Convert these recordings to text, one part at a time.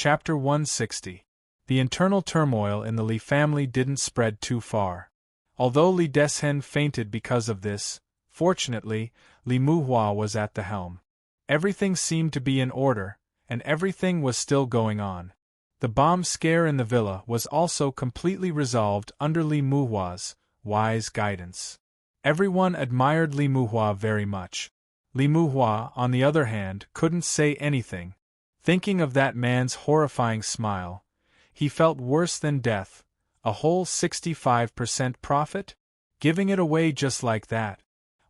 Chapter 160. The internal turmoil in the Li family didn't spread too far. Although Li Deshen fainted because of this, fortunately, Li Muhua was at the helm. Everything seemed to be in order, and everything was still going on. The bomb scare in the villa was also completely resolved under Li Muhua's wise guidance. Everyone admired Li Muhua very much. Li Muhua, on the other hand, couldn't say anything. Thinking of that man's horrifying smile, he felt worse than death. A whole 65% profit? Giving it away just like that.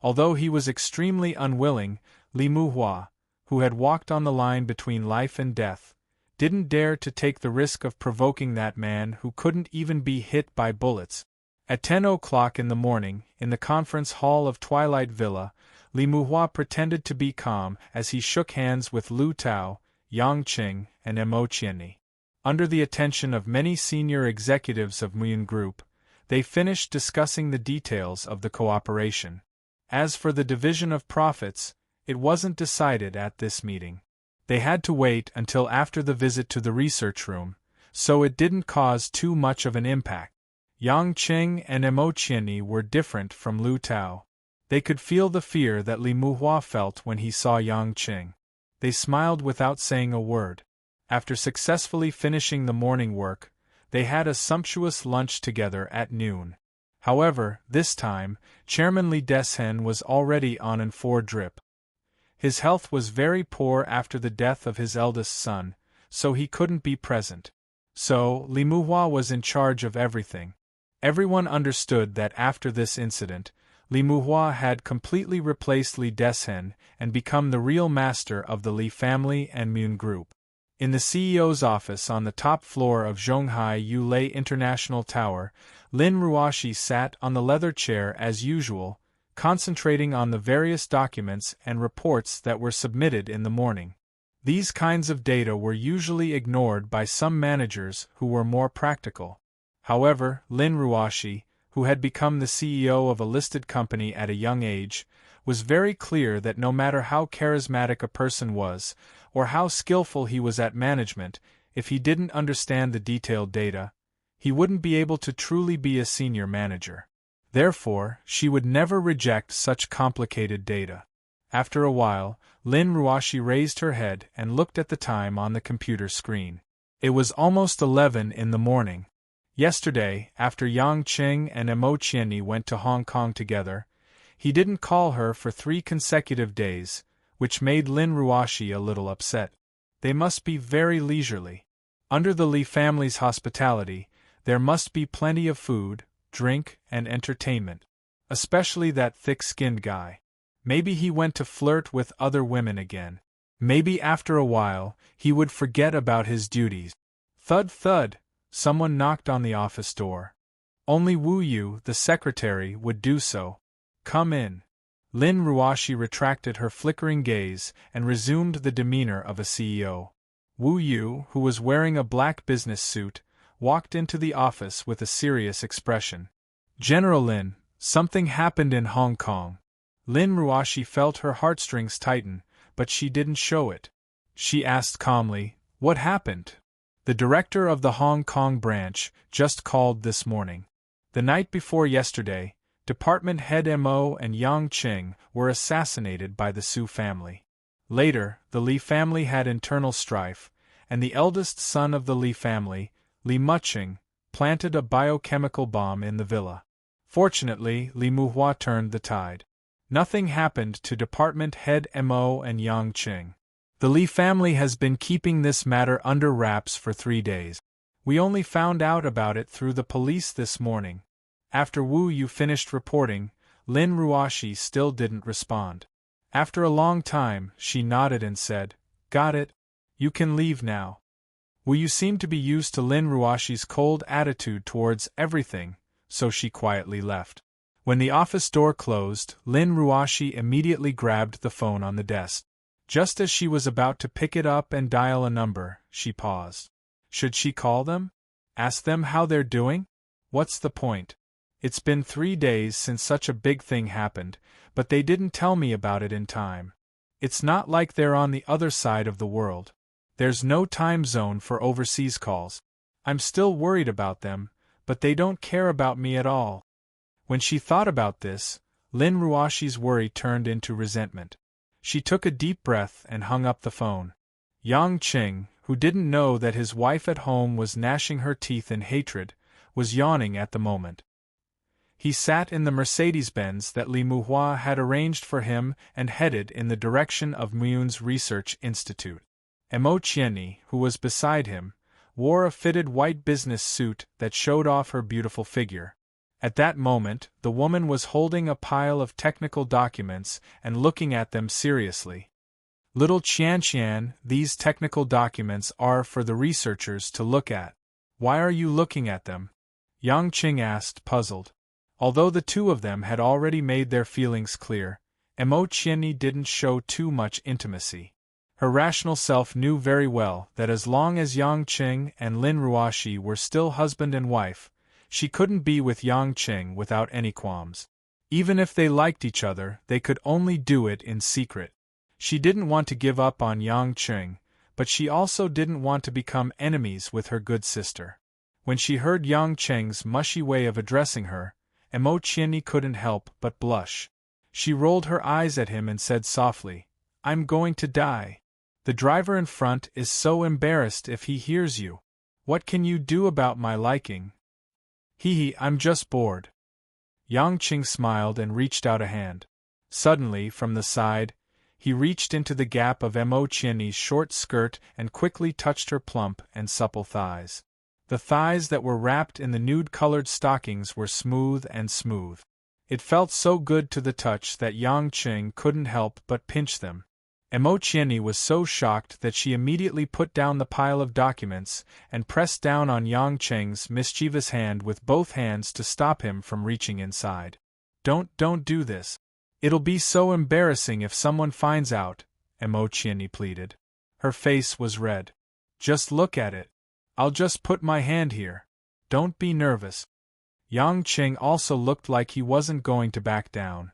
Although he was extremely unwilling, Li Muhua, who had walked on the line between life and death, didn't dare to take the risk of provoking that man who couldn't even be hit by bullets. At 10 o'clock in the morning, in the conference hall of Twilight Villa, Li Muhua pretended to be calm as he shook hands with Lu Tao, Yang Qing, and Mo Qianni. Under the attention of many senior executives of Muyun Group, they finished discussing the details of the cooperation. As for the division of profits, it wasn't decided at this meeting. They had to wait until after the visit to the research room, so it didn't cause too much of an impact. Yang Qing and Mo Qianni were different from Lu Tao. They could feel the fear that Li Muhua felt when he saw Yang Qing. They smiled without saying a word. After successfully finishing the morning work, they had a sumptuous lunch together at noon. However, this time, Chairman Li Deshen was already on an 4-drip. His health was very poor after the death of his eldest son, so he couldn't be present. So, Li Muhua was in charge of everything. Everyone understood that after this incident, Li Muhua had completely replaced Li Deshen and become the real master of the Li family and Muyun Group. In the CEO's office on the top floor of Zhonghai Yulei International Tower, Lin Ruoshi sat on the leather chair as usual, concentrating on the various documents and reports that were submitted in the morning. These kinds of data were usually ignored by some managers who were more practical. However, Lin Ruoshi, who had become the CEO of a listed company at a young age, was very clear that no matter how charismatic a person was, or how skillful he was at management, if he didn't understand the detailed data, he wouldn't be able to truly be a senior manager. Therefore, she would never reject such complicated data. After a while, Lin Ruoshi raised her head and looked at the time on the computer screen. It was almost 11 in the morning. Yesterday, after Yang Qing and Mo Qianni went to Hong Kong together, he didn't call her for 3 consecutive days, which made Lin Ruoshi a little upset. They must be very leisurely. Under the Li family's hospitality, there must be plenty of food, drink, and entertainment. Especially that thick-skinned guy. Maybe he went to flirt with other women again. Maybe after a while, he would forget about his duties. Thud thud, someone knocked on the office door. Only Wu Yu, the secretary, would do so. Come in. Lin Ruoshi retracted her flickering gaze and resumed the demeanor of a CEO. Wu Yu, who was wearing a black business suit, walked into the office with a serious expression. General Lin, something happened in Hong Kong. Lin Ruoshi felt her heartstrings tighten, but she didn't show it. She asked calmly, "What happened?" The director of the Hong Kong branch just called this morning. The night before yesterday, Department Head Mo and Yang Qing were assassinated by the Su family. Later, the Li family had internal strife, and the eldest son of the Li family, Li Muqing, planted a biochemical bomb in the villa. Fortunately, Li Muhua turned the tide. Nothing happened to Department Head Mo and Yang Qing. The Li family has been keeping this matter under wraps for 3 days. We only found out about it through the police this morning. After Wu Yu finished reporting, Lin Ruoshi still didn't respond. After a long time, she nodded and said, "Got it. You can leave now." Wu Yu seemed to be used to Lin Ruoshi's cold attitude towards everything, so she quietly left. When the office door closed, Lin Ruoshi immediately grabbed the phone on the desk. Just as she was about to pick it up and dial a number, she paused. Should she call them? Ask them how they're doing? What's the point? It's been 3 days since such a big thing happened, but they didn't tell me about it in time. It's not like they're on the other side of the world. There's no time zone for overseas calls. I'm still worried about them, but they don't care about me at all. When she thought about this, Lin Ruoshi's worry turned into resentment. She took a deep breath and hung up the phone. Yang Qing, who didn't know that his wife at home was gnashing her teeth in hatred, was yawning at the moment. He sat in the Mercedes-Benz that Li Muhua had arranged for him and headed in the direction of Muyun's Research Institute. Mo Qianni, who was beside him, wore a fitted white business suit that showed off her beautiful figure. At that moment, the woman was holding a pile of technical documents and looking at them seriously. Little Qianqian, these technical documents are for the researchers to look at. Why are you looking at them? Yang Qing asked, puzzled. Although the two of them had already made their feelings clear, Mo Qianni didn't show too much intimacy. Her rational self knew very well that as long as Yang Qing and Lin Ruoshi were still husband and wife, she couldn't be with Yang Qing without any qualms. Even if they liked each other, they could only do it in secret. She didn't want to give up on Yang Qing, but she also didn't want to become enemies with her good sister. When she heard Yang Qing's mushy way of addressing her, Mo Qianni couldn't help but blush. She rolled her eyes at him and said softly, "I'm going to die. The driver in front is so embarrassed if he hears you. What can you do about my liking?" "Hee, I'm just bored." Yang Qing smiled and reached out a hand. Suddenly, from the side, he reached into the gap of Mo Qianni's short skirt and quickly touched her plump and supple thighs. The thighs that were wrapped in the nude-colored stockings were smooth and smooth. It felt so good to the touch that Yang Qing couldn't help but pinch them. Mo Qianni was so shocked that she immediately put down the pile of documents and pressed down on Yang Qing's mischievous hand with both hands to stop him from reaching inside. Don't do this. It'll be so embarrassing if someone finds out," Mo Qianni pleaded. Her face was red. "Just look at it. I'll just put my hand here. Don't be nervous." Yang Qing also looked like he wasn't going to back down.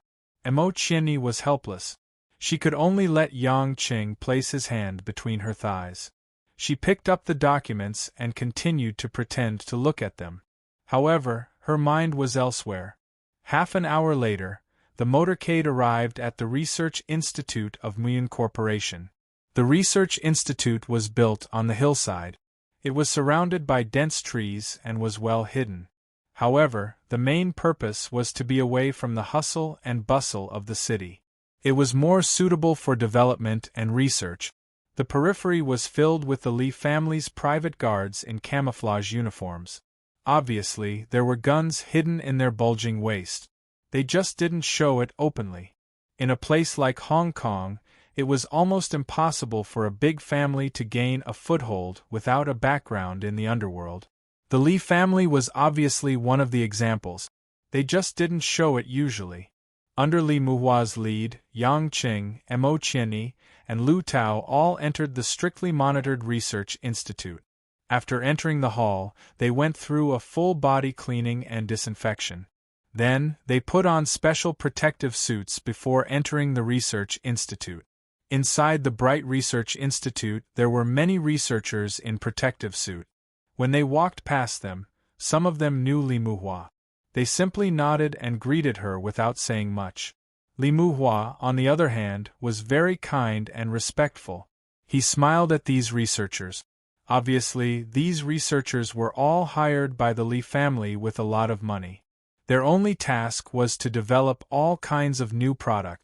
Mo Qianni was helpless. She could only let Yang Qing place his hand between her thighs. She picked up the documents and continued to pretend to look at them. However, her mind was elsewhere. Half an hour later, the motorcade arrived at the Research Institute of Muyun Corporation. The Research Institute was built on the hillside. It was surrounded by dense trees and was well hidden. However, the main purpose was to be away from the hustle and bustle of the city. It was more suitable for development and research. The periphery was filled with the Li family's private guards in camouflage uniforms. Obviously, there were guns hidden in their bulging waist. They just didn't show it openly. In a place like Hong Kong, it was almost impossible for a big family to gain a foothold without a background in the underworld. The Li family was obviously one of the examples. They just didn't show it usually. Under Li Muhua's lead, Yang Qing, Mo Qianni, and Lu Tao all entered the strictly monitored Research Institute. After entering the hall, they went through a full body cleaning and disinfection. Then, they put on special protective suits before entering the Research Institute. Inside the bright Research Institute, there were many researchers in protective suit. When they walked past them, some of them knew Li Muhua. They simply nodded and greeted her without saying much. Li Muhua, on the other hand, was very kind and respectful. He smiled at these researchers. Obviously, these researchers were all hired by the Li family with a lot of money. Their only task was to develop all kinds of new products.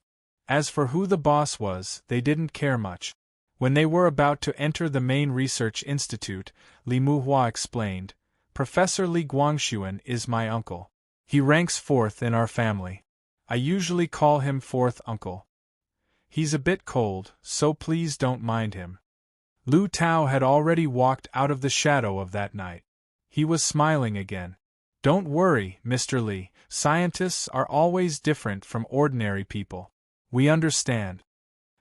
As for who the boss was, they didn't care much. When they were about to enter the main research institute, Li Muhua explained, "Professor Li Guangxuan is my uncle. He ranks fourth in our family. I usually call him fourth uncle. He's a bit cold, so please don't mind him." Lu Tao had already walked out of the shadow of that night. He was smiling again. "Don't worry, Mr. Li, scientists are always different from ordinary people. We understand."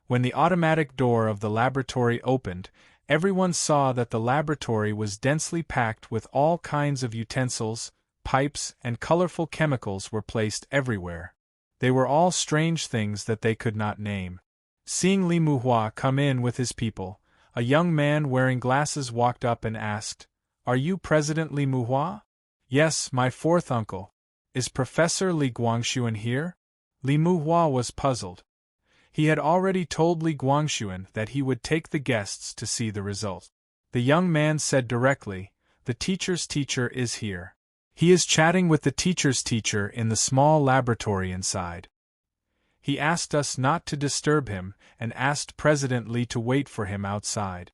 When the automatic door of the laboratory opened, everyone saw that the laboratory was densely packed with all kinds of utensils, pipes, and colorful chemicals were placed everywhere. They were all strange things that they could not name. Seeing Li Muhua come in with his people, A young man wearing glasses walked up and asked, "Are you President Li Muhua?" "Yes, my fourth uncle. Is Professor Li Guangxuan here?" Li Muhua was puzzled. He had already told Li Guangxuan that he would take the guests to see the result. The young man said directly, "The teacher's teacher is here. He is chatting with the teacher's teacher in the small laboratory inside. He asked us not to disturb him and asked President Li to wait for him outside."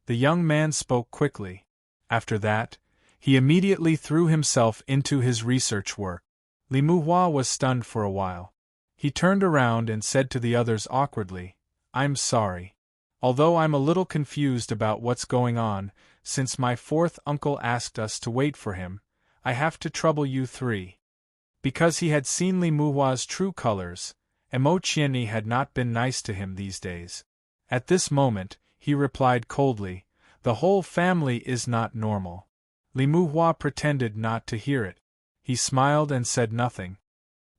The young man spoke quickly. After that, he immediately threw himself into his research work. Li Muhua was stunned for a while. He turned around and said to the others awkwardly, "I'm sorry. Although I'm a little confused about what's going on, since my fourth uncle asked us to wait for him, I have to trouble you three." Because he had seen Li Muhua's true colors, Emo Qianni had not been nice to him these days. At this moment, he replied coldly, "The whole family is not normal." Li Muhua pretended not to hear it. He smiled and said nothing.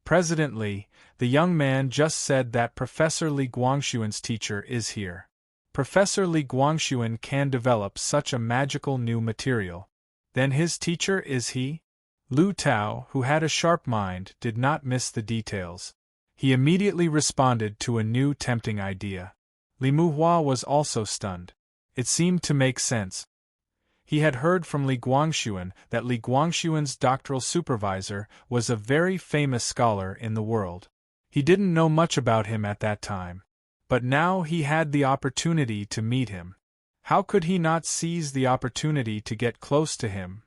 "President Li, the young man just said that Professor Li Guangxuan's teacher is here. Professor Li Guangxuan can develop such a magical new material. Then his teacher is he?" Lu Tao, who had a sharp mind, did not miss the details. He immediately responded to a new tempting idea. Li Muhua was also stunned. It seemed to make sense. He had heard from Li Guangxuan that Li Guangxuan's doctoral supervisor was a very famous scholar in the world. He didn't know much about him at that time. But now he had the opportunity to meet him. How could he not seize the opportunity to get close to him?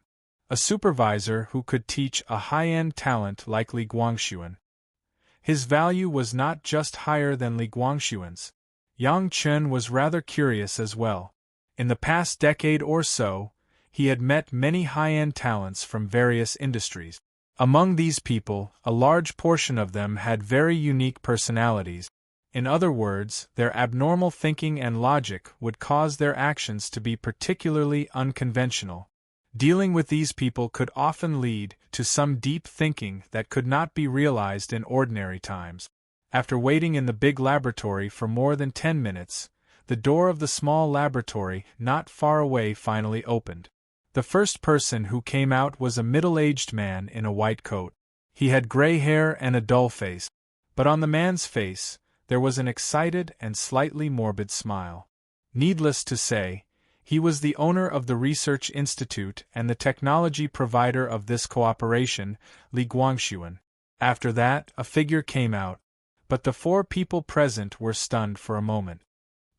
A supervisor who could teach a high-end talent like Li Guangxuan. His value was not just higher than Li Guangxuan's. Yang Chen was rather curious as well. In the past decade or so, he had met many high-end talents from various industries. Among these people, a large portion of them had very unique personalities. In other words, their abnormal thinking and logic would cause their actions to be particularly unconventional. Dealing with these people could often lead to some deep thinking that could not be realized in ordinary times. After waiting in the big laboratory for more than 10 minutes, the door of the small laboratory not far away finally opened. The first person who came out was a middle-aged man in a white coat. He had gray hair and a dull face. But on the man's face, there was an excited and slightly morbid smile. Needless to say, he was the owner of the research institute and the technology provider of this cooperation, Li Guangxuan. After that, a figure came out, but the four people present were stunned for a moment.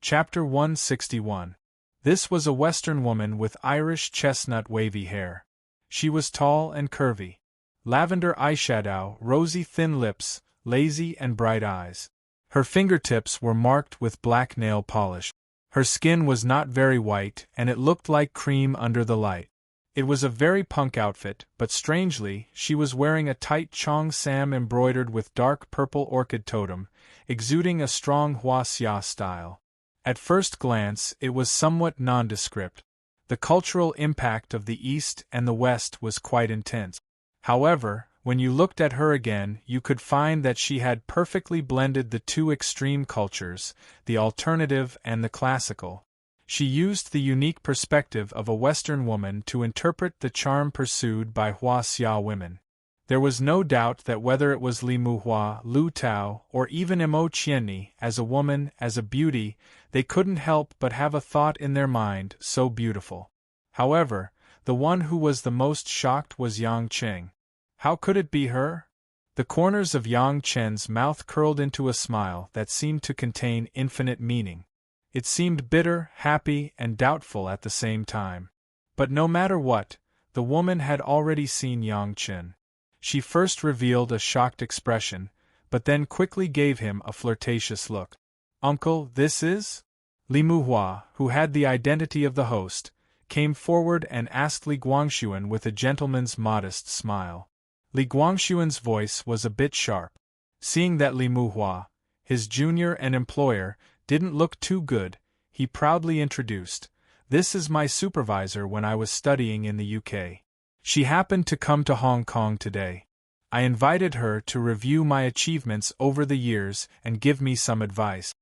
Chapter 161. This was a Western woman with Irish chestnut wavy hair. She was tall and curvy. Lavender eyeshadow, rosy thin lips, lazy and bright eyes. Her fingertips were marked with black nail polish. Her skin was not very white and it looked like cream under the light. It was a very punk outfit, but strangely, she was wearing a tight Chong Sam embroidered with dark purple orchid totem, exuding a strong Huaxia style. At first glance, it was somewhat nondescript. The cultural impact of the East and the West was quite intense. However, when you looked at her again, you could find that she had perfectly blended the two extreme cultures, the alternative and the classical. She used the unique perspective of a Western woman to interpret the charm pursued by Huaxia women. There was no doubt that whether it was Li Muhua, Lu Tao, or even Emo Qianni, as a woman, as a beauty, they couldn't help but have a thought in their mind, so beautiful. However, the one who was the most shocked was Yang Cheng. How could it be her? The corners of Yang Chen's mouth curled into a smile that seemed to contain infinite meaning. It seemed bitter, happy, and doubtful at the same time. But no matter what, the woman had already seen Yang Chen. She first revealed a shocked expression, but then quickly gave him a flirtatious look. "Uncle, this is?" Li Muhua, who had the identity of the host, came forward and asked Li Guangxuan with a gentleman's modest smile. Li Guangxuan's voice was a bit sharp. Seeing that Li Muhua, his junior and employer, didn't look too good, he proudly introduced, "This is my supervisor when I was studying in the UK. She happened to come to Hong Kong today. I invited her to review my achievements over the years and give me some advice."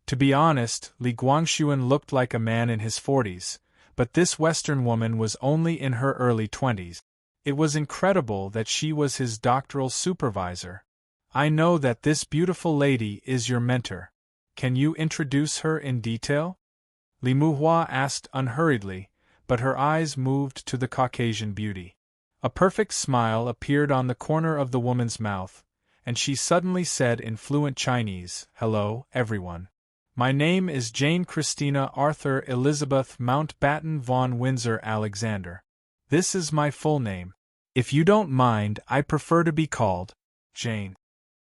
To be honest, Li Guangxuan looked like a man in his 40s, but this Western woman was only in her early 20s. It was incredible that she was his doctoral supervisor. I know that this beautiful lady is your mentor. Can you introduce her in detail? Li Muhua asked unhurriedly, but her eyes moved to the Caucasian beauty. A perfect smile appeared on the corner of the woman's mouth, and she suddenly said in fluent Chinese, "Hello, everyone. My name is Jane Christina Arthur Elizabeth Mountbatten von Windsor Alexander. This is my full name. If you don't mind, I prefer to be called Jane."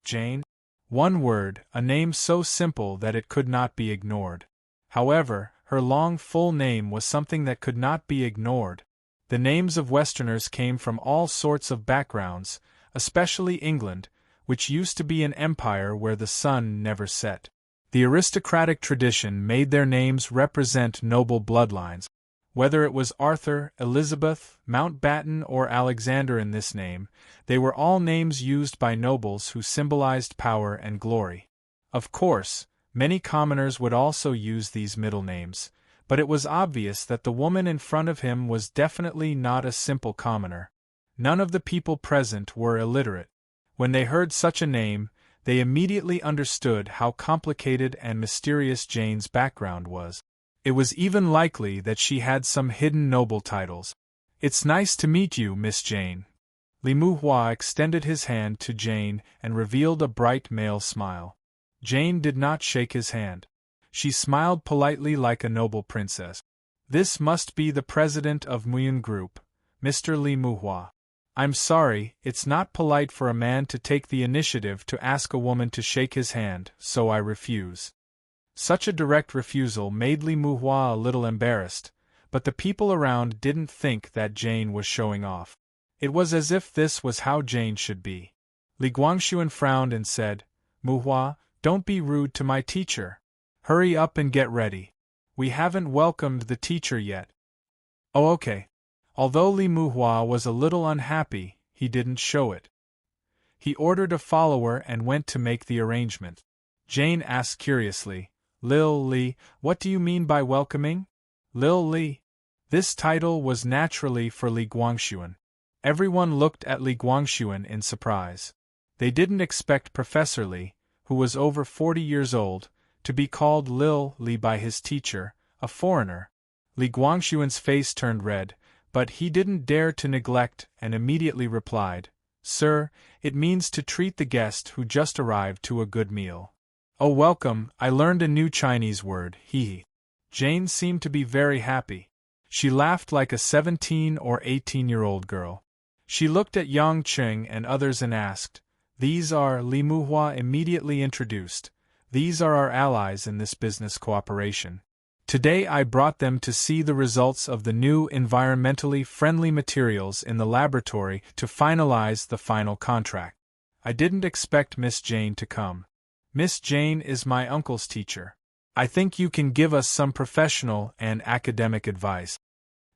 Jane? One word, a name so simple that it could not be ignored. However, her long full name was something that could not be ignored. The names of Westerners came from all sorts of backgrounds, especially England, which used to be an empire where the sun never set. The aristocratic tradition made their names represent noble bloodlines. Whether it was Arthur, Elizabeth, Mountbatten, or Alexander in this name, they were all names used by nobles who symbolized power and glory. Of course, many commoners would also use these middle names, but it was obvious that the woman in front of him was definitely not a simple commoner. None of the people present were illiterate. When they heard such a name, they immediately understood how complicated and mysterious Jane's background was. It was even likely that she had some hidden noble titles. "It's nice to meet you, Miss Jane." Li Muhua extended his hand to Jane and revealed a bright male smile. Jane did not shake his hand. She smiled politely like a noble princess. "This must be the president of Muyun Group, Mr. Li Muhua. I'm sorry, it's not polite for a man to take the initiative to ask a woman to shake his hand, so I refuse." Such a direct refusal made Li Muhua a little embarrassed, but the people around didn't think that Jane was showing off. It was as if this was how Jane should be. Li Guangxuan frowned and said, "Muhua, don't be rude to my teacher. Hurry up and get ready. We haven't welcomed the teacher yet." "Oh, okay." Although Li Muhua was a little unhappy, he didn't show it. He ordered a follower and went to make the arrangement. Jane asked curiously, "Lil Li, what do you mean by welcoming?" Lil Li. This title was naturally for Li Guangxuan. Everyone looked at Li Guangxuan in surprise. They didn't expect Professor Li, who was over 40 years old, to be called Lil Li by his teacher, a foreigner. Li Guangxuan's face turned red, but he didn't dare to neglect and immediately replied, "Sir, it means to treat the guest who just arrived to a good meal." "Oh, welcome, I learned a new Chinese word, hee." Jane seemed to be very happy. She laughed like a 17 or 18-year-old girl. She looked at Yang Qing and others and asked, "These are," Li Muhua immediately introduced, "these are our allies in this business cooperation. Today I brought them to see the results of the new environmentally friendly materials in the laboratory to finalize the final contract. I didn't expect Miss Jane to come. Miss Jane is my uncle's teacher. I think you can give us some professional and academic advice."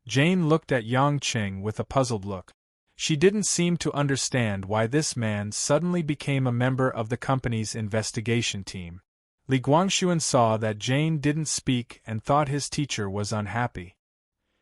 Jane looked at Yang Qing with a puzzled look. She didn't seem to understand why this man suddenly became a member of the company's investigation team. Li Guangxuan saw that Jane didn't speak and thought his teacher was unhappy.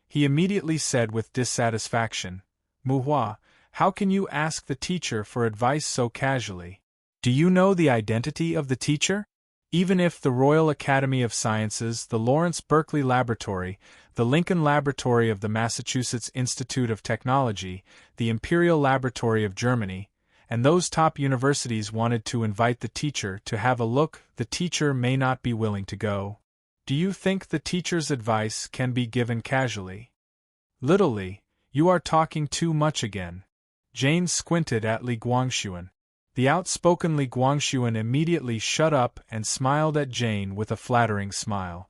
He immediately said with dissatisfaction, "Muhua, how can you ask the teacher for advice so casually? Do you know the identity of the teacher? Even if the Royal Academy of Sciences, the Lawrence Berkeley Laboratory, the Lincoln Laboratory of the Massachusetts Institute of Technology, the Imperial Laboratory of Germany, and those top universities wanted to invite the teacher to have a look, the teacher may not be willing to go. Do you think the teacher's advice can be given casually?" "Little Li, you are talking too much again." Jane squinted at Li Guangxuan. The outspoken Li Guangxuan immediately shut up and smiled at Jane with a flattering smile.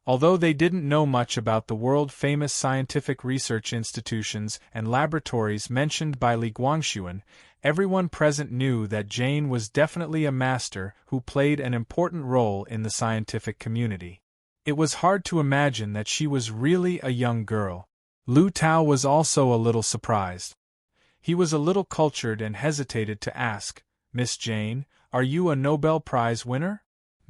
Although they didn't know much about the world-famous scientific research institutions and laboratories mentioned by Li Guangxuan, everyone present knew that Jane was definitely a master who played an important role in the scientific community. It was hard to imagine that she was really a young girl. Lu Tao was also a little surprised. He was a little cultured and hesitated to ask, "Miss Jane, are you a Nobel Prize winner?"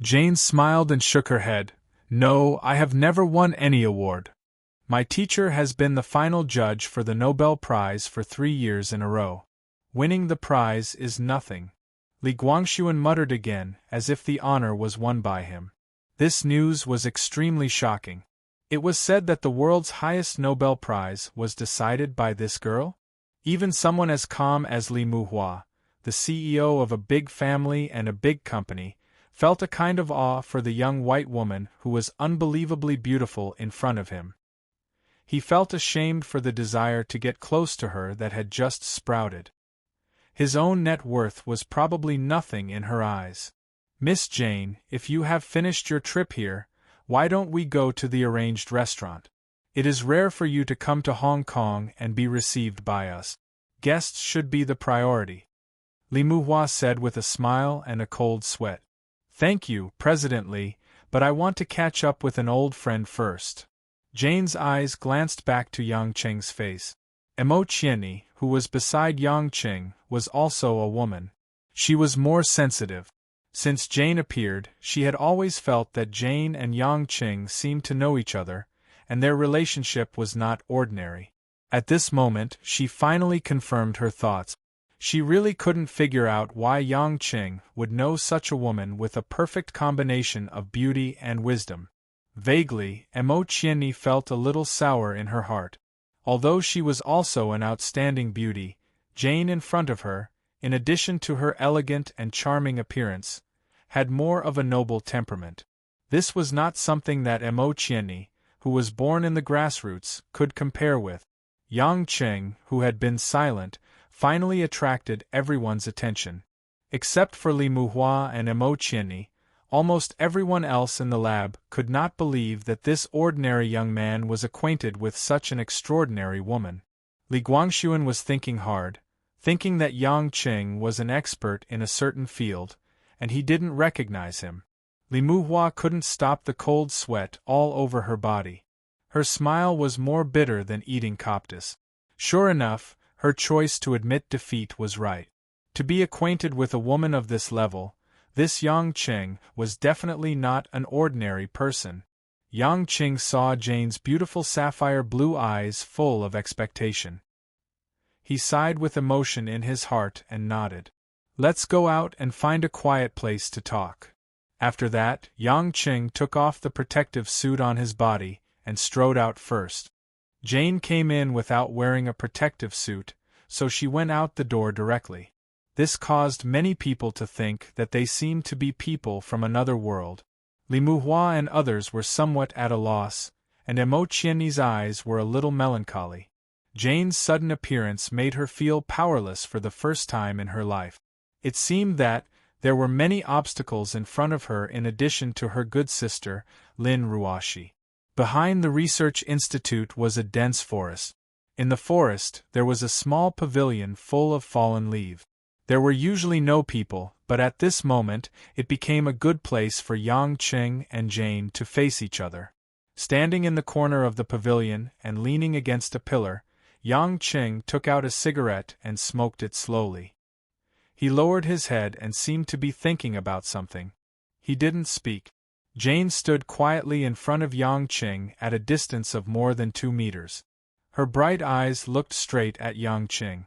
Jane smiled and shook her head. No, I have never won any award. My teacher has been the final judge for the Nobel Prize for 3 years in a row. Winning the prize is nothing. Li Guangxuan muttered again, as if the honor was won by him. This news was extremely shocking. It was said that the world's highest Nobel Prize was decided by this girl? Even someone as calm as Li Muhua, the CEO of a big family and a big company, felt a kind of awe for the young white woman who was unbelievably beautiful in front of him. He felt ashamed for the desire to get close to her that had just sprouted. His own net worth was probably nothing in her eyes. Miss Jane, if you have finished your trip here, why don't we go to the arranged restaurant? It is rare for you to come to Hong Kong and be received by us. Guests should be the priority. Li Muhua said with a smile and a cold sweat. Thank you, President Li, but I want to catch up with an old friend first. Jane's eyes glanced back to Yang Qing's face. Emo Qianni, who was beside Yang Qing, was also a woman. She was more sensitive. Since Jane appeared, she had always felt that Jane and Yang Qing seemed to know each other, and their relationship was not ordinary. At this moment, she finally confirmed her thoughts. She really couldn't figure out why Yang Qing would know such a woman with a perfect combination of beauty and wisdom. Vaguely, Emo Qianni felt a little sour in her heart. Although she was also an outstanding beauty, Jane in front of her, in addition to her elegant and charming appearance, had more of a noble temperament. This was not something that Emo Qianni, who was born in the grassroots, could compare with. Yang Qing, who had been silent, finally attracted everyone's attention. Except for Li Muhua and Emo Qianni, almost everyone else in the lab could not believe that this ordinary young man was acquainted with such an extraordinary woman. Li Guangxuan was thinking hard, thinking that Yang Qing was an expert in a certain field, and he didn't recognize him. Li Muhua couldn't stop the cold sweat all over her body. Her smile was more bitter than eating coptis. Sure enough, her choice to admit defeat was right. To be acquainted with a woman of this level, this Yang Qing was definitely not an ordinary person. Yang Qing saw Jane's beautiful sapphire blue eyes full of expectation. He sighed with emotion in his heart and nodded. Let's go out and find a quiet place to talk. After that, Yang Qing took off the protective suit on his body and strode out first. Jane came in without wearing a protective suit, so she went out the door directly. This caused many people to think that they seemed to be people from another world. Li Muhua and others were somewhat at a loss, and Emo Qianni's eyes were a little melancholy. Jane's sudden appearance made her feel powerless for the first time in her life. It seemed that there were many obstacles in front of her in addition to her good sister, Lin Ruoshi. Behind the research institute was a dense forest. In the forest, there was a small pavilion full of fallen leaves. There were usually no people, but at this moment, it became a good place for Yang Qing and Jane to face each other. Standing in the corner of the pavilion and leaning against a pillar, Yang Qing took out a cigarette and smoked it slowly. He lowered his head and seemed to be thinking about something. He didn't speak. Jane stood quietly in front of Yang Qing at a distance of more than 2 meters. Her bright eyes looked straight at Yang Qing.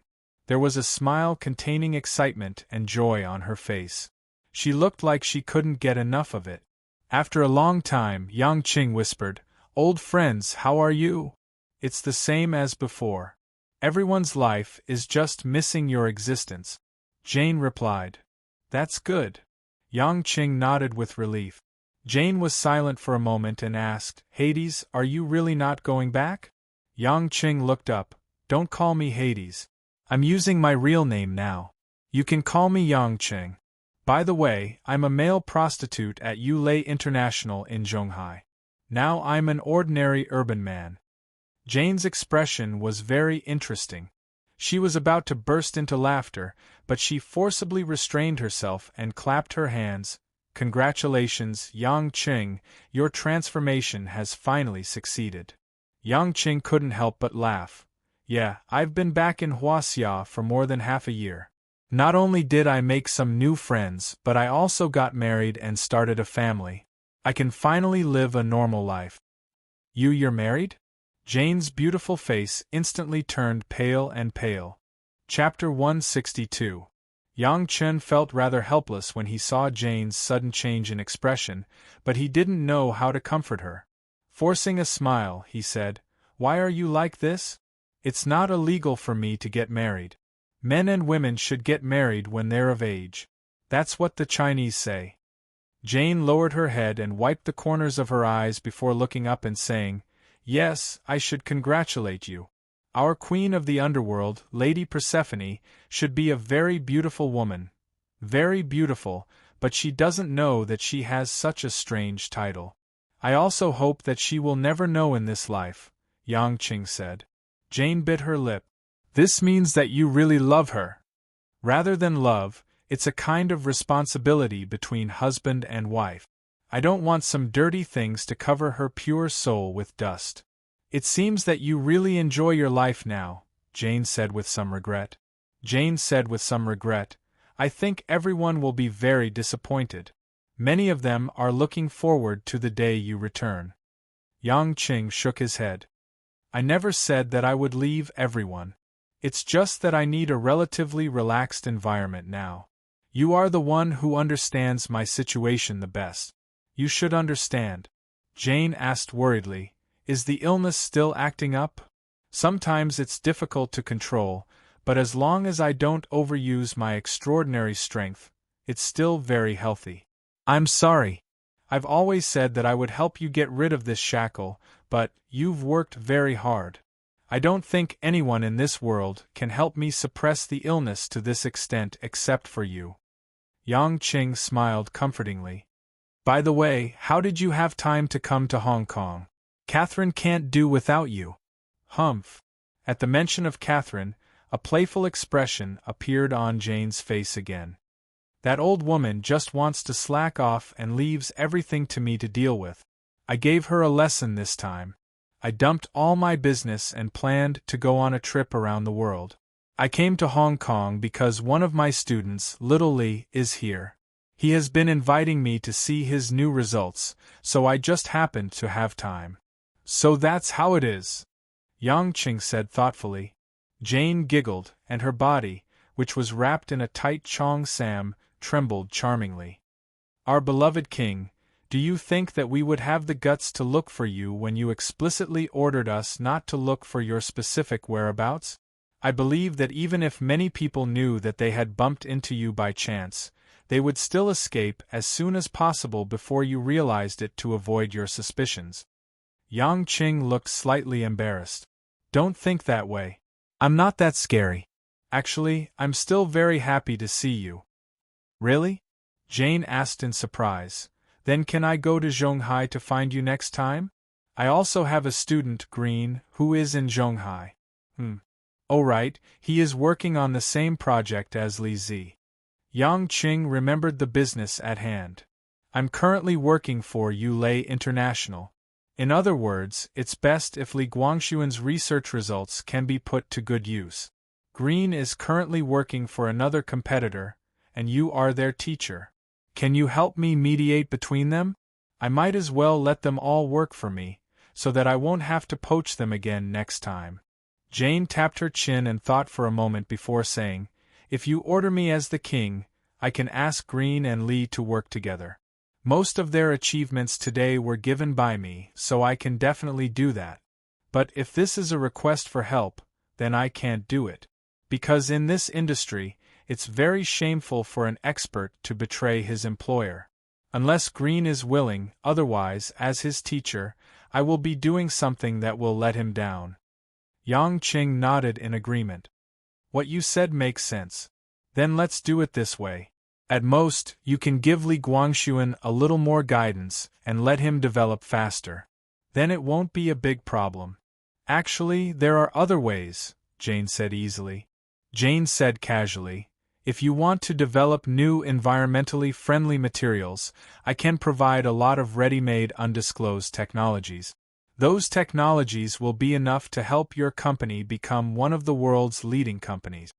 There was a smile containing excitement and joy on her face. She looked like she couldn't get enough of it. After a long time, Yang Qing whispered, "Old friends, how are you?" "It's the same as before. Everyone's life is just missing your existence," Jane replied. "That's good." Yang Qing nodded with relief. Jane was silent for a moment and asked, "Hades, are you really not going back?" Yang Qing looked up. "Don't call me Hades. I'm using my real name now. You can call me Yang Qing. By the way, I'm a male prostitute at Yulei International in Zhonghai. Now I'm an ordinary urban man." Jane's expression was very interesting. She was about to burst into laughter, but she forcibly restrained herself and clapped her hands. "Congratulations, Yang Qing, your transformation has finally succeeded." Yang Qing couldn't help but laugh. "Yeah, I've been back in Huaxia for more than half a year. Not only did I make some new friends, but I also got married and started a family. I can finally live a normal life. You're married? Jane's beautiful face instantly turned pale and pale. Chapter 162. Yang Chen felt rather helpless when he saw Jane's sudden change in expression, but he didn't know how to comfort her. Forcing a smile, he said, "Why are you like this? It's not illegal for me to get married. Men and women should get married when they're of age. That's what the Chinese say." Jane lowered her head and wiped the corners of her eyes before looking up and saying, "Yes, I should congratulate you. Our queen of the underworld, Lady Persephone, should be a very beautiful woman. Very beautiful, but she doesn't know that she has such a strange title. I also hope that she will never know in this life," Yang Qing said. Jane bit her lip. "This means that you really love her." "Rather than love, it's a kind of responsibility between husband and wife. I don't want some dirty things to cover her pure soul with dust." "It seems that you really enjoy your life now," Jane said with some regret. "I think everyone will be very disappointed. Many of them are looking forward to the day you return." Yang Qing shook his head. "I never said that I would leave everyone. It's just that I need a relatively relaxed environment now. You are the one who understands my situation the best. You should understand." Jane asked worriedly, "Is the illness still acting up? Sometimes it's difficult to control, but as long as I don't overuse my extraordinary strength, it's still very healthy." "I'm sorry. I've always said that I would help you get rid of this shackle, but you've worked very hard. I don't think anyone in this world can help me suppress the illness to this extent except for you." Yang Qing smiled comfortingly. "By the way, how did you have time to come to Hong Kong? Catherine can't do without you." "Humph." At the mention of Catherine, a playful expression appeared on Jane's face again. "That old woman just wants to slack off and leaves everything to me to deal with. I gave her a lesson this time. I dumped all my business and planned to go on a trip around the world. I came to Hong Kong because one of my students, Little Li, is here. He has been inviting me to see his new results, so I just happened to have time." "So that's how it is," Yang Qing said thoughtfully. Jane giggled, and her body, which was wrapped in a tight chong sam, trembled charmingly. "Our beloved king, do you think that we would have the guts to look for you when you explicitly ordered us not to look for your specific whereabouts? I believe that even if many people knew that they had bumped into you by chance, they would still escape as soon as possible before you realized it to avoid your suspicions." Yang Qing looked slightly embarrassed. "Don't think that way. I'm not that scary. Actually, I'm still very happy to see you." "Really?" Jane asked in surprise. "Then can I go to Zhonghai to find you next time? I also have a student, Green, who is in Zhonghai." "Oh right, he is working on the same project as Li Zi." Yang Qing remembered the business at hand. "I'm currently working for Yulei International. In other words, it's best if Li Guangxuan's research results can be put to good use. Green is currently working for another competitor, and you are their teacher. Can you help me mediate between them? I might as well let them all work for me, so that I won't have to poach them again next time." Jane tapped her chin and thought for a moment before saying, "If you order me as the king, I can ask Green and Li to work together. Most of their achievements today were given by me, so I can definitely do that. But if this is a request for help, then I can't do it. Because in this industry, it's very shameful for an expert to betray his employer. Unless Green is willing, otherwise, as his teacher, I will be doing something that will let him down." Yang Qing nodded in agreement. "What you said makes sense. Then let's do it this way. At most, you can give Li Guangxuan a little more guidance and let him develop faster. Then it won't be a big problem." "Actually, there are other ways," Jane said easily. Jane said casually, "If you want to develop new environmentally friendly materials, I can provide a lot of ready-made undisclosed technologies. Those technologies will be enough to help your company become one of the world's leading companies."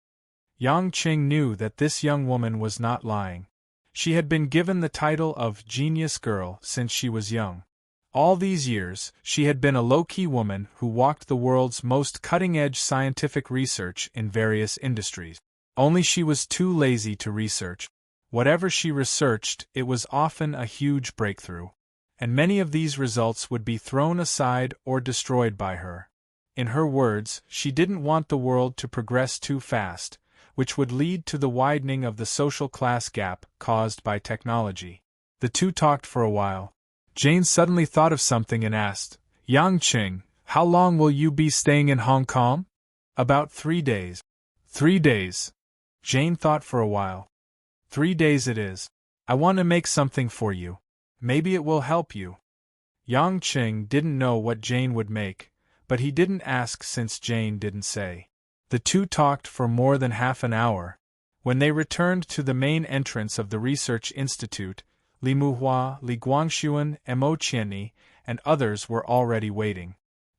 Yang Qing knew that this young woman was not lying. She had been given the title of Genius Girl since she was young. All these years, she had been a low-key woman who walked the world's most cutting-edge scientific research in various industries. Only she was too lazy to research. Whatever she researched, it was often a huge breakthrough. And many of these results would be thrown aside or destroyed by her. In her words, she didn't want the world to progress too fast, which would lead to the widening of the social class gap caused by technology. The two talked for a while. Jane suddenly thought of something and asked, "Yang Qing, how long will you be staying in Hong Kong?" "About 3 days." 3 days. Jane thought for a while. 3 days it is. I want to make something for you. Maybe it will help you. Yang Qing didn't know what Jane would make, but he didn't ask since Jane didn't say. The two talked for more than half an hour. When they returned to the main entrance of the Research Institute, Li Muhua, Li Guangxuan, Mo Qianni, and others were already waiting.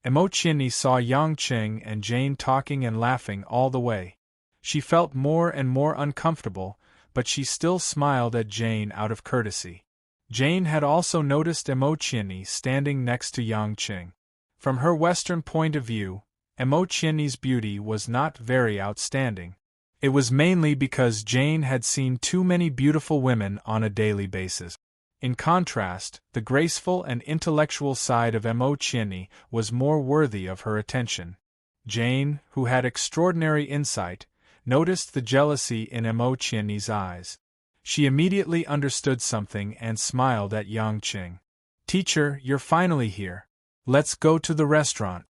Mo Qianni saw Yang Qing and Jane talking and laughing all the way. She felt more and more uncomfortable, but she still smiled at Jane out of courtesy. Jane had also noticed Mo Qianni standing next to Yang Qing. From her Western point of view, Mo Qianni's beauty was not very outstanding. It was mainly because Jane had seen too many beautiful women on a daily basis. In contrast, the graceful and intellectual side of Mo Qianni was more worthy of her attention. Jane, who had extraordinary insight, noticed the jealousy in Mo Qianni's eyes. She immediately understood something and smiled at Yang Qing. "Teacher, you're finally here. Let's go to the restaurant."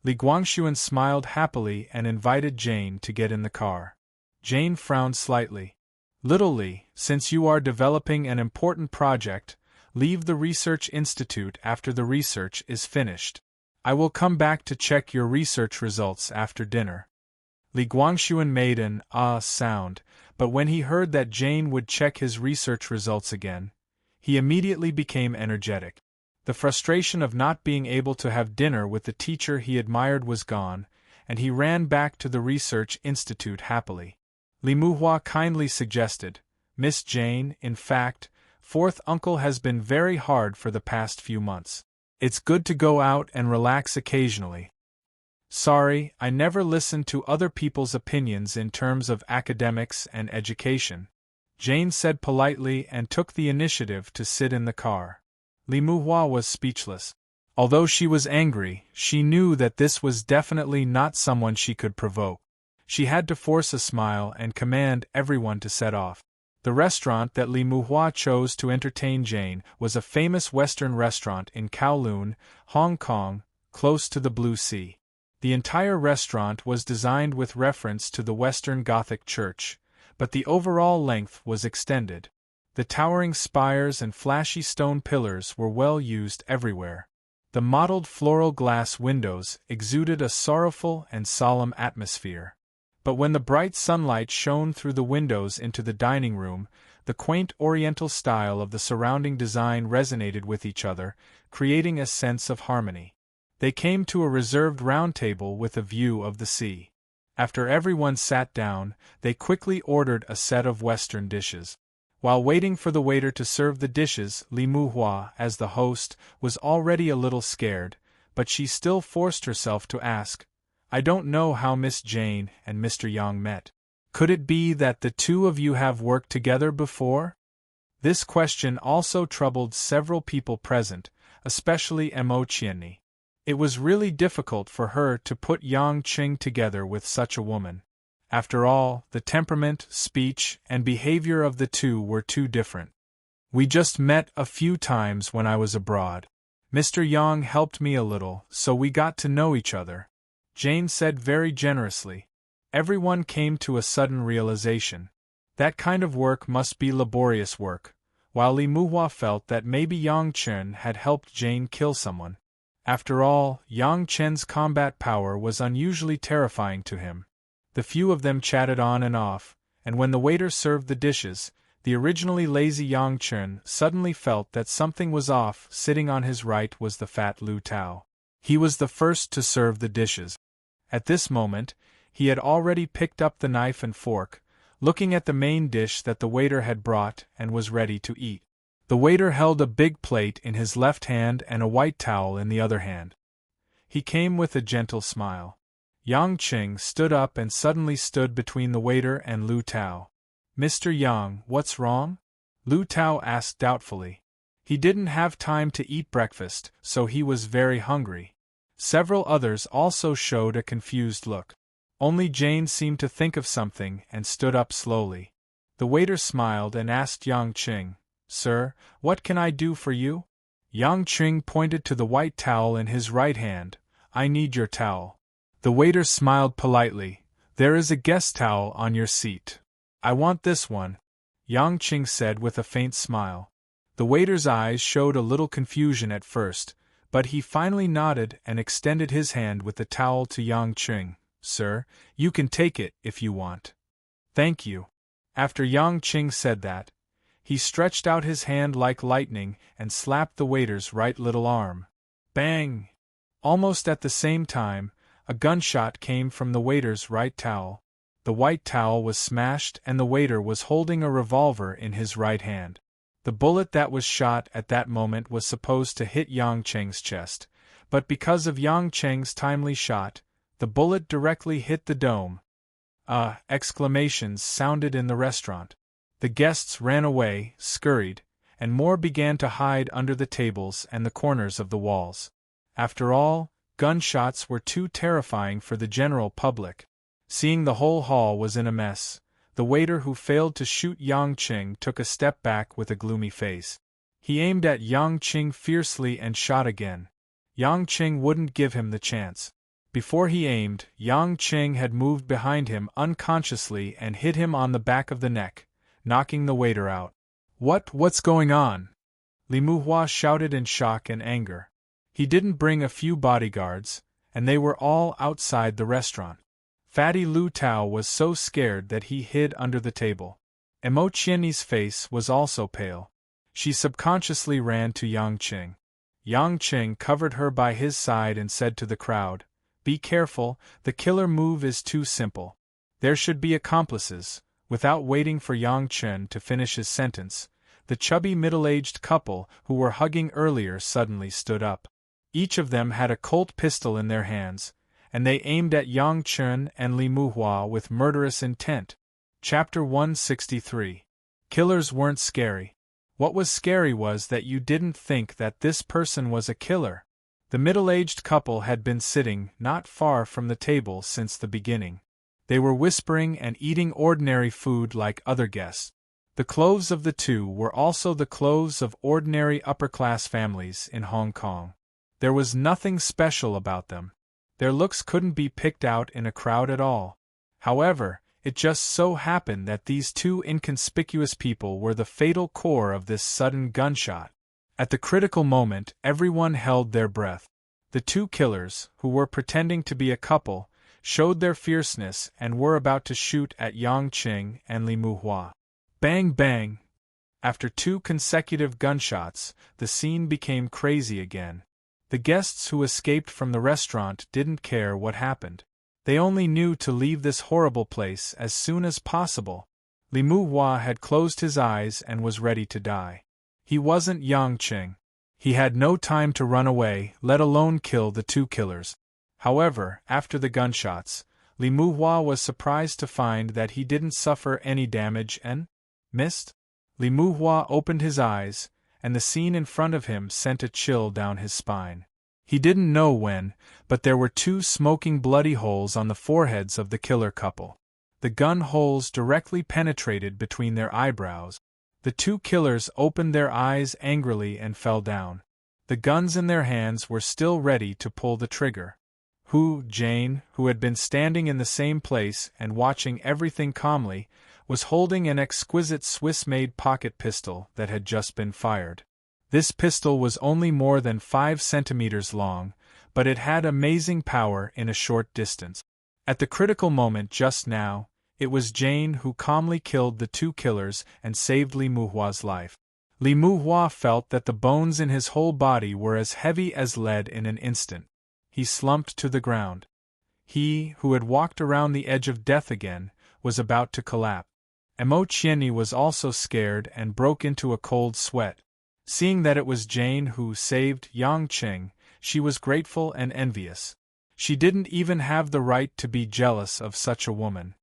Li Guangxuan smiled happily and invited Jane to get in the car. Jane frowned slightly. "Little Li, since you are developing an important project, leave the Research Institute after the research is finished. I will come back to check your research results after dinner." Li Guangxuan made an sound, but when he heard that Jane would check his research results again, he immediately became energetic. The frustration of not being able to have dinner with the teacher he admired was gone, and he ran back to the Research Institute happily. Li Muhua kindly suggested, "Miss Jane, in fact, fourth uncle has been very hard for the past few months. It's good to go out and relax occasionally." "Sorry, I never listened to other people's opinions in terms of academics and education," Jane said politely and took the initiative to sit in the car. Li Muhua was speechless. Although she was angry, she knew that this was definitely not someone she could provoke. She had to force a smile and command everyone to set off. The restaurant that Li Muhua chose to entertain Jane was a famous Western restaurant in Kowloon, Hong Kong, close to the Blue Sea. The entire restaurant was designed with reference to the Western Gothic church, but the overall length was extended. The towering spires and flashy stone pillars were well used everywhere. The mottled floral glass windows exuded a sorrowful and solemn atmosphere. But when the bright sunlight shone through the windows into the dining room, the quaint oriental style of the surrounding design resonated with each other, creating a sense of harmony. They came to a reserved round table with a view of the sea. After everyone sat down, they quickly ordered a set of Western dishes. While waiting for the waiter to serve the dishes, Li Muhua, as the host, was already a little scared, but she still forced herself to ask, "I don't know how Miss Jane and Mr. Yang met. Could it be that the two of you have worked together before?" This question also troubled several people present, especially Mo Qianni. It was really difficult for her to put Yang Qing together with such a woman. After all, the temperament, speech, and behavior of the two were too different. "We just met a few times when I was abroad. Mr. Yang helped me a little, so we got to know each other," Jane said very generously. Everyone came to a sudden realization. That kind of work must be laborious work, while Li Muhua felt that maybe Yang Chen had helped Jane kill someone. After all, Yang Chen's combat power was unusually terrifying to him. The few of them chatted on and off, and when the waiter served the dishes, the originally lazy Yang Chen suddenly felt that something was off. Sitting on his right was the fat Lu Tao. He was the first to serve the dishes. At this moment, He had already picked up the knife and fork, looking at the main dish that the waiter had brought, and was ready to eat. The waiter held a big plate in his left hand and a white towel in the other hand. He came with a gentle smile. Yang Qing stood up and suddenly stood between the waiter and Lu Tao. "Mr. Yang, what's wrong?" Lu Tao asked doubtfully. He didn't have time to eat breakfast, so he was very hungry. Several others also showed a confused look. Only Jane seemed to think of something and stood up slowly. The waiter smiled and asked Yang Qing, "Sir, what can I do for you?" Yang Qing pointed to the white towel in his right hand. "I need your towel." The waiter smiled politely. "There is a guest towel on your seat." "I want this one," Yang Qing said with a faint smile. The waiter's eyes showed a little confusion at first, but he finally nodded and extended his hand with the towel to Yang Qing. "Sir, you can take it if you want." "Thank you." After Yang Qing said that, he stretched out his hand like lightning and slapped the waiter's right little arm. Bang! Almost at the same time, a gunshot came from the waiter's right towel. The white towel was smashed and the waiter was holding a revolver in his right hand. The bullet that was shot at that moment was supposed to hit Yang Qing's chest, but because of Yang Qing's timely shot, the bullet directly hit the dome. Exclamations sounded in the restaurant. The guests ran away, scurried, and more began to hide under the tables and the corners of the walls. After all, gunshots were too terrifying for the general public. Seeing the whole hall was in a mess, the waiter who failed to shoot Yang Qing took a step back with a gloomy face. He aimed at Yang Qing fiercely and shot again. Yang Qing wouldn't give him the chance. Before he aimed, Yang Qing had moved behind him unconsciously and hit him on the back of the neck, knocking the waiter out. What's going on?" Li Muhua shouted in shock and anger. He didn't bring a few bodyguards, and they were all outside the restaurant. Fatty Lu Tao was so scared that he hid under the table. Emo Qianni's face was also pale. She subconsciously ran to Yang Qing. Yang Qing covered her by his side and said to the crowd, "Be careful, the killer move is too simple. There should be accomplices." Without waiting for Yang Qing to finish his sentence, the chubby middle-aged couple who were hugging earlier suddenly stood up. Each of them had a Colt pistol in their hands, and they aimed at Yang Qing and Li Muhua with murderous intent. Chapter 163. Killers weren't scary. What was scary was that you didn't think that this person was a killer. The middle-aged couple had been sitting not far from the table since the beginning. They were whispering and eating ordinary food like other guests. The clothes of the two were also the clothes of ordinary upper-class families in Hong Kong. There was nothing special about them. Their looks couldn't be picked out in a crowd at all. However, it just so happened that these two inconspicuous people were the fatal core of this sudden gunshot. At the critical moment, everyone held their breath. The two killers, who were pretending to be a couple, showed their fierceness and were about to shoot at Yang Qing and Li Muhua. Bang bang! After two consecutive gunshots, the scene became crazy again. The guests who escaped from the restaurant didn't care what happened. They only knew to leave this horrible place as soon as possible. Li Muhua had closed his eyes and was ready to die. He wasn't Yang Qing. He had no time to run away, let alone kill the two killers. However, after the gunshots, Li Muhua was surprised to find that he didn't suffer any damage and missed. Li Muhua opened his eyes, and the scene in front of him sent a chill down his spine. He didn't know when, but there were two smoking bloody holes on the foreheads of the killer couple. The gun holes directly penetrated between their eyebrows. The two killers opened their eyes angrily and fell down. The guns in their hands were still ready to pull the trigger. Jane, who had been standing in the same place and watching everything calmly, was holding an exquisite Swiss-made pocket pistol that had just been fired. This pistol was only more than 5 centimeters long, but it had amazing power in a short distance. At the critical moment just now, it was Jane who calmly killed the two killers and saved Li Muhua's life. Li Muhua felt that the bones in his whole body were as heavy as lead in an instant. He slumped to the ground. He, who had walked around the edge of death again, was about to collapse. Emo Chieni was also scared and broke into a cold sweat. Seeing that it was Jane who saved Yang Qing, she was grateful and envious. She didn't even have the right to be jealous of such a woman.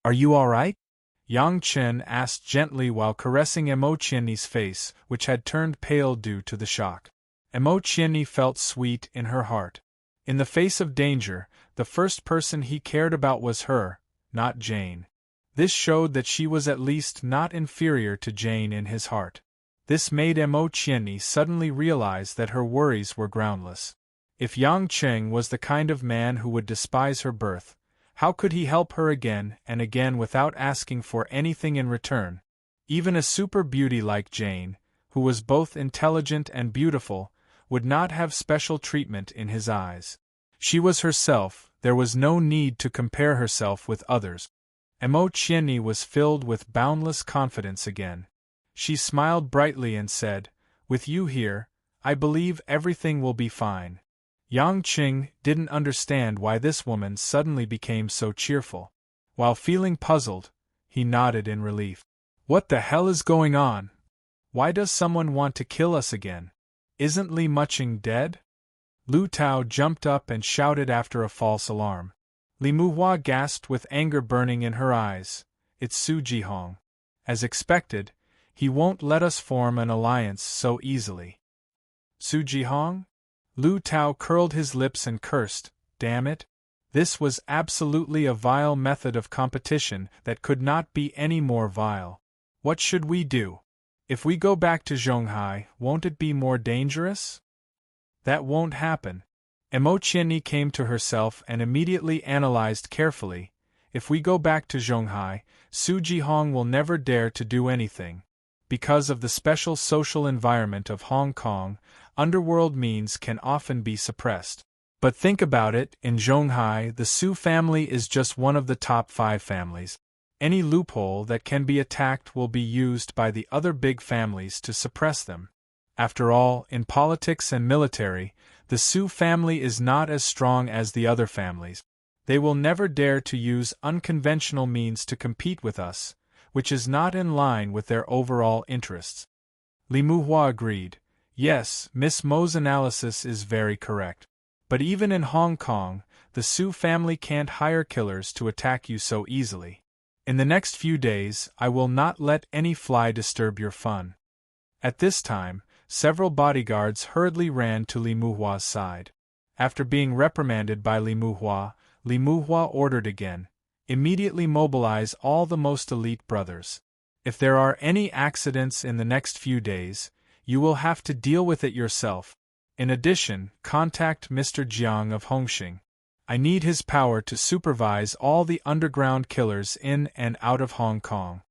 "Are you all right?" Yang Chen asked gently while caressing Emo Chieni's face, which had turned pale due to the shock. Emo Chieni felt sweet in her heart. In the face of danger, the first person he cared about was her, not Jane. This showed that she was at least not inferior to Jane in his heart. This made Emo Chieni suddenly realize that her worries were groundless. If Yang Qing was the kind of man who would despise her birth, how could he help her again and again without asking for anything in return? Even a super beauty like Jane, who was both intelligent and beautiful, would not have special treatment in his eyes. She was herself, there was no need to compare herself with others. Emo Chieni was filled with boundless confidence again. She smiled brightly and said, "With you here, I believe everything will be fine." Yang Qing didn't understand why this woman suddenly became so cheerful. While feeling puzzled, he nodded in relief. "What the hell is going on? Why does someone want to kill us again? Isn't Li Muqing dead?" Lu Tao jumped up and shouted after a false alarm. Li Muhua gasped with anger burning in her eyes. "It's Su Jihong. As expected, he won't let us form an alliance so easily." "Su Jihong?" Lu Tao curled his lips and cursed, "Damn it! This was absolutely a vile method of competition that could not be any more vile. What should we do? If we go back to Zhonghai, won't it be more dangerous?" "That won't happen." Emo Chieni came to herself and immediately analyzed carefully. "If we go back to Zhonghai, Su Jihong will never dare to do anything. Because of the special social environment of Hong Kong, underworld means can often be suppressed. But think about it, in Zhonghai the Su family is just one of the top 5 families. Any loophole that can be attacked will be used by the other big families to suppress them. After all, in politics and military, the Su family is not as strong as the other families. They will never dare to use unconventional means to compete with us, which is not in line with their overall interests." Li Muhua agreed. "Yes, Miss Mo's analysis is very correct. But even in Hong Kong, the Su family can't hire killers to attack you so easily. In the next few days, I will not let any fly disturb your fun." At this time, several bodyguards hurriedly ran to Li Muhua's side. After being reprimanded by Li Muhua ordered again, "Immediately mobilize all the most elite brothers. If there are any accidents in the next few days, you will have to deal with it yourself. In addition, contact Mr. Jiang of Hongxing. I need his power to supervise all the underground killers in and out of Hong Kong."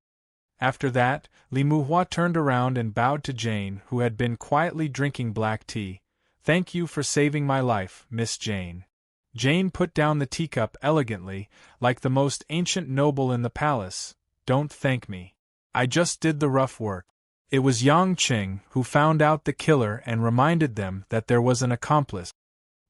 After that, Li Muhua turned around and bowed to Jane, who had been quietly drinking black tea. "Thank you for saving my life, Miss Jane." Jane put down the teacup elegantly, like the most ancient noble in the palace. "Don't thank me. I just did the rough work." It was Yang Qing who found out the killer and reminded them that there was an accomplice.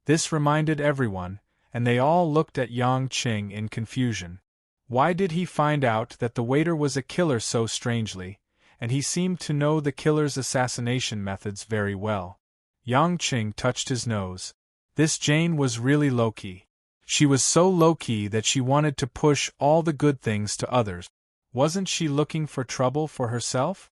This reminded everyone, and they all looked at Yang Qing in confusion. Why did he find out that the waiter was a killer so strangely, and he seemed to know the killer's assassination methods very well? Yang Qing touched his nose. This Jane was really low-key. She was so low-key that she wanted to push all the good things to others. Wasn't she looking for trouble for herself?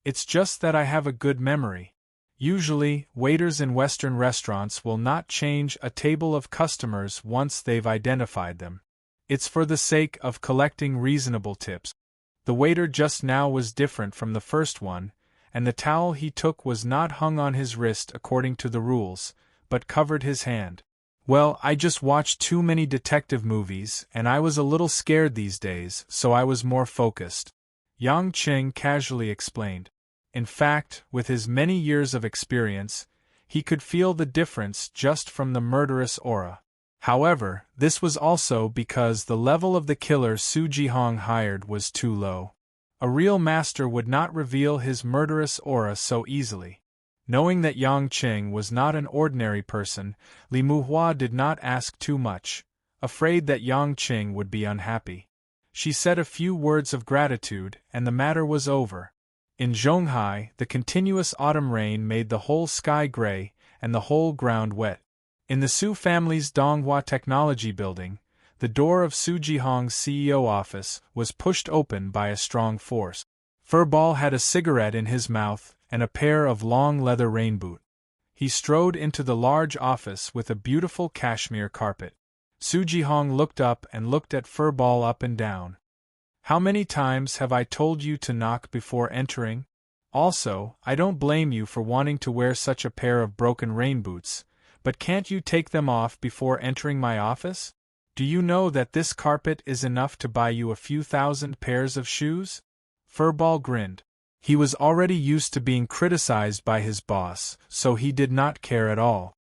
"It's just that I have a good memory. Usually, waiters in Western restaurants will not change a table of customers once they've identified them. It's for the sake of collecting reasonable tips. The waiter just now was different from the first one, and the towel he took was not hung on his wrist according to the rules, but covered his hand. Well, I just watched too many detective movies, and I was a little scared these days, so I was more focused," Yang Qing casually explained. In fact, with his many years of experience, he could feel the difference just from the murderous aura. However, this was also because the level of the killer Su Jihong hired was too low. A real master would not reveal his murderous aura so easily. Knowing that Yang Qing was not an ordinary person, Li Muhua did not ask too much. afraid that Yang Qing would be unhappy. She said a few words of gratitude, and the matter was over. In Zhonghai, the continuous autumn rain made the whole sky gray and the whole ground wet. In the Su family's Donghua Technology Building, the door of Su Jihong's CEO office was pushed open by a strong force. Furball had a cigarette in his mouth and a pair of long leather rain boots. He strode into the large office with a beautiful cashmere carpet. Su Jihong looked up and looked at Furball up and down. How many times have I told you to knock before entering? Also, I don't blame you for wanting to wear such a pair of broken rain boots, but can't you take them off before entering my office? Do you know that this carpet is enough to buy you a few thousand pairs of shoes? Furball grinned. He was already used to being criticized by his boss, so he did not care at all.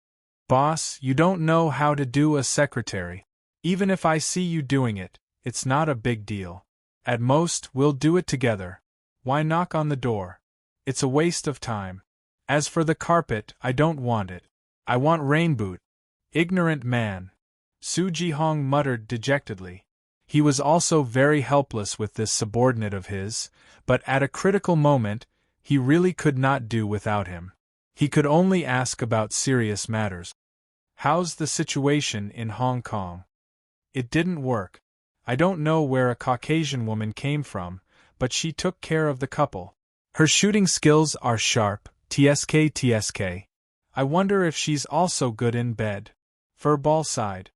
Boss, you don't know how to do a secretary. Even if I see you doing it, it's not a big deal. At most, we'll do it together. Why knock on the door? It's a waste of time. As for the carpet, I don't want it. I want rain boot. Ignorant man. Su Jihong muttered dejectedly. He was also very helpless with this subordinate of his, but at a critical moment, he really could not do without him. He could only ask about serious matters. How's the situation in Hong Kong? It didn't work. I don't know where a Caucasian woman came from, but she took care of the couple. Her shooting skills are sharp, tsk. I wonder if she's also good in bed. Furball sighed.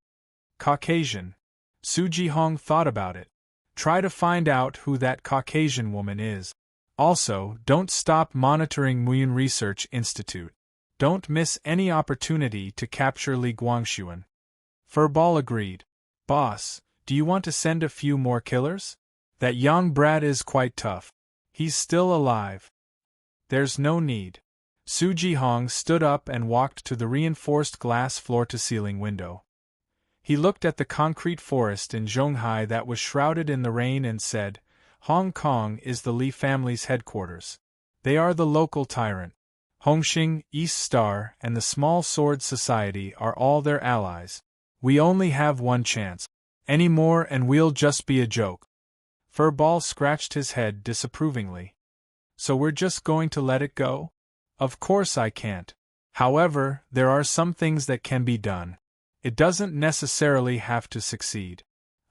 Caucasian. Su Jihong thought about it. Try to find out who that Caucasian woman is. Also, don't stop monitoring Muyun Research Institute. Don't miss any opportunity to capture Li Guangxuan. Furball agreed. Boss, do you want to send a few more killers? That young brat is quite tough. He's still alive. There's no need. Su Jihong stood up and walked to the reinforced glass floor-to-ceiling window. He looked at the concrete forest in Zhonghai that was shrouded in the rain and said, Hong Kong is the Li family's headquarters. They are the local tyrant. Hongxing, East Star, and the Small Sword Society are all their allies. We only have one chance. Any more and we'll just be a joke. Furball scratched his head disapprovingly. So we're just going to let it go? Of course I can't. However, there are some things that can be done. It doesn't necessarily have to succeed.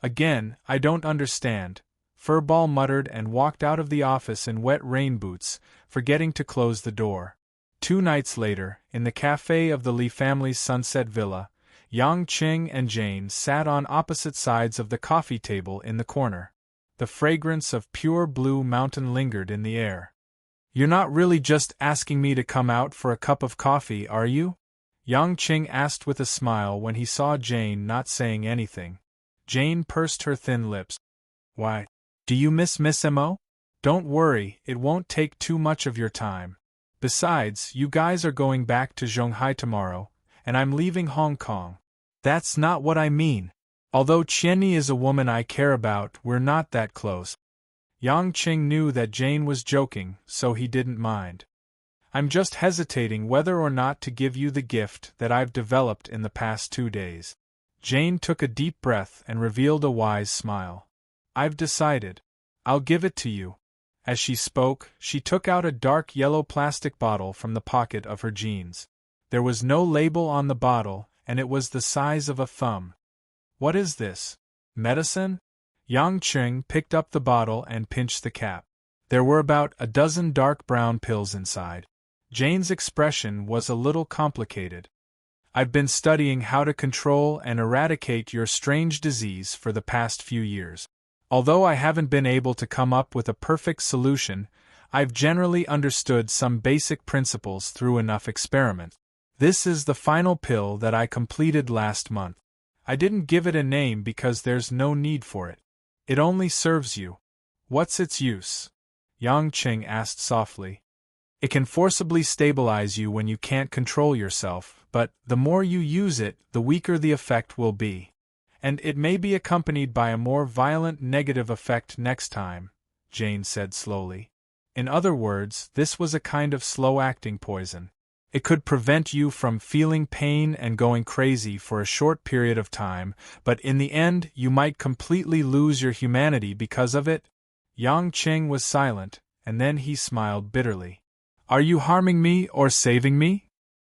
Again, I don't understand. Furball muttered and walked out of the office in wet rain boots, forgetting to close the door. 2 nights later, in the cafe of the Li family's Sunset Villa, Yang Qing and Jane sat on opposite sides of the coffee table in the corner. The fragrance of pure blue mountain lingered in the air. You're not really just asking me to come out for a cup of coffee, are you? Yang Qing asked with a smile when he saw Jane not saying anything. Jane pursed her thin lips. Why? Do you miss Miss Mo? Don't worry, it won't take too much of your time. Besides, you guys are going back to Zhonghai tomorrow, and I'm leaving Hong Kong. That's not what I mean. Although Qianni is a woman I care about, we're not that close. Yang Qing knew that Jane was joking, so he didn't mind. I'm just hesitating whether or not to give you the gift that I've developed in the past 2 days. Jane took a deep breath and revealed a wise smile. I've decided. I'll give it to you. As she spoke, she took out a dark yellow plastic bottle from the pocket of her jeans. There was no label on the bottle, and it was the size of a thumb. What is this? Medicine? Yang Qing picked up the bottle and pinched the cap. There were about a dozen dark brown pills inside. Jane's expression was a little complicated. I've been studying how to control and eradicate your strange disease for the past few years. Although I haven't been able to come up with a perfect solution, I've generally understood some basic principles through enough experiments. This is the final pill that I completed last month. I didn't give it a name because there's no need for it. It only serves you. What's its use? Yang Qing asked softly. It can forcibly stabilize you when you can't control yourself, but the more you use it, the weaker the effect will be. And it may be accompanied by a more violent negative effect next time, Jane said slowly. In other words, this was a kind of slow-acting poison. It could prevent you from feeling pain and going crazy for a short period of time, but in the end you might completely lose your humanity because of it." Yang Qing was silent, and then he smiled bitterly. "Are you harming me or saving me?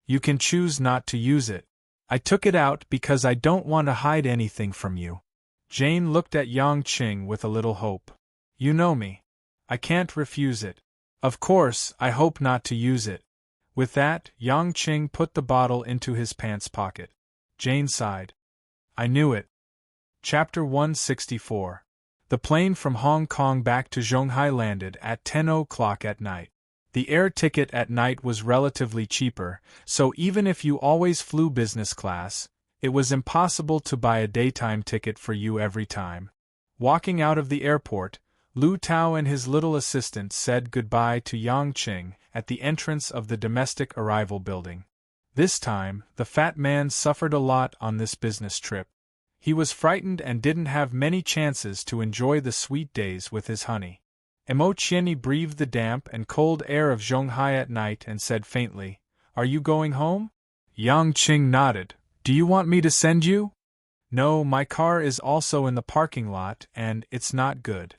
You can choose not to use it. I took it out because I don't want to hide anything from you." Jane looked at Yang Qing with a little hope. "You know me. I can't refuse it. Of course, I hope not to use it." With that, Yang Qing put the bottle into his pants pocket. Jane sighed. "I knew it." Chapter 164. The plane from Hong Kong back to Shanghai landed at 10 o'clock at night. The air ticket at night was relatively cheaper, so even if you always flew business class, it was impossible to buy a daytime ticket for you every time. Walking out of the airport, Lu Tao and his little assistant said goodbye to Yang Qing at the entrance of the domestic arrival building. This time, the fat man suffered a lot on this business trip. He was frightened and didn't have many chances to enjoy the sweet days with his honey. Emo Qianni breathed the damp and cold air of Shanghai at night and said faintly, "Are you going home?" Yang Qing nodded. "Do you want me to send you?" "No, my car is also in the parking lot and it's not good."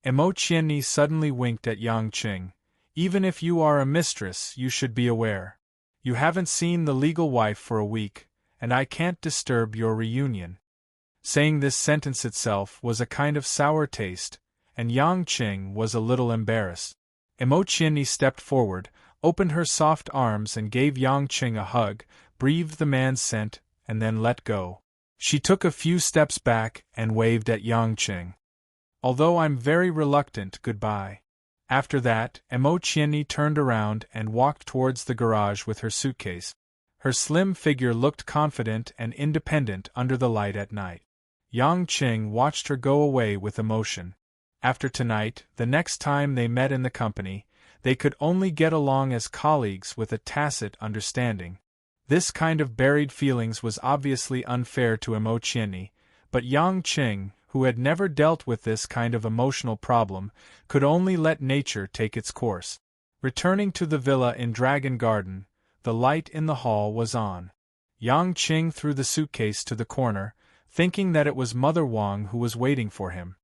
Emo Qianni suddenly winked at Yang Qing. "Even if you are a mistress, you should be aware. You haven't seen the legal wife for a week, and I can't disturb your reunion." Saying this sentence itself was a kind of sour taste, and Yang Qing was a little embarrassed. Emo Qianni stepped forward, opened her soft arms and gave Yang Qing a hug, breathed the man's scent, and then let go. She took a few steps back and waved at Yang Qing. "Although I'm very reluctant, goodbye." After that, Emo Qianni turned around and walked towards the garage with her suitcase. Her slim figure looked confident and independent under the light at night. Yang Qing watched her go away with emotion. After tonight, the next time they met in the company, they could only get along as colleagues with a tacit understanding. This kind of buried feelings was obviously unfair to Emo Qianni, but Yang Qing, who had never dealt with this kind of emotional problem, could only let nature take its course. Returning to the villa in Dragon Garden, the light in the hall was on. Yang Qing threw the suitcase to the corner, thinking that it was Mother Wang who was waiting for him.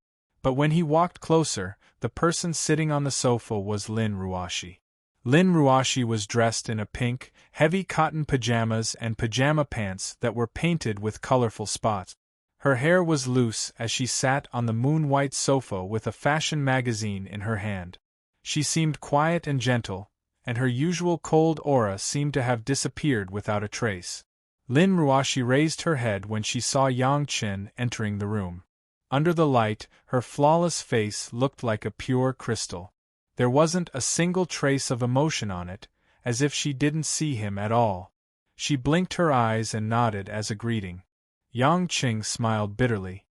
But when he walked closer, the person sitting on the sofa was Lin Ruoshi. Lin Ruoshi was dressed in a pink, heavy cotton pajamas and pajama pants that were painted with colorful spots. Her hair was loose as she sat on the moon-white sofa with a fashion magazine in her hand. She seemed quiet and gentle, and her usual cold aura seemed to have disappeared without a trace. Lin Ruoshi raised her head when she saw Yang Qing entering the room. Under the light, her flawless face looked like a pure crystal. There wasn't a single trace of emotion on it, as if she didn't see him at all. She blinked her eyes and nodded as a greeting. Yang Qing smiled bitterly.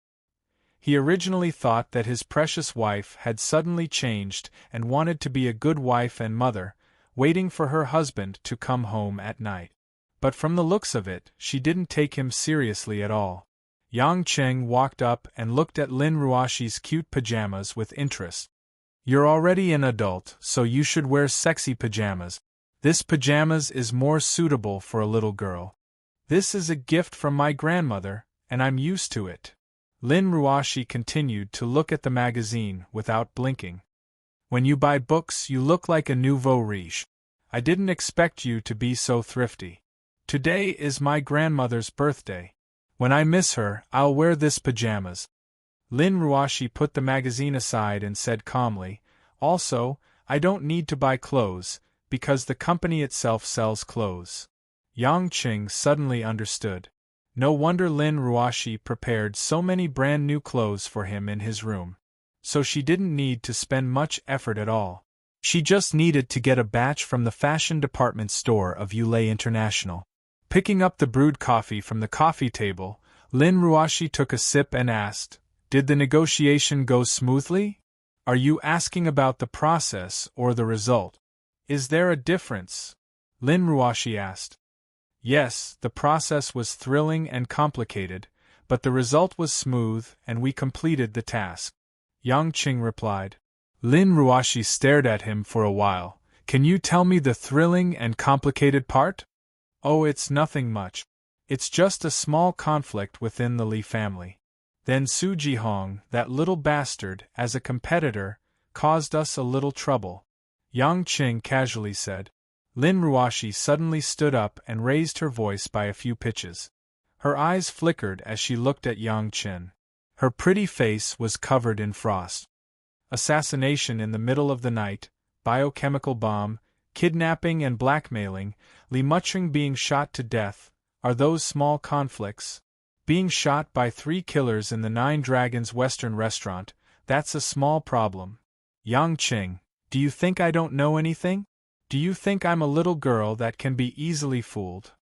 He originally thought that his precious wife had suddenly changed and wanted to be a good wife and mother, waiting for her husband to come home at night. But from the looks of it, she didn't take him seriously at all. Yang Qing walked up and looked at Lin Ruoshi's cute pajamas with interest. "You're already an adult, so you should wear sexy pajamas. This pajamas is more suitable for a little girl. This is a gift from my grandmother, and I'm used to it." Lin Ruoshi continued to look at the magazine without blinking. "When you buy books, you look like a nouveau riche. I didn't expect you to be so thrifty. Today is my grandmother's birthday. When I miss her, I'll wear this pajamas." Lin Ruoshi put the magazine aside and said calmly, "Also, I don't need to buy clothes, because the company itself sells clothes." Yang Qing suddenly understood. No wonder Lin Ruoshi prepared so many brand new clothes for him in his room. So she didn't need to spend much effort at all. She just needed to get a batch from the fashion department store of Yulei International. Picking up the brewed coffee from the coffee table, Lin Ruoshi took a sip and asked, "Did the negotiation go smoothly? Are you asking about the process or the result? Is there a difference?" Lin Ruoshi asked. "Yes, the process was thrilling and complicated, but the result was smooth and we completed the task," Yang Qing replied. Lin Ruoshi stared at him for a while, Can you tell me the thrilling and complicated part? Oh, it's nothing much. It's just a small conflict within the Li family. Then Su Jihong, that little bastard, as a competitor, caused us a little trouble, Yang Qing casually said. Lin Ruoshi suddenly stood up and raised her voice by a few pitches. Her eyes flickered as she looked at Yang Qin. Her pretty face was covered in frost. Assassination in the middle of the night, biochemical bomb, kidnapping and blackmailing, Li Muching being shot to death, are those small conflicts? Being shot by 3 killers in the Nine Dragons Western restaurant, that's a small problem. Yang Qing, do you think I don't know anything? Do you think I'm a little girl that can be easily fooled?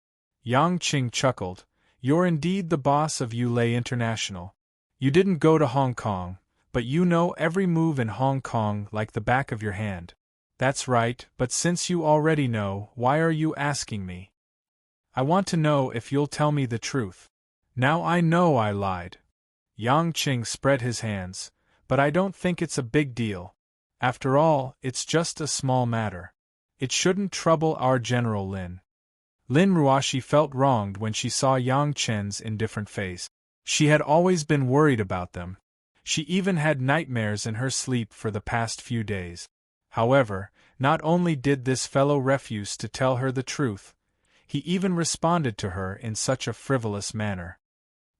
Yang Qing chuckled. You're indeed the boss of Yulei International. You didn't go to Hong Kong, but you know every move in Hong Kong like the back of your hand. That's right, but since you already know, why are you asking me? I want to know if you'll tell me the truth. Now I know I lied. Yang Qing spread his hands, but I don't think it's a big deal. After all, it's just a small matter. It shouldn't trouble our General Lin. Lin Ruoshi felt wronged when she saw Yang Chen's indifferent face. She had always been worried about them. She even had nightmares in her sleep for the past few days. However, not only did this fellow refuse to tell her the truth, he even responded to her in such a frivolous manner.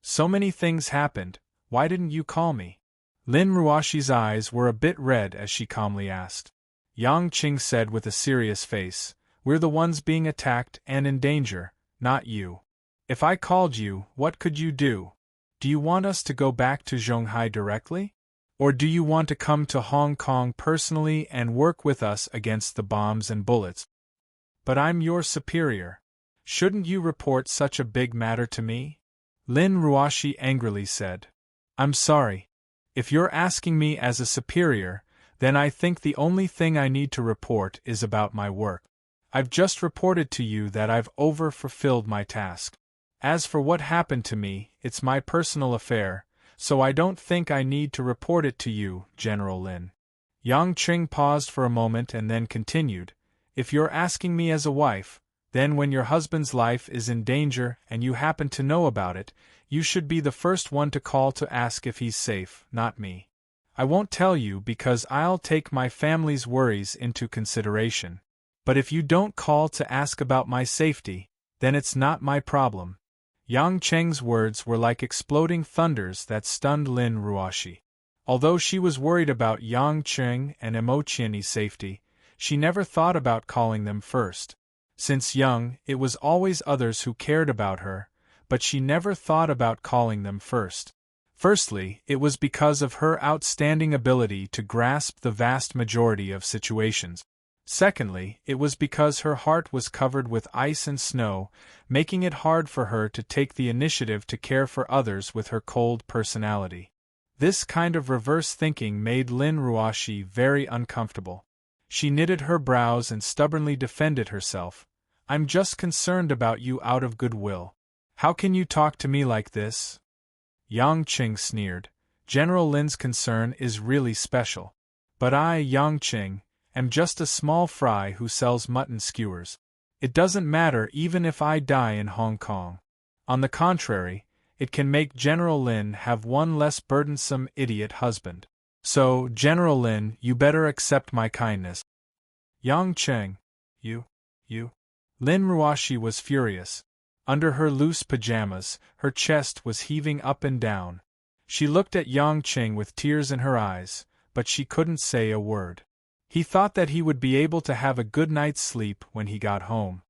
So many things happened, why didn't you call me? Lin Ruoshi's eyes were a bit red as she calmly asked. Yang Qing said with a serious face, We're the ones being attacked and in danger, not you. If I called you, what could you do? Do you want us to go back to Zhonghai directly? Or do you want to come to Hong Kong personally and work with us against the bombs and bullets? But I'm your superior. Shouldn't you report such a big matter to me? Lin Ruoshi angrily said. I'm sorry. If you're asking me as a superior, then I think the only thing I need to report is about my work. I've just reported to you that I've over-fulfilled my task. As for what happened to me, it's my personal affair, so I don't think I need to report it to you, General Lin. Yang Qing paused for a moment and then continued, If you're asking me as a wife, then when your husband's life is in danger and you happen to know about it, you should be the first one to call to ask if he's safe, not me. I won't tell you because I'll take my family's worries into consideration. But if you don't call to ask about my safety, then it's not my problem. Yang Cheng's words were like exploding thunders that stunned Lin Ruoshi. Although she was worried about Yang Qing and Emotiani's safety, she never thought about calling them first. Since young, it was always others who cared about her, but she never thought about calling them first. Firstly, it was because of her outstanding ability to grasp the vast majority of situations. Secondly, it was because her heart was covered with ice and snow, making it hard for her to take the initiative to care for others with her cold personality. This kind of reverse thinking made Lin Ruoshi very uncomfortable. She knitted her brows and stubbornly defended herself. I'm just concerned about you out of goodwill. How can you talk to me like this? Yang Qing sneered. General Lin's concern is really special. But I, Yang Qing, am just a small fry who sells mutton skewers. It doesn't matter even if I die in Hong Kong. On the contrary, it can make General Lin have one less burdensome idiot husband. So, General Lin, you better accept my kindness. Yang Qing, you. Lin Ruoshi was furious. Under her loose pajamas, her chest was heaving up and down. She looked at Yang Qing with tears in her eyes, but she couldn't say a word. He thought that he would be able to have a good night's sleep when he got home.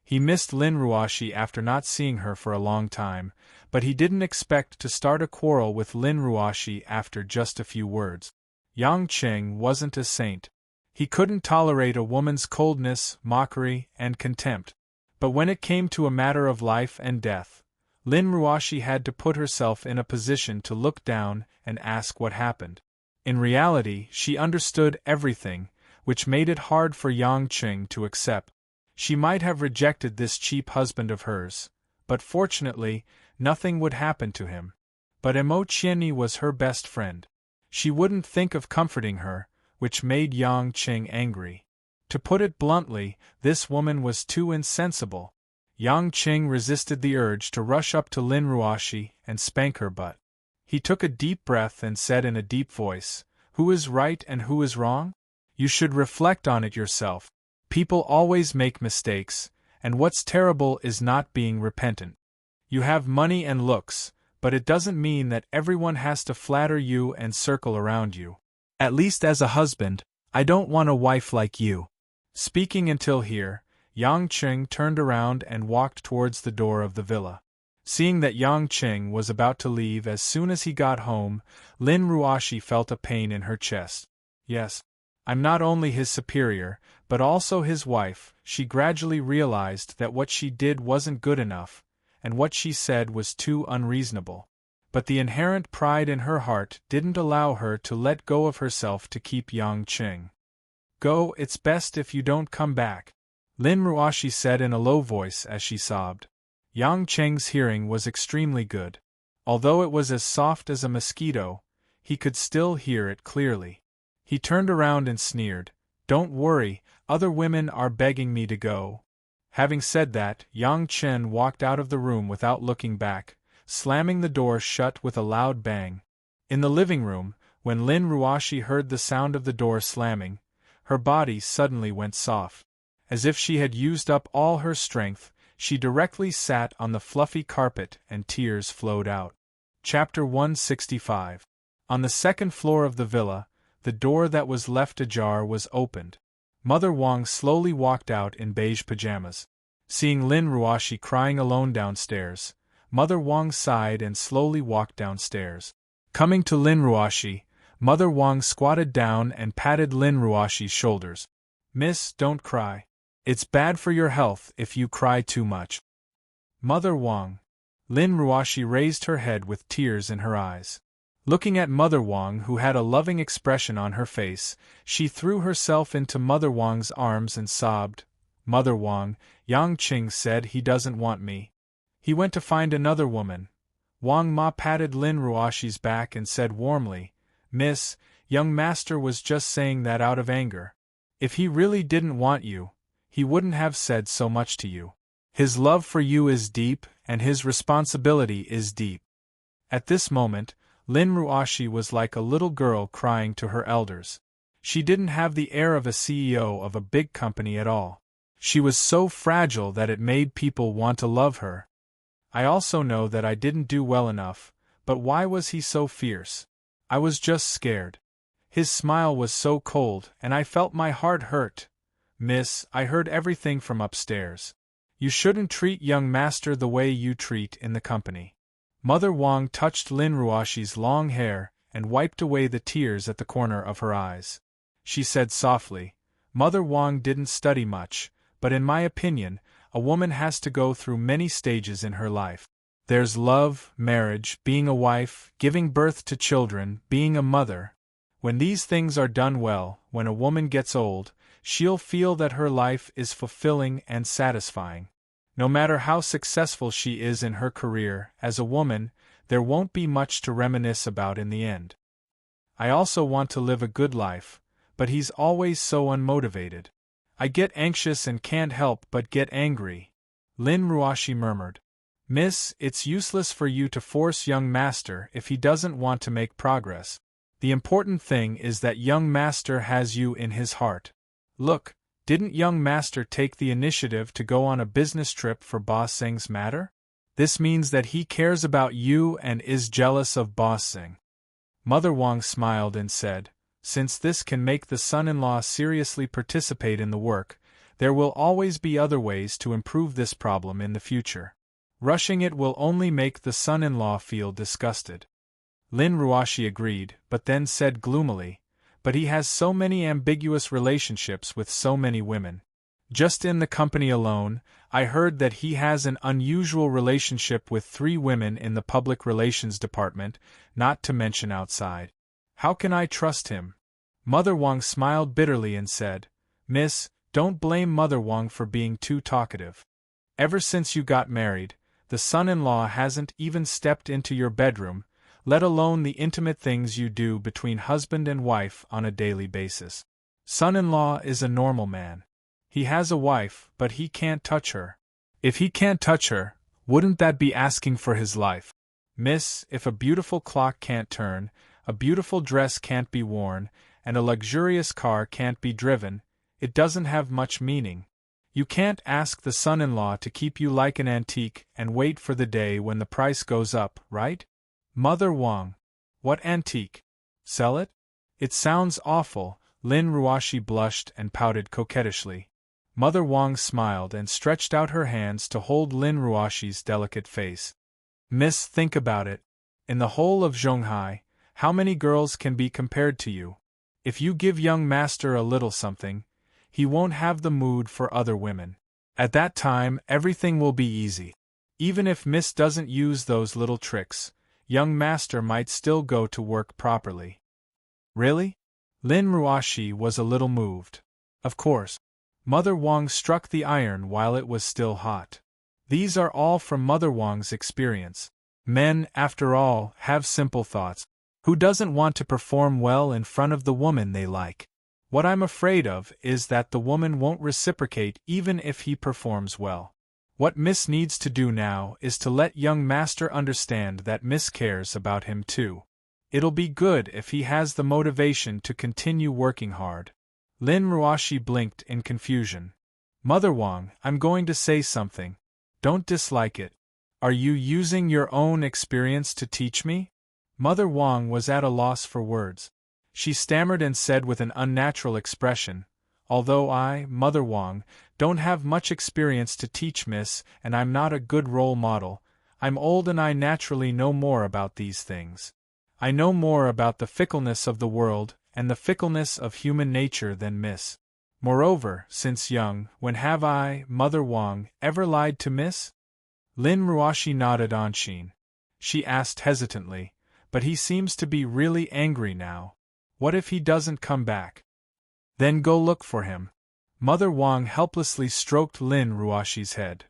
He missed Lin Ruoshi after not seeing her for a long time, but he didn't expect to start a quarrel with Lin Ruoshi after just a few words. Yang Qing wasn't a saint. He couldn't tolerate a woman's coldness, mockery, and contempt. But when it came to a matter of life and death, Lin Ruoshi had to put herself in a position to look down and ask what happened. In reality, she understood everything, which made it hard for Yang Qing to accept. She might have rejected this cheap husband of hers, but fortunately, nothing would happen to him. But Emotiani was her best friend. She wouldn't think of comforting her, which made Yang Qing angry. To put it bluntly, this woman was too insensible. Yang Qing resisted the urge to rush up to Lin Ruoxi and spank her butt. He took a deep breath and said in a deep voice, "Who is right and who is wrong? You should reflect on it yourself. People always make mistakes, and what's terrible is not being repentant. You have money and looks, but it doesn't mean that everyone has to flatter you and circle around you. At least as a husband, I don't want a wife like you." Speaking until here, Yang Qing turned around and walked towards the door of the villa. Seeing that Yang Qing was about to leave as soon as he got home, Lin Ruoxi felt a pain in her chest. Yes, I'm not only his superior, but also his wife. She gradually realized that what she did wasn't good enough, and what she said was too unreasonable. But the inherent pride in her heart didn't allow her to let go of herself to keep Yang Qing. "Go, it's best if you don't come back," Lin Ruoxi said in a low voice as she sobbed. Yang Qing's hearing was extremely good. Although it was as soft as a mosquito, he could still hear it clearly. He turned around and sneered, "Don't worry, other women are begging me to go." Having said that, Yang Qing walked out of the room without looking back, slamming the door shut with a loud bang. In the living room, when Lin Ruoxi heard the sound of the door slamming, her body suddenly went soft. As if she had used up all her strength, she directly sat on the fluffy carpet and tears flowed out. Chapter 165. On the second floor of the villa, the door that was left ajar was opened. Mother Wang slowly walked out in beige pajamas. Seeing Lin Ruoxi crying alone downstairs, Mother Wang sighed and slowly walked downstairs. Coming to Lin Ruoxi, Mother Wang squatted down and patted Lin Ruoxi's shoulders. "Miss, don't cry. It's bad for your health if you cry too much." "Mother Wang." Lin Ruoxi raised her head with tears in her eyes. Looking at Mother Wang, who had a loving expression on her face, she threw herself into Mother Wang's arms and sobbed, "Mother Wang, Yang Qing said he doesn't want me. He went to find another woman." Wang Ma patted Lin Ruoxi's back and said warmly, "Miss, young master was just saying that out of anger. If he really didn't want you, he wouldn't have said so much to you. His love for you is deep, and his responsibility is deep." At this moment, Lin Ruoxi was like a little girl crying to her elders. She didn't have the air of a CEO of a big company at all. She was so fragile that it made people want to love her. "I also know that I didn't do well enough, but why was he so fierce? I was just scared. His smile was so cold, and I felt my heart hurt. Miss, I heard everything from upstairs. You shouldn't treat young master the way you treat in the company." Mother Wang touched Lin Ruoxi's long hair and wiped away the tears at the corner of her eyes. She said softly, "Mother Wang didn't study much, but in my opinion, a woman has to go through many stages in her life. There's love, marriage, being a wife, giving birth to children, being a mother. When these things are done well, when a woman gets old, she'll feel that her life is fulfilling and satisfying. No matter how successful she is in her career as a woman, there won't be much to reminisce about in the end. I also want to live a good life, but he's always so unmotivated. I get anxious and can't help but get angry." Lin Ruoxi murmured, "Miss, it's useless for you to force young master if he doesn't want to make progress. The important thing is that young master has you in his heart. Look, didn't young master take the initiative to go on a business trip for Boss Sing's matter? This means that he cares about you and is jealous of Boss Sing." Mother Wang smiled and said, "Since this can make the son-in-law seriously participate in the work, there will always be other ways to improve this problem in the future. Rushing it will only make the son-in-law feel disgusted." Lin Ruoxi agreed, but then said gloomily, "But he has so many ambiguous relationships with so many women. Just in the company alone, I heard that he has an unusual relationship with 3 women in the public relations department, not to mention outside. How can I trust him?" Mother Wang smiled bitterly and said, "Miss, don't blame Mother Wang for being too talkative. Ever since you got married, the son-in-law hasn't even stepped into your bedroom, let alone the intimate things you do between husband and wife on a daily basis. Son-in-law is a normal man. He has a wife, but he can't touch her. If he can't touch her, wouldn't that be asking for his life? Miss, if a beautiful clock can't turn, a beautiful dress can't be worn, and a luxurious car can't be driven, it doesn't have much meaning. You can't ask the son-in-law to keep you like an antique and wait for the day when the price goes up, right? Mother Wang. What antique? Sell it? It sounds awful. Lin Ruoshi blushed and pouted coquettishly. Mother Wang smiled and stretched out her hands to hold Lin Ruoshi's delicate face. Miss, think about it. In the whole of Zhonghai, how many girls can be compared to you? If you give young master a little something, he won't have the mood for other women. At that time, everything will be easy. Even if Miss doesn't use those little tricks, young master might still go to work properly. Really? Lin Ruoshi was a little moved. Of course. Mother Wang struck the iron while it was still hot. These are all from Mother Wang's experience. Men, after all, have simple thoughts. Who doesn't want to perform well in front of the woman they like? What I'm afraid of is that the woman won't reciprocate even if he performs well. What Miss needs to do now is to let young master understand that Miss cares about him too. It'll be good if he has the motivation to continue working hard. Lin Ruoshi blinked in confusion. Mother Wang, I'm going to say something. Don't dislike it. Are you using your own experience to teach me? Mother Wang was at a loss for words. She stammered and said with an unnatural expression, although I, Mother Wang, don't have much experience to teach Miss, and I'm not a good role model, I'm old and I naturally know more about these things. I know more about the fickleness of the world and the fickleness of human nature than Miss. Moreover, since young, when have I, Mother Wang, ever lied to Miss? Lin Ruoshi nodded Anshin. She asked hesitantly, but he seems to be really angry now. What if he doesn't come back? Then go look for him. Mother Wang helplessly stroked Lin Ruoshi's head.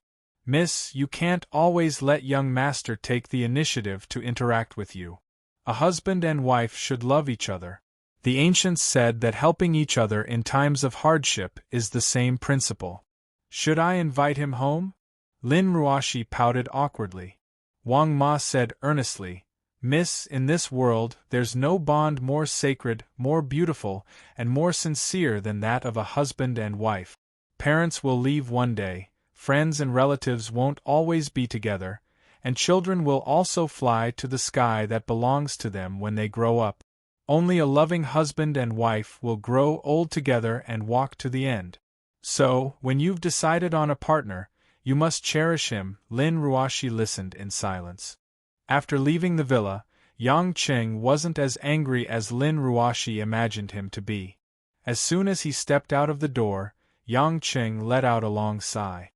Miss, you can't always let young master take the initiative to interact with you. A husband and wife should love each other. The ancients said that helping each other in times of hardship is the same principle. Should I invite him home? Lin Ruoshi pouted awkwardly. Wang Ma said earnestly, Miss, in this world, there's no bond more sacred, more beautiful, and more sincere than that of a husband and wife. Parents will leave one day, friends and relatives won't always be together, and children will also fly to the sky that belongs to them when they grow up. Only a loving husband and wife will grow old together and walk to the end. So, when you've decided on a partner, you must cherish him. Lin Ruoshi listened in silence. After leaving the villa, Yang Qing wasn't as angry as Lin Ruoshi imagined him to be. As soon as he stepped out of the door, Yang Qing let out a long sigh.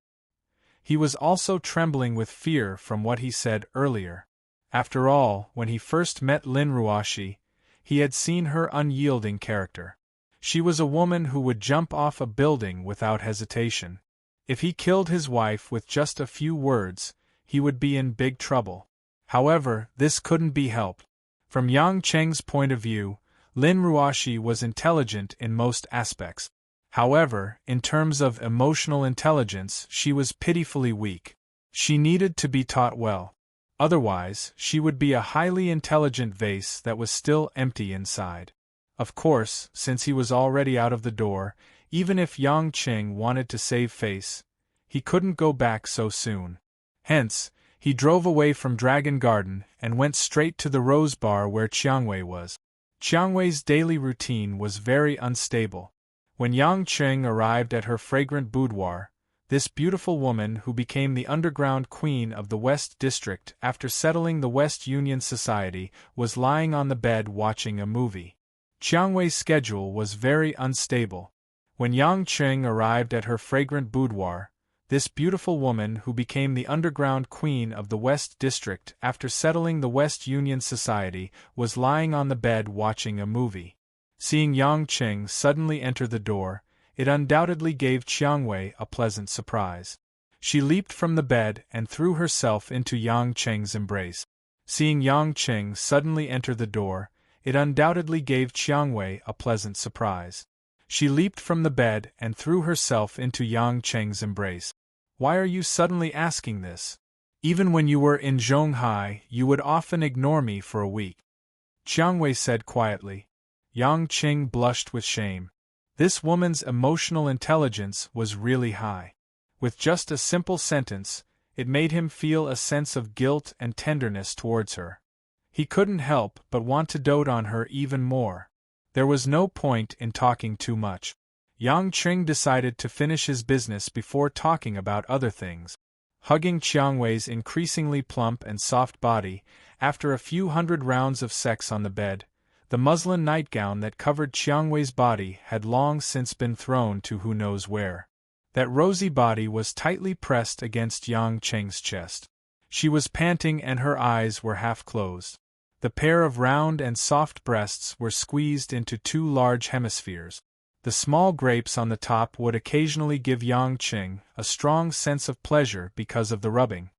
He was also trembling with fear from what he said earlier. After all, when he first met Lin Ruoshi, he had seen her unyielding character. She was a woman who would jump off a building without hesitation. If he killed his wife with just a few words, he would be in big trouble. However, this couldn't be helped. From Yang Cheng's point of view, Lin Ruoshi was intelligent in most aspects. However, in terms of emotional intelligence, she was pitifully weak. She needed to be taught well. Otherwise, she would be a highly intelligent vase that was still empty inside. Of course, since he was already out of the door, even if Yang Qing wanted to save face, he couldn't go back so soon. Hence, he drove away from Dragon Garden and went straight to the Rose Bar where Qiangwei was. Qiangwei's daily routine was very unstable. When Yang Qing arrived at her fragrant boudoir, this beautiful woman who became the underground queen of the West District after settling the West Union Society was lying on the bed watching a movie. Qiangwei's schedule was very unstable. When Yang Qing arrived at her fragrant boudoir, this beautiful woman who became the underground queen of the West District after settling the West Union Society was lying on the bed watching a movie. Seeing Yang Qing suddenly enter the door, it undoubtedly gave Qiangwei a pleasant surprise. She leaped from the bed and threw herself into Yang Qing's embrace. Seeing Yang Qing suddenly enter the door, it undoubtedly gave Qiangwei a pleasant surprise. She leaped from the bed and threw herself into Yang Cheng's embrace. Why are you suddenly asking this? Even when you were in Zhonghai, you would often ignore me for a week. Jiang Wei said quietly. Yang Qing blushed with shame. This woman's emotional intelligence was really high. With just a simple sentence, it made him feel a sense of guilt and tenderness towards her. He couldn't help but want to dote on her even more. There was no point in talking too much. Yang Qing decided to finish his business before talking about other things. Hugging Jiang Wei's increasingly plump and soft body, after a few hundred rounds of sex on the bed, the muslin nightgown that covered Jiang Wei's body had long since been thrown to who knows where. That rosy body was tightly pressed against Yang Qing's chest. She was panting and her eyes were half closed. The pair of round and soft breasts were squeezed into two large hemispheres. The small grapes on the top would occasionally give Yang Qing a strong sense of pleasure because of the rubbing.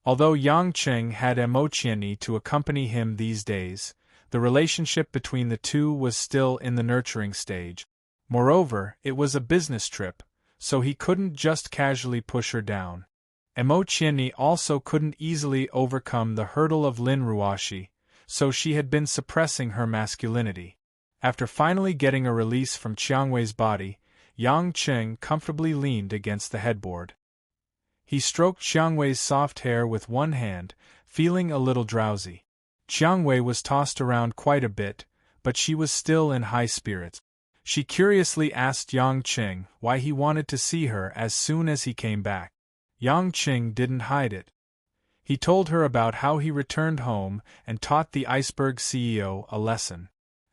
Although Yang Qing had Emotieni to accompany him these days, the relationship between the two was still in the nurturing stage. Moreover, it was a business trip, so he couldn't just casually push her down. Emotieni also couldn't easily overcome the hurdle of Lin Ruoshi, so she had been suppressing her masculinity. After finally getting a release from Jiang Wei's body, Yang Qing comfortably leaned against the headboard. He stroked Jiang Wei's soft hair with one hand, feeling a little drowsy. Jiang Wei was tossed around quite a bit, but she was still in high spirits. She curiously asked Yang Qing why he wanted to see her as soon as he came back. Yang Qing didn't hide it. He told her about how he returned home and taught the Iceberg CEO a lesson.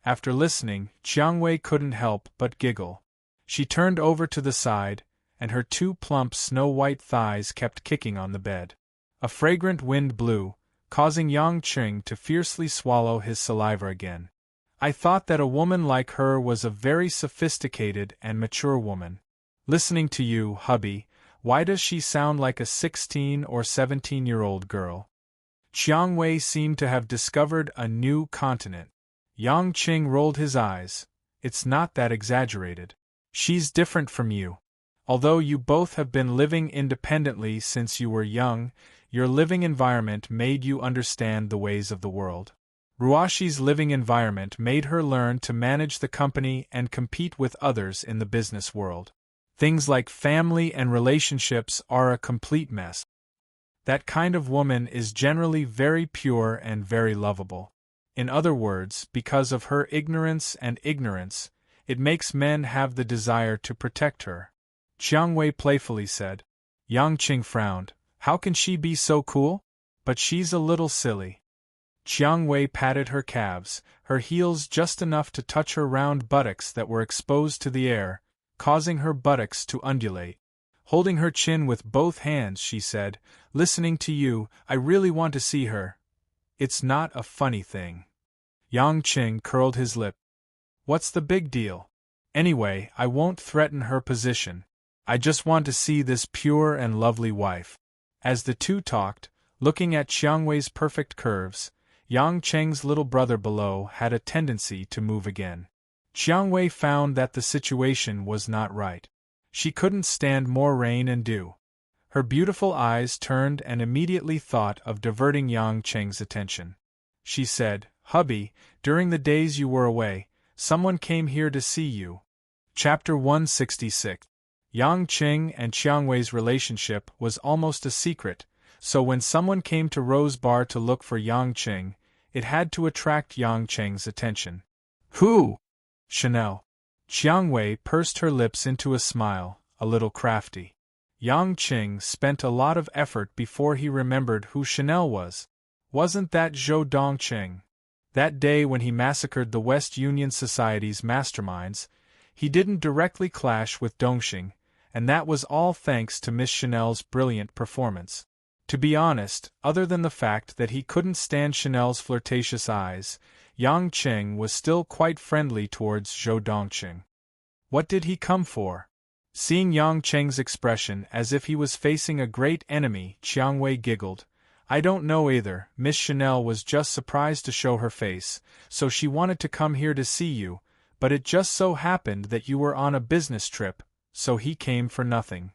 After listening, Jiang Wei couldn't help but giggle. She turned over to the side, and her two plump snow-white thighs kept kicking on the bed. A fragrant wind blew, causing Yang Qing to fiercely swallow his saliva again. I thought that a woman like her was a very sophisticated and mature woman. Listening to you, hubby, why does she sound like a 16 or 17-year-old girl? Jiang Wei seemed to have discovered a new continent. Yang Qing rolled his eyes. It's not that exaggerated. She's different from you. Although you both have been living independently since you were young, your living environment made you understand the ways of the world. Ruoshi's living environment made her learn to manage the company and compete with others in the business world. Things like family and relationships are a complete mess. That kind of woman is generally very pure and very lovable. In other words, because of her ignorance, it makes men have the desire to protect her. Jiang Wei playfully said. Yang Qing frowned. How can she be so cool? But she's a little silly. Jiang Wei patted her calves, her heels just enough to touch her round buttocks that were exposed to the air, causing her buttocks to undulate. Holding her chin with both hands, she said, listening to you, I really want to see her. It's not a funny thing. Yang Qing curled his lip. What's the big deal? Anyway, I won't threaten her position. I just want to see this pure and lovely wife. As the two talked, looking at Jiang Wei's perfect curves, Yang Qing's little brother below had a tendency to move again. Jiang Wei found that the situation was not right. She couldn't stand more rain and dew. Her beautiful eyes turned and immediately thought of diverting Yang Qing's attention. She said, Hubby, during the days you were away, someone came here to see you. Chapter 166. Yang Qing and Jiang Wei's relationship was almost a secret, so when someone came to Rose Bar to look for Yang Qing, it had to attract Yang Qing's attention. Who? Chanel. Jiang Wei pursed her lips into a smile, a little crafty. Yang Qing spent a lot of effort before he remembered who Chanel was. Wasn't that Zhou Dongqing? That day when he massacred the West Union Society's masterminds, he didn't directly clash with Dongqing, and that was all thanks to Miss Chanel's brilliant performance. To be honest, other than the fact that he couldn't stand Chanel's flirtatious eyes, Yang Qing was still quite friendly towards Zhou Dongqing. What did he come for? Seeing Yang Qing's expression as if he was facing a great enemy, Jiang Wei giggled. I don't know either. Miss Chanel was just surprised to show her face, so she wanted to come here to see you, but it just so happened that you were on a business trip, so he came for nothing.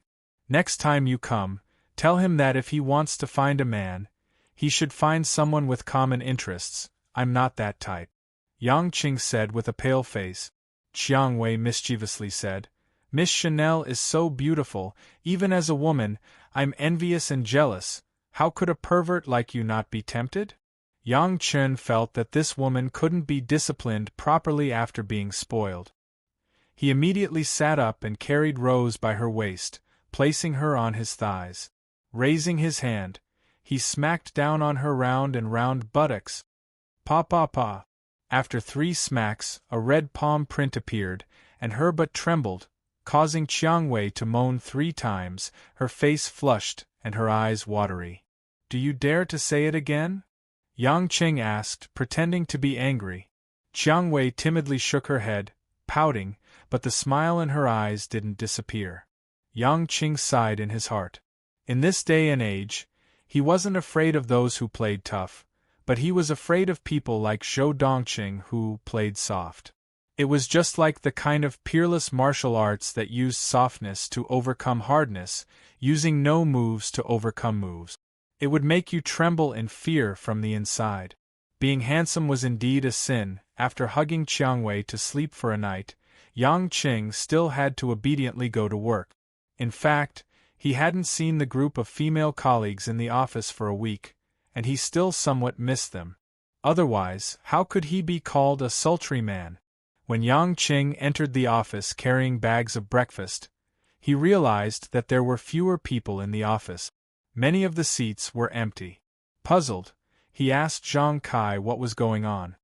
Next time you come, tell him that if he wants to find a man, he should find someone with common interests. I'm not that type. Yang Qing said with a pale face. Chiang Wei mischievously said, Miss Chanel is so beautiful, even as a woman, I'm envious and jealous. How could a pervert like you not be tempted? Yang Chen felt that this woman couldn't be disciplined properly after being spoiled. He immediately sat up and carried Rose by her waist, placing her on his thighs. Raising his hand, he smacked down on her round and round buttocks. Pa pa pa. After 3 smacks, a red palm print appeared, and her butt trembled, causing Chiang Wei to moan 3 times, her face flushed and her eyes watery. Do you dare to say it again? Yang Qing asked, pretending to be angry. Chiang Wei timidly shook her head, pouting, but the smile in her eyes didn't disappear. Yang Qing sighed in his heart. In this day and age, he wasn't afraid of those who played tough, but he was afraid of people like Zhou Dongqing who played soft. It was just like the kind of peerless martial arts that used softness to overcome hardness, using no moves to overcome moves. It would make you tremble in fear from the inside. Being handsome was indeed a sin. After hugging Chiang Wei to sleep for a night, Yang Qing still had to obediently go to work. In fact, he hadn't seen the group of female colleagues in the office for a week, and he still somewhat missed them. Otherwise, how could he be called a sultry man? When Yang Qing entered the office carrying bags of breakfast, he realized that there were fewer people in the office. Many of the seats were empty. Puzzled, he asked Zhang Kai what was going on.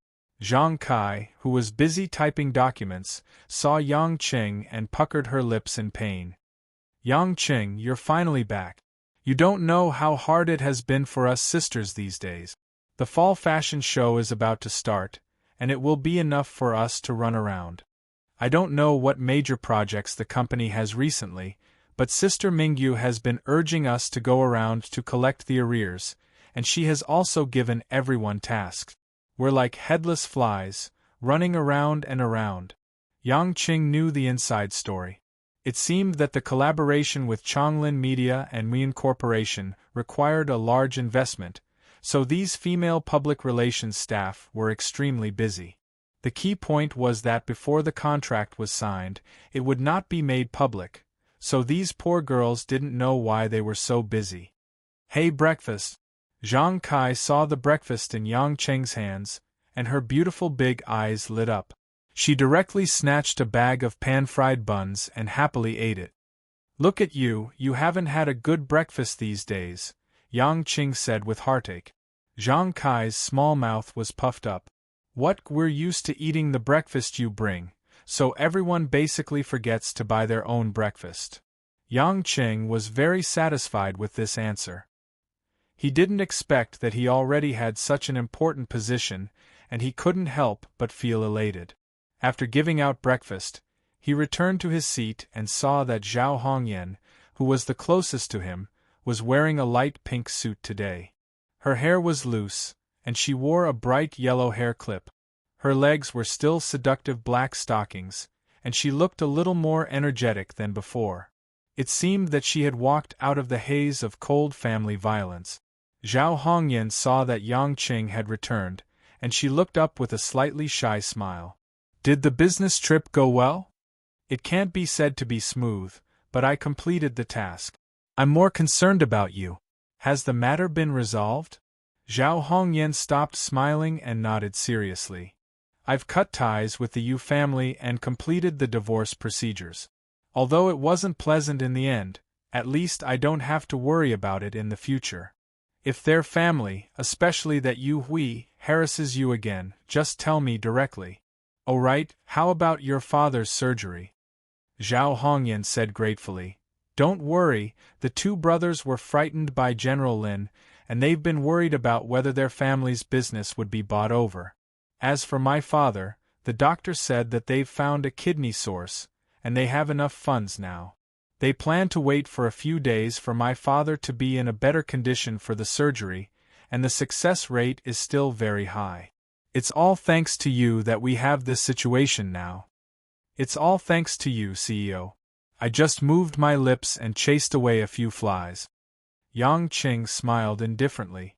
Zhang Kai, who was busy typing documents, saw Yang Qing and puckered her lips in pain. Yang Qing, you're finally back. You don't know how hard it has been for us sisters these days. The fall fashion show is about to start, and it will be enough for us to run around. I don't know what major projects the company has recently, but Sister Mingyu has been urging us to go around to collect the arrears, and she has also given everyone tasks. We're like headless flies, running around and around. Yang Qing knew the inside story. It seemed that the collaboration with Chonglin Media and Mian Corporation required a large investment, so these female public relations staff were extremely busy. The key point was that before the contract was signed, it would not be made public, so these poor girls didn't know why they were so busy. Hey, breakfast! Zhang Kai saw the breakfast in Yang Qing's hands, and her beautiful big eyes lit up. She directly snatched a bag of pan-fried buns and happily ate it. Look at you, you haven't had a good breakfast these days, Yang Qing said with heartache. Zhang Kai's small mouth was puffed up. What, we're used to eating the breakfast you bring, so everyone basically forgets to buy their own breakfast. Yang Qing was very satisfied with this answer. He didn't expect that he already had such an important position, and he couldn't help but feel elated. After giving out breakfast, he returned to his seat and saw that Zhao Hongyan, who was the closest to him, was wearing a light pink suit today. Her hair was loose, and she wore a bright yellow hair clip. Her legs were still seductive black stockings, and she looked a little more energetic than before. It seemed that she had walked out of the haze of cold family violence. Zhao Hongyan saw that Yang Qing had returned, and she looked up with a slightly shy smile. Did the business trip go well? It can't be said to be smooth, but I completed the task. I'm more concerned about you. Has the matter been resolved? Zhao Hongyan stopped smiling and nodded seriously. I've cut ties with the Yu family and completed the divorce procedures. Although it wasn't pleasant in the end, at least I don't have to worry about it in the future. If their family, especially that Yu Hui, harasses you again, just tell me directly. Oh right, how about your father's surgery? Zhao Hongyan said gratefully. Don't worry, the 2 brothers were frightened by General Lin, and they've been worried about whether their family's business would be bought over. As for my father, the doctor said that they've found a kidney source, and they have enough funds now. They plan to wait for a few days for my father to be in a better condition for the surgery, and the success rate is still very high. It's all thanks to you that we have this situation now. It's all thanks to you, CEO. I just moved my lips and chased away a few flies. Yang Qing smiled indifferently.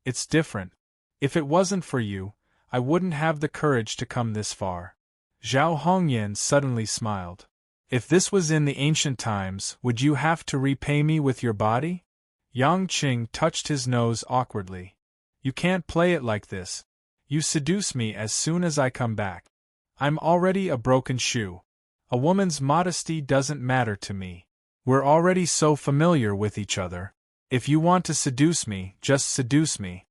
It's different. If it wasn't for you, I wouldn't have the courage to come this far. Zhao Hongyan suddenly smiled. If this was in the ancient times, would you have to repay me with your body? Yang Qing touched his nose awkwardly. You can't play it like this. You seduce me as soon as I come back. I'm already a broken shoe. A woman's modesty doesn't matter to me. We're already so familiar with each other. If you want to seduce me, just seduce me.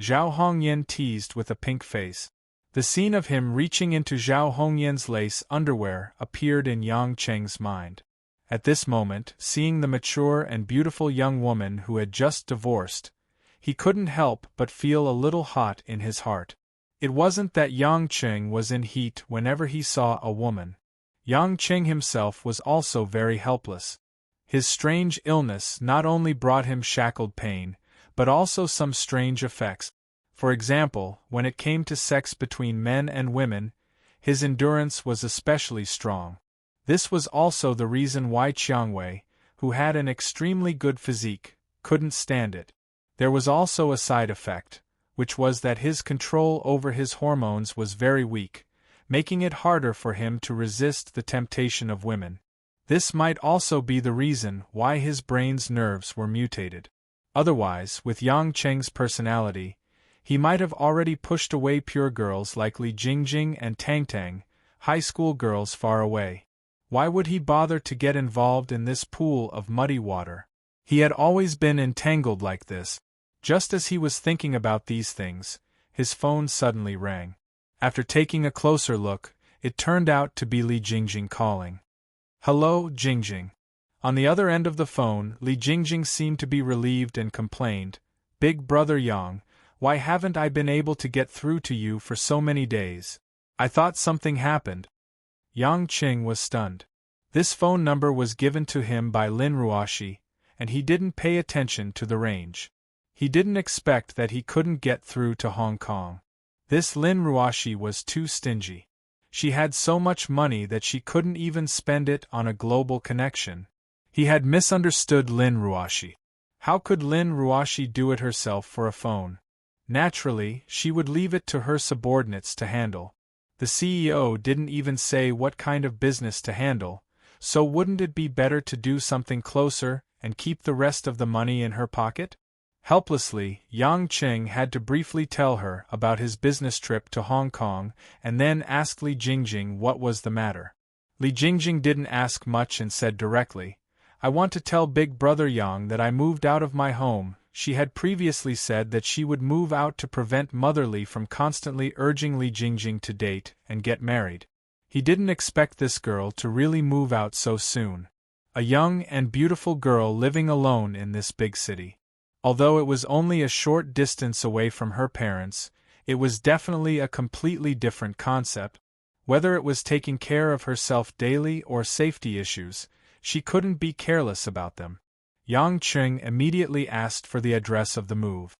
Zhao Hongyan teased with a pink face. The scene of him reaching into Zhao Hongyan's lace underwear appeared in Yang Qing's mind. At this moment, seeing the mature and beautiful young woman who had just divorced, he couldn't help but feel a little hot in his heart. It wasn't that Yang Qing was in heat whenever he saw a woman. Yang Qing himself was also very helpless. His strange illness not only brought him shackled pain, but also some strange effects. For example, when it came to sex between men and women, his endurance was especially strong. This was also the reason why Qiangwei, who had an extremely good physique, couldn't stand it. There was also a side effect, which was that his control over his hormones was very weak, making it harder for him to resist the temptation of women. This might also be the reason why his brain's nerves were mutated. Otherwise, with Yang Qing's personality, he might have already pushed away pure girls like Li Jingjing and Tang Tang, high school girls far away. Why would he bother to get involved in this pool of muddy water? He had always been entangled like this. Just as he was thinking about these things, his phone suddenly rang. After taking a closer look, it turned out to be Li Jingjing calling. Hello, Jingjing. On the other end of the phone, Li Jingjing seemed to be relieved and complained, Big Brother Yang, why haven't I been able to get through to you for so many days? I thought something happened. Yang Qing was stunned. This phone number was given to him by Lin Ruoshi, and he didn't pay attention to the range. He didn't expect that he couldn't get through to Hong Kong. This Lin Ruoshi was too stingy. She had so much money that she couldn't even spend it on a global connection. He had misunderstood Lin Ruoshi. How could Lin Ruoshi do it herself for a phone? Naturally, she would leave it to her subordinates to handle. The CEO didn't even say what kind of business to handle, so wouldn't it be better to do something closer and keep the rest of the money in her pocket? Helplessly, Yang Qing had to briefly tell her about his business trip to Hong Kong and then ask Li Jingjing what was the matter. Li Jingjing didn't ask much and said directly, I want to tell Big Brother Yang that I moved out of my home. She had previously said that she would move out to prevent Motherly from constantly urging Li Jingjing to date and get married. He didn't expect this girl to really move out so soon. A young and beautiful girl living alone in this big city. Although it was only a short distance away from her parents, it was definitely a completely different concept. Whether it was taking care of herself daily or safety issues, she couldn't be careless about them. Yang Qing immediately asked for the address of the move.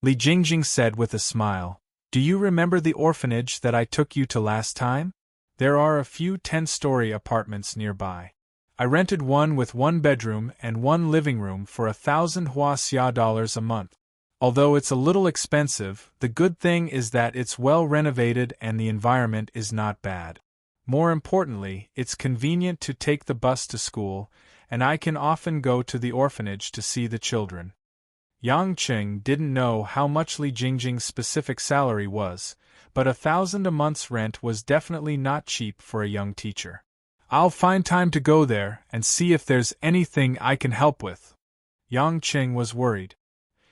Li Jingjing said with a smile, Do you remember the orphanage that I took you to last time? There are a few 10-story apartments nearby. I rented one with 1 bedroom and 1 living room for 1,000 Huaxia a month. Although it's a little expensive, the good thing is that it's well renovated and the environment is not bad. More importantly, it's convenient to take the bus to school, and I can often go to the orphanage to see the children. Yang Qing didn't know how much Li Jingjing's specific salary was, but 1,000 a month's rent was definitely not cheap for a young teacher. I'll find time to go there and see if there's anything I can help with. Yang Qing was worried.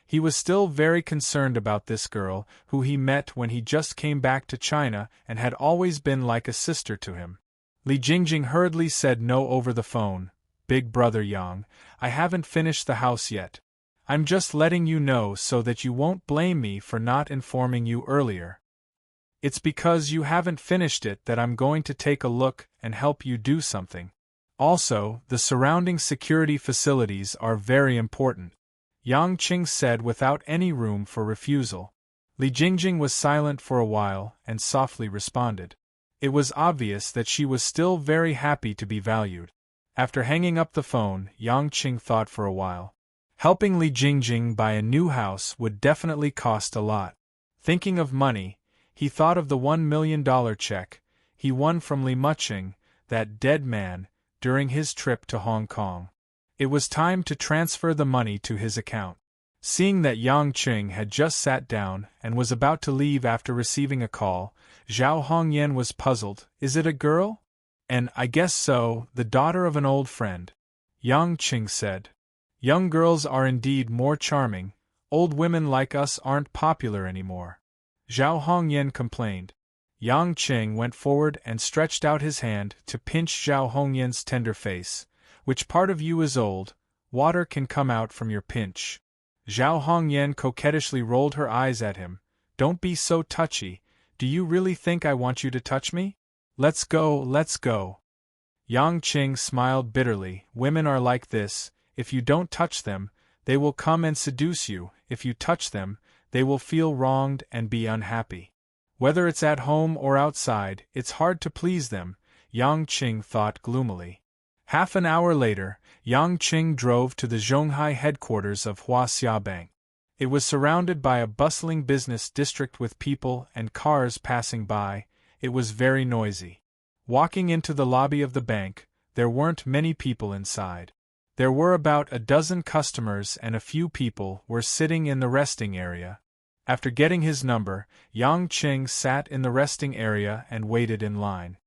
He was still very concerned about this girl, who he met when he just came back to China and had always been like a sister to him. Li Jingjing hurriedly said no over the phone, Big Brother Yang, I haven't finished the house yet. I'm just letting you know so that you won't blame me for not informing you earlier. It's because you haven't finished it that I'm going to take a look and help you do something. Also, the surrounding security facilities are very important. Yang Qing said without any room for refusal. Li Jingjing was silent for a while and softly responded. It was obvious that she was still very happy to be valued. After hanging up the phone, Yang Qing thought for a while. Helping Li Jingjing buy a new house would definitely cost a lot. Thinking of money, he thought of the $1 million check he won from Li Muqing, that dead man, during his trip to Hong Kong. It was time to transfer the money to his account. Seeing that Yang Qing had just sat down and was about to leave after receiving a call, Zhao Hongyan was puzzled. Is it a girl? And I guess so, the daughter of an old friend. Yang Qing said. Young girls are indeed more charming, old women like us aren't popular anymore. Zhao Hongyan complained. Yang Qing went forward and stretched out his hand to pinch Zhao Hongyan's tender face. Which part of you is old? Water can come out from your pinch. Zhao Hongyan coquettishly rolled her eyes at him. Don't be so touchy. Do you really think I want you to touch me? Let's go, let's go. Yang Qing smiled bitterly. Women are like this. If you don't touch them, they will come and seduce you. If you touch them, they will feel wronged and be unhappy. Whether it's at home or outside, it's hard to please them, Yang Qing thought gloomily. Half an hour later, Yang Qing drove to the Zhonghai headquarters of Huaxia Bank. It was surrounded by a bustling business district with people and cars passing by. It was very noisy. Walking into the lobby of the bank, there weren't many people inside. There were about a dozen customers and a few people were sitting in the resting area. After getting his number, Yang Qing sat in the resting area and waited in line.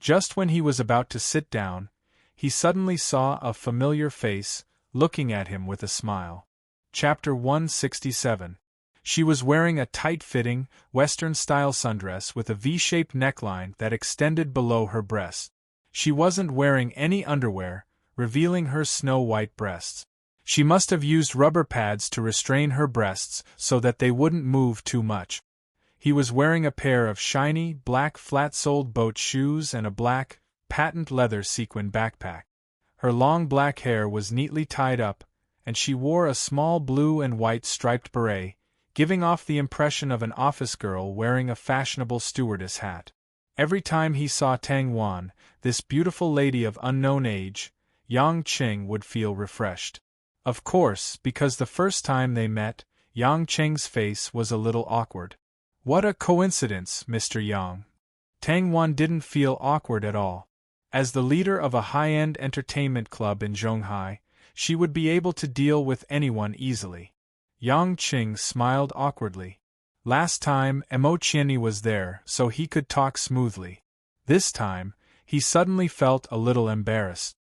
Just when he was about to sit down, he suddenly saw a familiar face, looking at him with a smile. Chapter 167. She was wearing a tight-fitting, Western-style sundress with a V-shaped neckline that extended below her breasts. She wasn't wearing any underwear, revealing her snow-white breasts. She must have used rubber pads to restrain her breasts so that they wouldn't move too much. He was wearing a pair of shiny, black flat-soled boat shoes and a black, patent leather sequin backpack. Her long black hair was neatly tied up, and she wore a small blue and white striped beret, giving off the impression of an office girl wearing a fashionable stewardess hat. Every time he saw Tang Wan, this beautiful lady of unknown age, Yang Qing would feel refreshed. Of course, because the first time they met, Yang Qing's face was a little awkward. What a coincidence, Mr. Yang. Tang Wan didn't feel awkward at all. As the leader of a high-end entertainment club in Zhonghai, she would be able to deal with anyone easily. Yang Qing smiled awkwardly. Last time, Mo Qianni was there, so he could talk smoothly. This time, he suddenly felt a little embarrassed.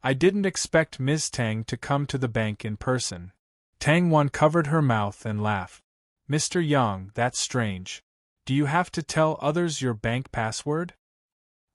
I didn't expect Ms. Tang to come to the bank in person. Tang Wan covered her mouth and laughed. Mr. Yang, that's strange. Do you have to tell others your bank password?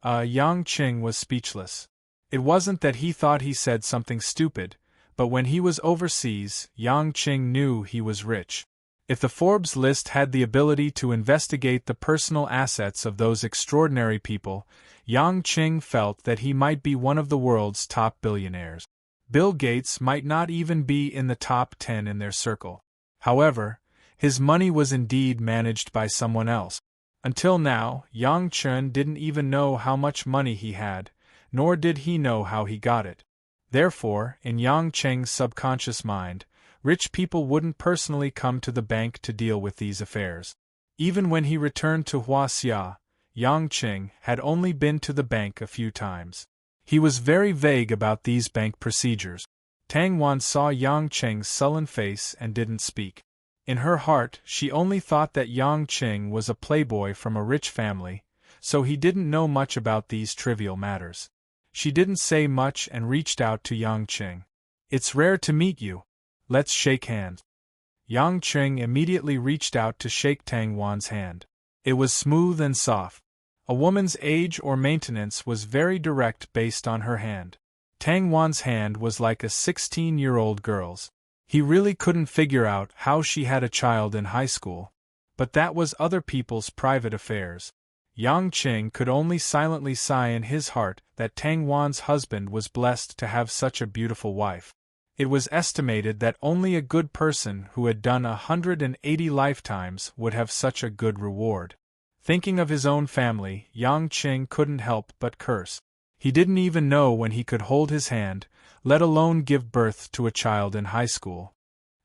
Yang Qing was speechless. It wasn't that he thought he said something stupid, but when he was overseas, Yang Qing knew he was rich. If the Forbes list had the ability to investigate the personal assets of those extraordinary people, Yang Qing felt that he might be one of the world's top billionaires. Bill Gates might not even be in the top 10 in their circle. However, his money was indeed managed by someone else. Until now, Yang Qing didn't even know how much money he had, nor did he know how he got it. Therefore, in Yang Qing's subconscious mind, rich people wouldn't personally come to the bank to deal with these affairs. Even when he returned to Huaxia, Yang Qing had only been to the bank a few times. He was very vague about these bank procedures. Tang Wan saw Yang Qing's sullen face and didn't speak. In her heart, she only thought that Yang Qing was a playboy from a rich family, so he didn't know much about these trivial matters. She didn't say much and reached out to Yang Qing. It's rare to meet you. Let's shake hands. Yang Qing immediately reached out to shake Tang Wan's hand. It was smooth and soft. A woman's age or maintenance was very direct based on her hand. Tang Wan's hand was like a 16-year-old girl's. He really couldn't figure out how she had a child in high school. But that was other people's private affairs. Yang Qing could only silently sigh in his heart that Tang Wan's husband was blessed to have such a beautiful wife. It was estimated that only a good person who had done 180 lifetimes would have such a good reward. Thinking of his own family, Yang Qing couldn't help but curse. He didn't even know when he could hold his hand, let alone give birth to a child in high school.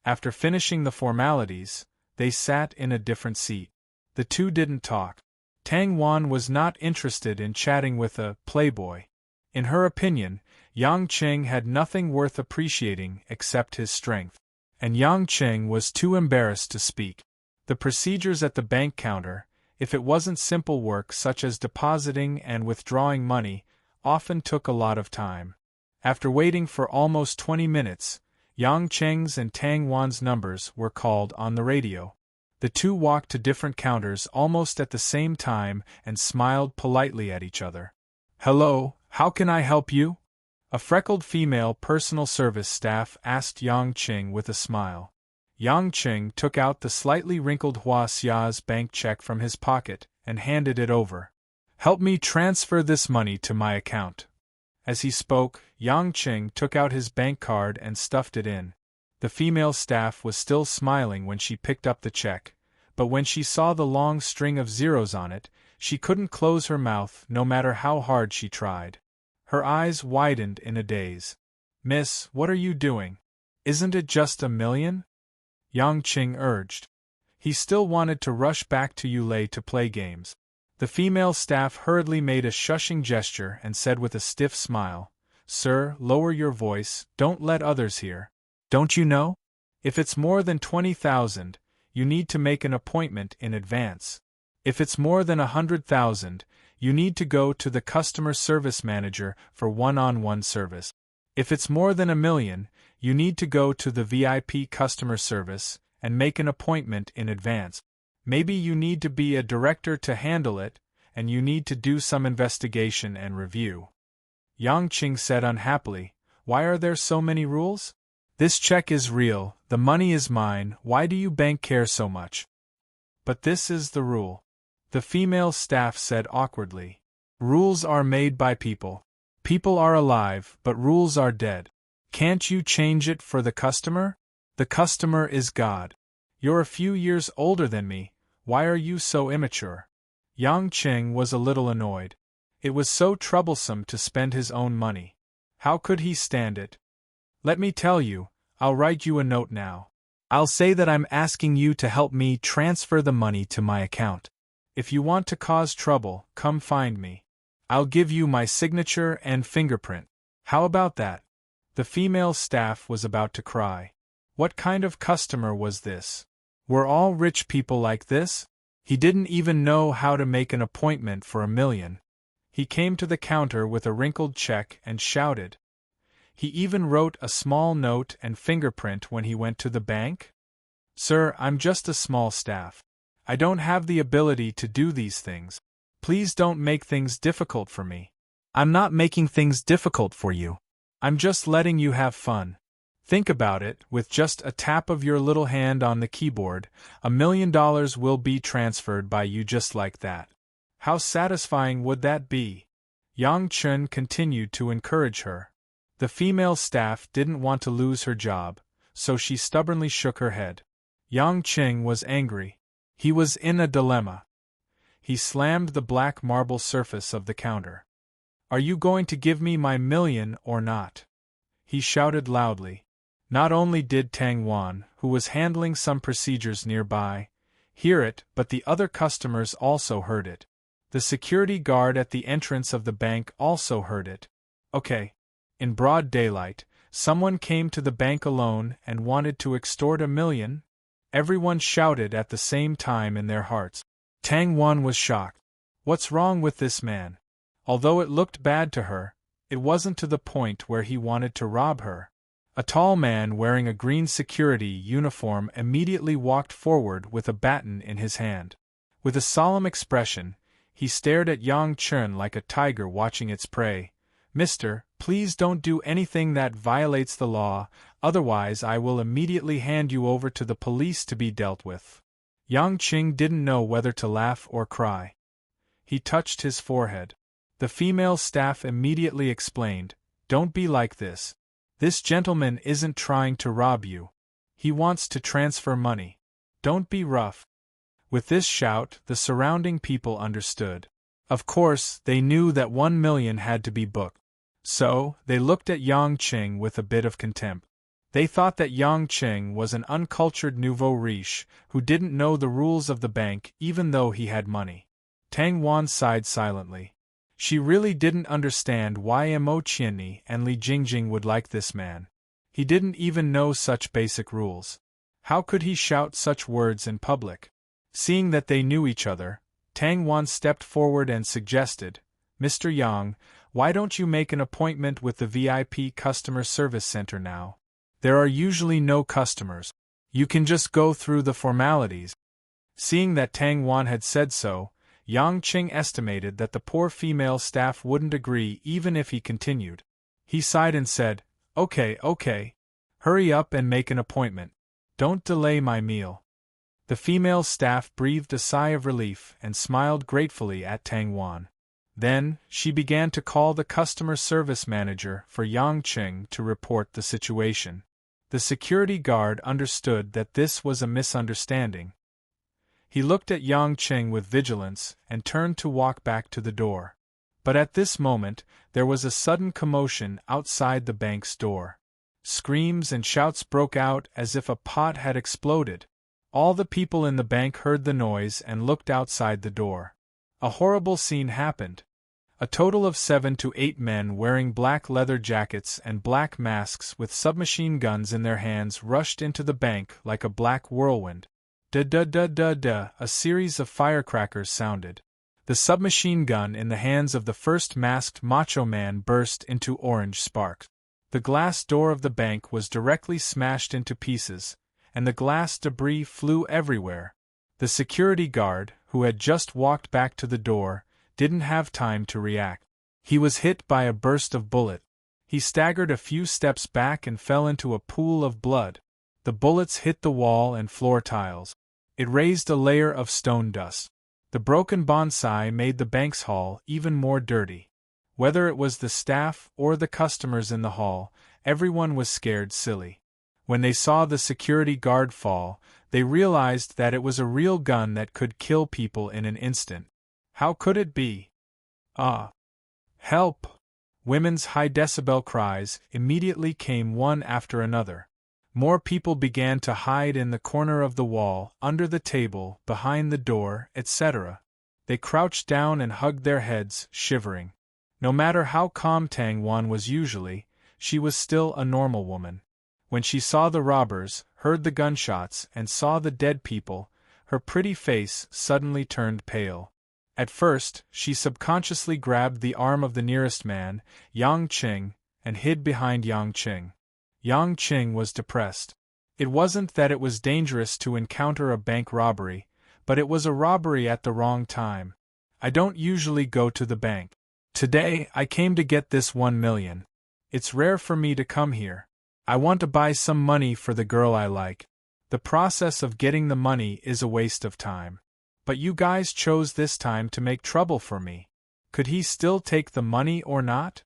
After finishing the formalities, they sat in a different seat. The two didn't talk. Tang Wan was not interested in chatting with a playboy. In her opinion, Yang Qing had nothing worth appreciating except his strength. And Yang Qing was too embarrassed to speak. The procedures at the bank counter, if it wasn't simple work such as depositing and withdrawing money, often took a lot of time. After waiting for almost 20 minutes, Yang Qing's and Tang Wan's numbers were called on the radio. The two walked to different counters almost at the same time and smiled politely at each other. "Hello, how can I help you?" A freckled female personal service staff asked Yang Qing with a smile. Yang Qing took out the slightly wrinkled Hua Xia's bank check from his pocket and handed it over. "Help me transfer this money to my account." As he spoke, Yang Qing took out his bank card and stuffed it in. The female staff was still smiling when she picked up the check, but when she saw the long string of zeros on it, she couldn't close her mouth no matter how hard she tried. Her eyes widened in a daze. "Miss, what are you doing? Isn't it just $1 million?" Yang Qing urged. He still wanted to rush back to Yulei to play games. The female staff hurriedly made a shushing gesture and said with a stiff smile, "Sir, lower your voice, don't let others hear. Don't you know? If it's more than 20,000, you need to make an appointment in advance. If it's more than 100,000, you need to go to the customer service manager for one-on-one service. If it's more than $1 million, you need to go to the VIP customer service and make an appointment in advance. Maybe you need to be a director to handle it, and you need to do some investigation and review." Yang Qing said unhappily, "Why are there so many rules? This check is real, the money is mine, why do you bank care so much?" "But this is the rule," the female staff said awkwardly. "Rules are made by people. People are alive, but rules are dead. Can't you change it for the customer? The customer is God. You're a few years older than me, why are you so immature?" Yang Qing was a little annoyed. It was so troublesome to spend his own money. How could he stand it? "Let me tell you, I'll write you a note now. I'll say that I'm asking you to help me transfer the money to my account. If you want to cause trouble, come find me. I'll give you my signature and fingerprint. How about that?" The female staff was about to cry. What kind of customer was this? Were all rich people like this? He didn't even know how to make an appointment for $1 million. He came to the counter with a wrinkled check and shouted. He even wrote a small note and fingerprint when he went to the bank? "Sir, I'm just a small staff. I don't have the ability to do these things. Please don't make things difficult for me." "I'm not making things difficult for you. I'm just letting you have fun. Think about it, with just a tap of your little hand on the keyboard, $1 million will be transferred by you just like that. How satisfying would that be?" Yang Chun continued to encourage her. The female staff didn't want to lose her job, so she stubbornly shook her head. Yang Qing was angry. He was in a dilemma. He slammed the black marble surface of the counter. "Are you going to give me my $1 million or not?" he shouted loudly. Not only did Tang Wan, who was handling some procedures nearby, hear it, but the other customers also heard it. The security guard at the entrance of the bank also heard it. Okay. In broad daylight, someone came to the bank alone and wanted to extort $1 million? Everyone shouted at the same time in their hearts. Tang Wan was shocked. What's wrong with this man? Although it looked bad to her, it wasn't to the point where he wanted to rob her. A tall man wearing a green security uniform immediately walked forward with a baton in his hand. With a solemn expression, he stared at Yang Chun like a tiger watching its prey. "Mister, please don't do anything that violates the law, otherwise I will immediately hand you over to the police to be dealt with." Yang Qing didn't know whether to laugh or cry. He touched his forehead. The female staff immediately explained, "Don't be like this. This gentleman isn't trying to rob you. He wants to transfer money. Don't be rough." With this shout, the surrounding people understood. Of course, they knew that 1 million had to be booked. So, they looked at Yang Qing with a bit of contempt. They thought that Yang Qing was an uncultured nouveau riche who didn't know the rules of the bank even though he had money. Tang Wan sighed silently. She really didn't understand why Mo Qianni and Li Jingjing would like this man. He didn't even know such basic rules. How could he shout such words in public? Seeing that they knew each other, Tang Wan stepped forward and suggested, "Mr. Yang, why don't you make an appointment with the VIP customer service center now? There are usually no customers. You can just go through the formalities." Seeing that Tang Wan had said so, Yang Qing estimated that the poor female staff wouldn't agree even if he continued. He sighed and said, Okay. Hurry up and make an appointment. Don't delay my meal." The female staff breathed a sigh of relief and smiled gratefully at Tang Wan. Then, she began to call the customer service manager for Yang Qing to report the situation. The security guard understood that this was a misunderstanding. He looked at Yang Qing with vigilance and turned to walk back to the door. But at this moment, there was a sudden commotion outside the bank's door. Screams and shouts broke out as if a pot had exploded. All the people in the bank heard the noise and looked outside the door. A horrible scene happened. A total of 7 to 8 men wearing black leather jackets and black masks with submachine guns in their hands rushed into the bank like a black whirlwind. Da-da-da-da-da, a series of firecrackers sounded. The submachine gun in the hands of the first masked macho man burst into orange sparks. The glass door of the bank was directly smashed into pieces, and the glass debris flew everywhere. The security guard, who had just walked back to the door, didn't have time to react. He was hit by a burst of bullet. He staggered a few steps back and fell into a pool of blood. The bullets hit the wall and floor tiles. It raised a layer of stone dust. The broken bonsai made the bank's hall even more dirty. Whether it was the staff or the customers in the hall, everyone was scared silly. When they saw the security guard fall, they realized that it was a real gun that could kill people in an instant. How could it be? Help! Women's high-decibel cries immediately came one after another. More people began to hide in the corner of the wall, under the table, behind the door, etc. They crouched down and hugged their heads, shivering. No matter how calm Tang Wan was usually, she was still a normal woman. When she saw the robbers, heard the gunshots, and saw the dead people, her pretty face suddenly turned pale. At first, she subconsciously grabbed the arm of the nearest man, Yang Qing, and hid behind Yang Qing. Yang Qing was depressed. It wasn't that it was dangerous to encounter a bank robbery, but it was a robbery at the wrong time. "I don't usually go to the bank. Today, I came to get this 1 million. It's rare for me to come here. I want to buy some money for the girl I like. The process of getting the money is a waste of time. But you guys chose this time to make trouble for me. Could he still take the money or not?"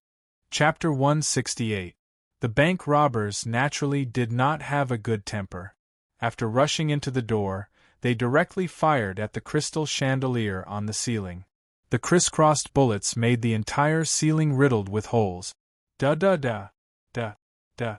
Chapter 168. The bank robbers naturally did not have a good temper. After rushing into the door, they directly fired at the crystal chandelier on the ceiling. The crisscrossed bullets made the entire ceiling riddled with holes. Da-da-da, da-da.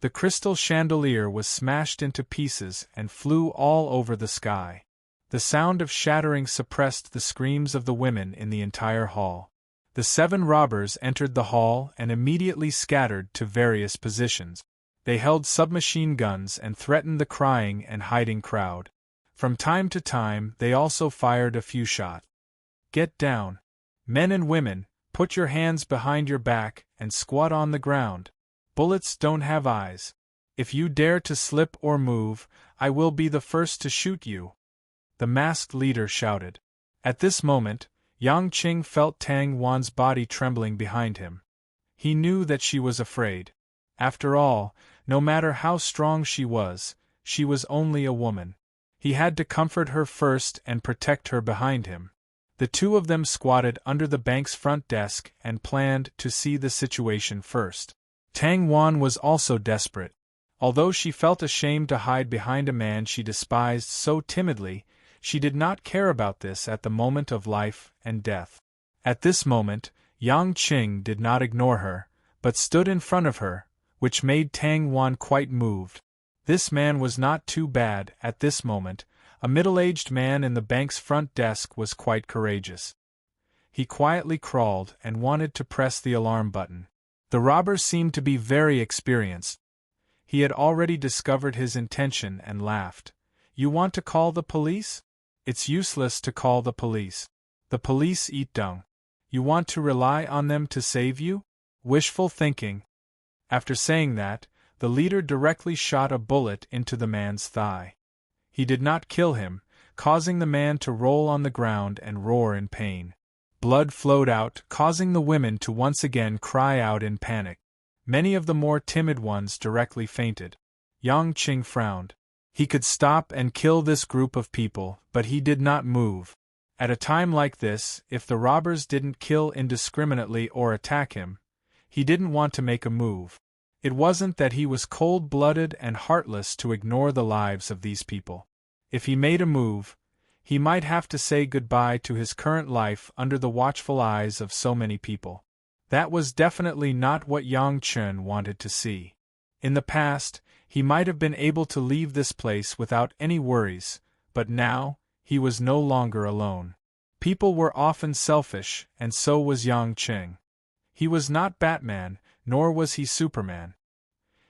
The crystal chandelier was smashed into pieces and flew all over the sky. The sound of shattering suppressed the screams of the women in the entire hall. The 7 robbers entered the hall and immediately scattered to various positions. They held submachine guns and threatened the crying and hiding crowd. From time to time, they also fired a few shots. "Get down. Men and women, put your hands behind your back and squat on the ground. Bullets don't have eyes. If you dare to slip or move, I will be the first to shoot you," the masked leader shouted. At this moment, Yang Qing felt Tang Wan's body trembling behind him. He knew that she was afraid. After all, no matter how strong she was only a woman. He had to comfort her first and protect her behind him. The two of them squatted under the bank's front desk and planned to see the situation first. Tang Wan was also desperate. Although she felt ashamed to hide behind a man she despised so timidly, she did not care about this at the moment of life and death. At this moment, Yang Qing did not ignore her, but stood in front of her, which made Tang Wan quite moved. This man was not too bad. At this moment, a middle-aged man in the bank's front desk was quite courageous. He quietly crawled and wanted to press the alarm button. The robber seemed to be very experienced. He had already discovered his intention and laughed. "You want to call the police? It's useless to call the police. The police eat dung. You want to rely on them to save you? Wishful thinking." After saying that, the leader directly shot a bullet into the man's thigh. He did not kill him, causing the man to roll on the ground and roar in pain. Blood flowed out, causing the women to once again cry out in panic. Many of the more timid ones directly fainted. Yang Qing frowned. He could stop and kill this group of people, but he did not move. At a time like this, if the robbers didn't kill indiscriminately or attack him, he didn't want to make a move. It wasn't that he was cold-blooded and heartless to ignore the lives of these people. If he made a move, he might have to say goodbye to his current life under the watchful eyes of so many people. That was definitely not what Yang Chen wanted to see. In the past, he might have been able to leave this place without any worries, but now, he was no longer alone. People were often selfish, and so was Yang Qing. He was not Batman, nor was he Superman.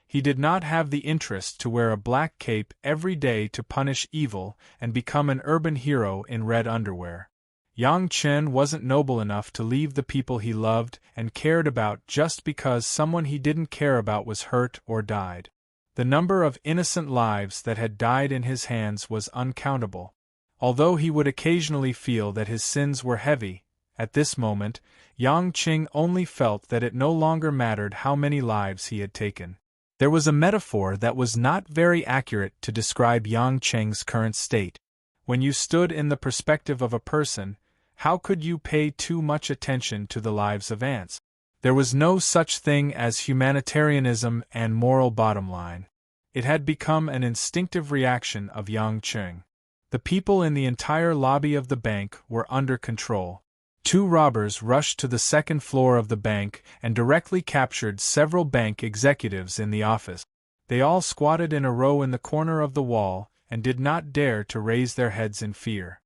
He did not have the interest to wear a black cape every day to punish evil and become an urban hero in red underwear. Yang Chen wasn't noble enough to leave the people he loved and cared about just because someone he didn't care about was hurt or died. The number of innocent lives that had died in his hands was uncountable. Although he would occasionally feel that his sins were heavy, at this moment, Yang Qing only felt that it no longer mattered how many lives he had taken. There was a metaphor that was not very accurate to describe Yang Qing's current state. When you stood in the perspective of a person, how could you pay too much attention to the lives of ants? There was no such thing as humanitarianism and moral bottom line. It had become an instinctive reaction of Yang Qing. The people in the entire lobby of the bank were under control. 2 robbers rushed to the second floor of the bank and directly captured several bank executives in the office. They all squatted in a row in the corner of the wall and did not dare to raise their heads in fear.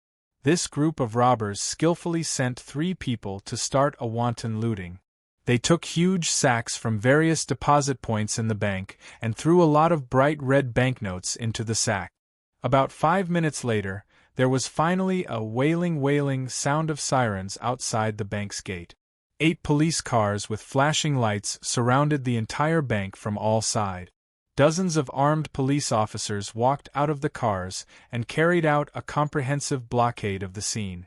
This group of robbers skillfully sent 3 people to start a wanton looting. They took huge sacks from various deposit points in the bank and threw a lot of bright red banknotes into the sack. About 5 minutes later, there was finally a wailing sound of sirens outside the bank's gate. 8 police cars with flashing lights surrounded the entire bank from all sides. Dozens of armed police officers walked out of the cars and carried out a comprehensive blockade of the scene.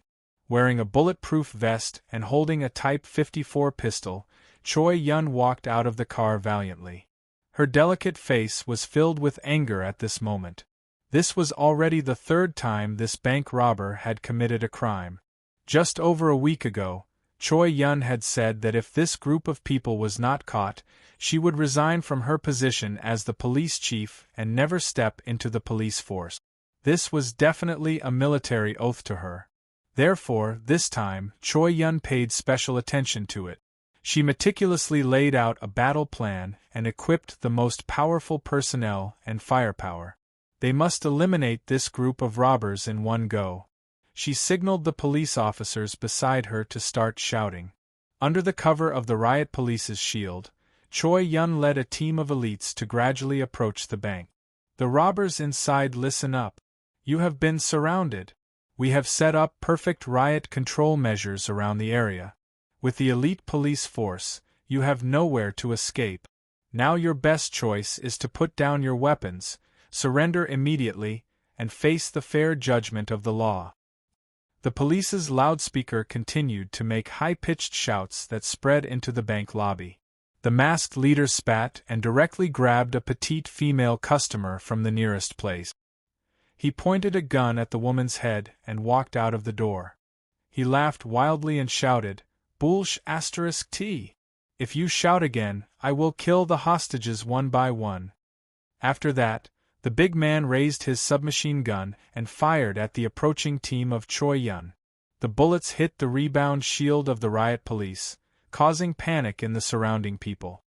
Wearing a bulletproof vest and holding a Type 54 pistol, Choi Yun walked out of the car valiantly. Her delicate face was filled with anger at this moment. This was already the 3rd time this bank robber had committed a crime. Just over a week ago, Choi Yun had said that if this group of people was not caught, she would resign from her position as the police chief and never step into the police force. This was definitely a military oath to her. Therefore, this time, Choi Yun paid special attention to it. She meticulously laid out a battle plan and equipped the most powerful personnel and firepower. They must eliminate this group of robbers in one go. She signaled the police officers beside her to start shouting. Under the cover of the riot police's shield, Choi Yun led a team of elites to gradually approach the bank. The robbers inside listen up. You have been surrounded. We have set up perfect riot control measures around the area. With the elite police force, you have nowhere to escape. Now your best choice is to put down your weapons, surrender immediately, and face the fair judgment of the law. The police's loudspeaker continued to make high-pitched shouts that spread into the bank lobby. The masked leader spat and directly grabbed a petite female customer from the nearest place. He pointed a gun at the woman's head and walked out of the door. He laughed wildly and shouted, "Bullsh*t!" If you shout again, I will kill the hostages one by one. After that, the big man raised his submachine gun and fired at the approaching team of Choi Yun. The bullets hit the rebound shield of the riot police, causing panic in the surrounding people.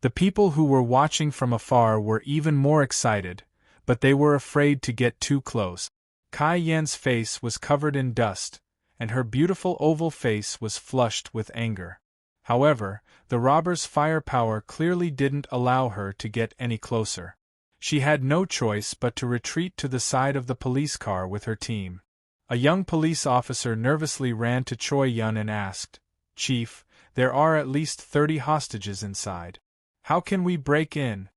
The people who were watching from afar were even more excited, but they were afraid to get too close. Kai Yen's face was covered in dust, and her beautiful oval face was flushed with anger. However, the robbers' firepower clearly didn't allow her to get any closer. She had no choice but to retreat to the side of the police car with her team. A young police officer nervously ran to Choi Yun and asked, "Chief, there are at least 30 hostages inside. How can we break in?"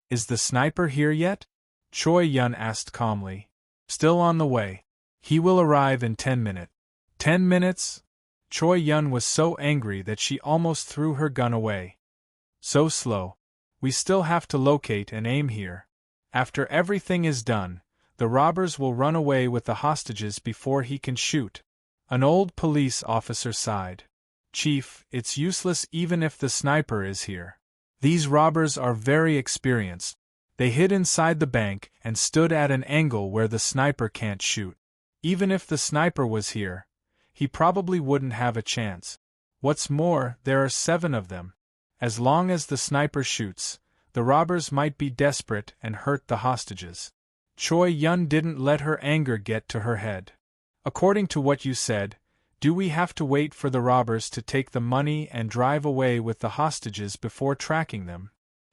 "Is the sniper here yet?" Choi Yun asked calmly. "Still on the way. He will arrive in 10 minutes. 10 minutes? Choi Yun was so angry that she almost threw her gun away. So slow. We still have to locate and aim here. After everything is done, the robbers will run away with the hostages before he can shoot." An old police officer sighed. "Chief, it's useless even if the sniper is here. These robbers are very experienced. They hid inside the bank and stood at an angle where the sniper can't shoot. Even if the sniper was here, he probably wouldn't have a chance. What's more, there are 7 of them. As long as the sniper shoots, the robbers might be desperate and hurt the hostages." Choi Yun didn't let her anger get to her head. "According to what you said, do we have to wait for the robbers to take the money and drive away with the hostages before tracking them?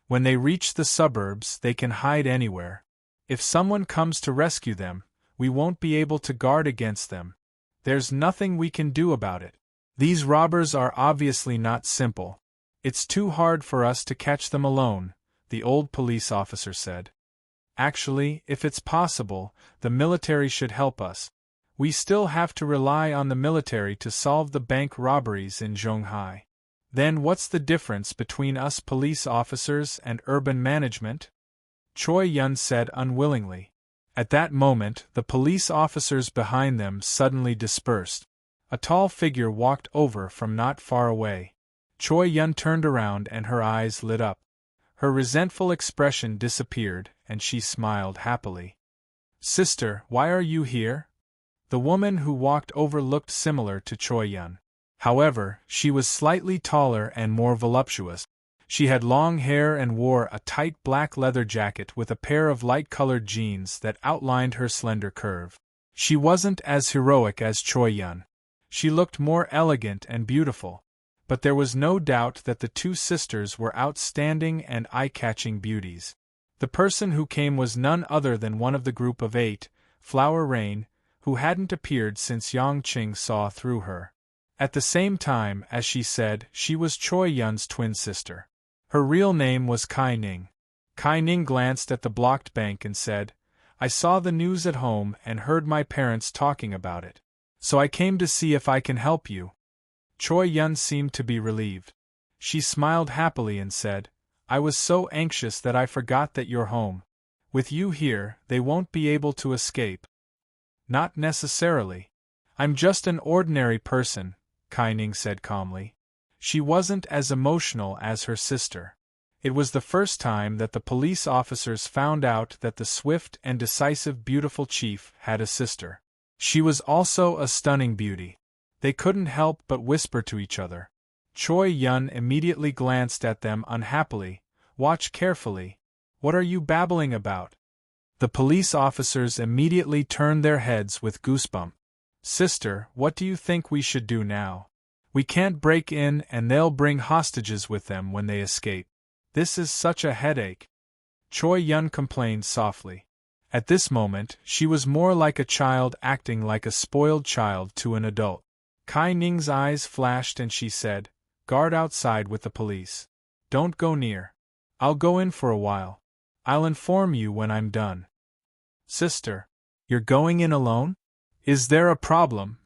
When they reach the suburbs, they can hide anywhere. If someone comes to rescue them, we won't be able to guard against them. There's nothing we can do about it. These robbers are obviously not simple. It's too hard for us to catch them alone," the old police officer said. "Actually, if it's possible, the military should help us. We still have to rely on the military to solve the bank robberies in Zhonghai. Then what's the difference between us police officers and urban management?" Choi Yun said unwillingly. At that moment, the police officers behind them suddenly dispersed. A tall figure walked over from not far away. Choi Yun turned around and her eyes lit up. Her resentful expression disappeared, and she smiled happily. "Sister, why are you here?" The woman who walked over looked similar to Choi Yun. However, she was slightly taller and more voluptuous. She had long hair and wore a tight black leather jacket with a pair of light-colored jeans that outlined her slender curve. She wasn't as heroic as Choi Yun. She looked more elegant and beautiful. But there was no doubt that the two sisters were outstanding and eye-catching beauties. The person who came was none other than one of the group of 8, Flower Rain, who hadn't appeared since Yang Qing saw through her. At the same time, as she said, she was Choi Yun's twin sister. Her real name was Kai Ning. Kai Ning glanced at the blocked bank and said, "I saw the news at home and heard my parents talking about it. So I came to see if I can help you." Choi Yun seemed to be relieved. She smiled happily and said, "I was so anxious that I forgot that you're home. With you here, they won't be able to escape." "Not necessarily. I'm just an ordinary person," Kai Ning said calmly. She wasn't as emotional as her sister. It was the first time that the police officers found out that the swift and decisive beautiful chief had a sister. She was also a stunning beauty. They couldn't help but whisper to each other. Choi Yun immediately glanced at them unhappily. "Watch carefully. What are you babbling about?" The police officers immediately turned their heads with goosebumps. "Sister, what do you think we should do now? We can't break in and they'll bring hostages with them when they escape. This is such a headache." Choi Yun complained softly. At this moment, she was more like a child acting like a spoiled child to an adult. Kai Ning's eyes flashed and she said, "Guard outside with the police. Don't go near. I'll go in for a while. I'll inform you when I'm done." "Sister, you're going in alone? Is there a problem?"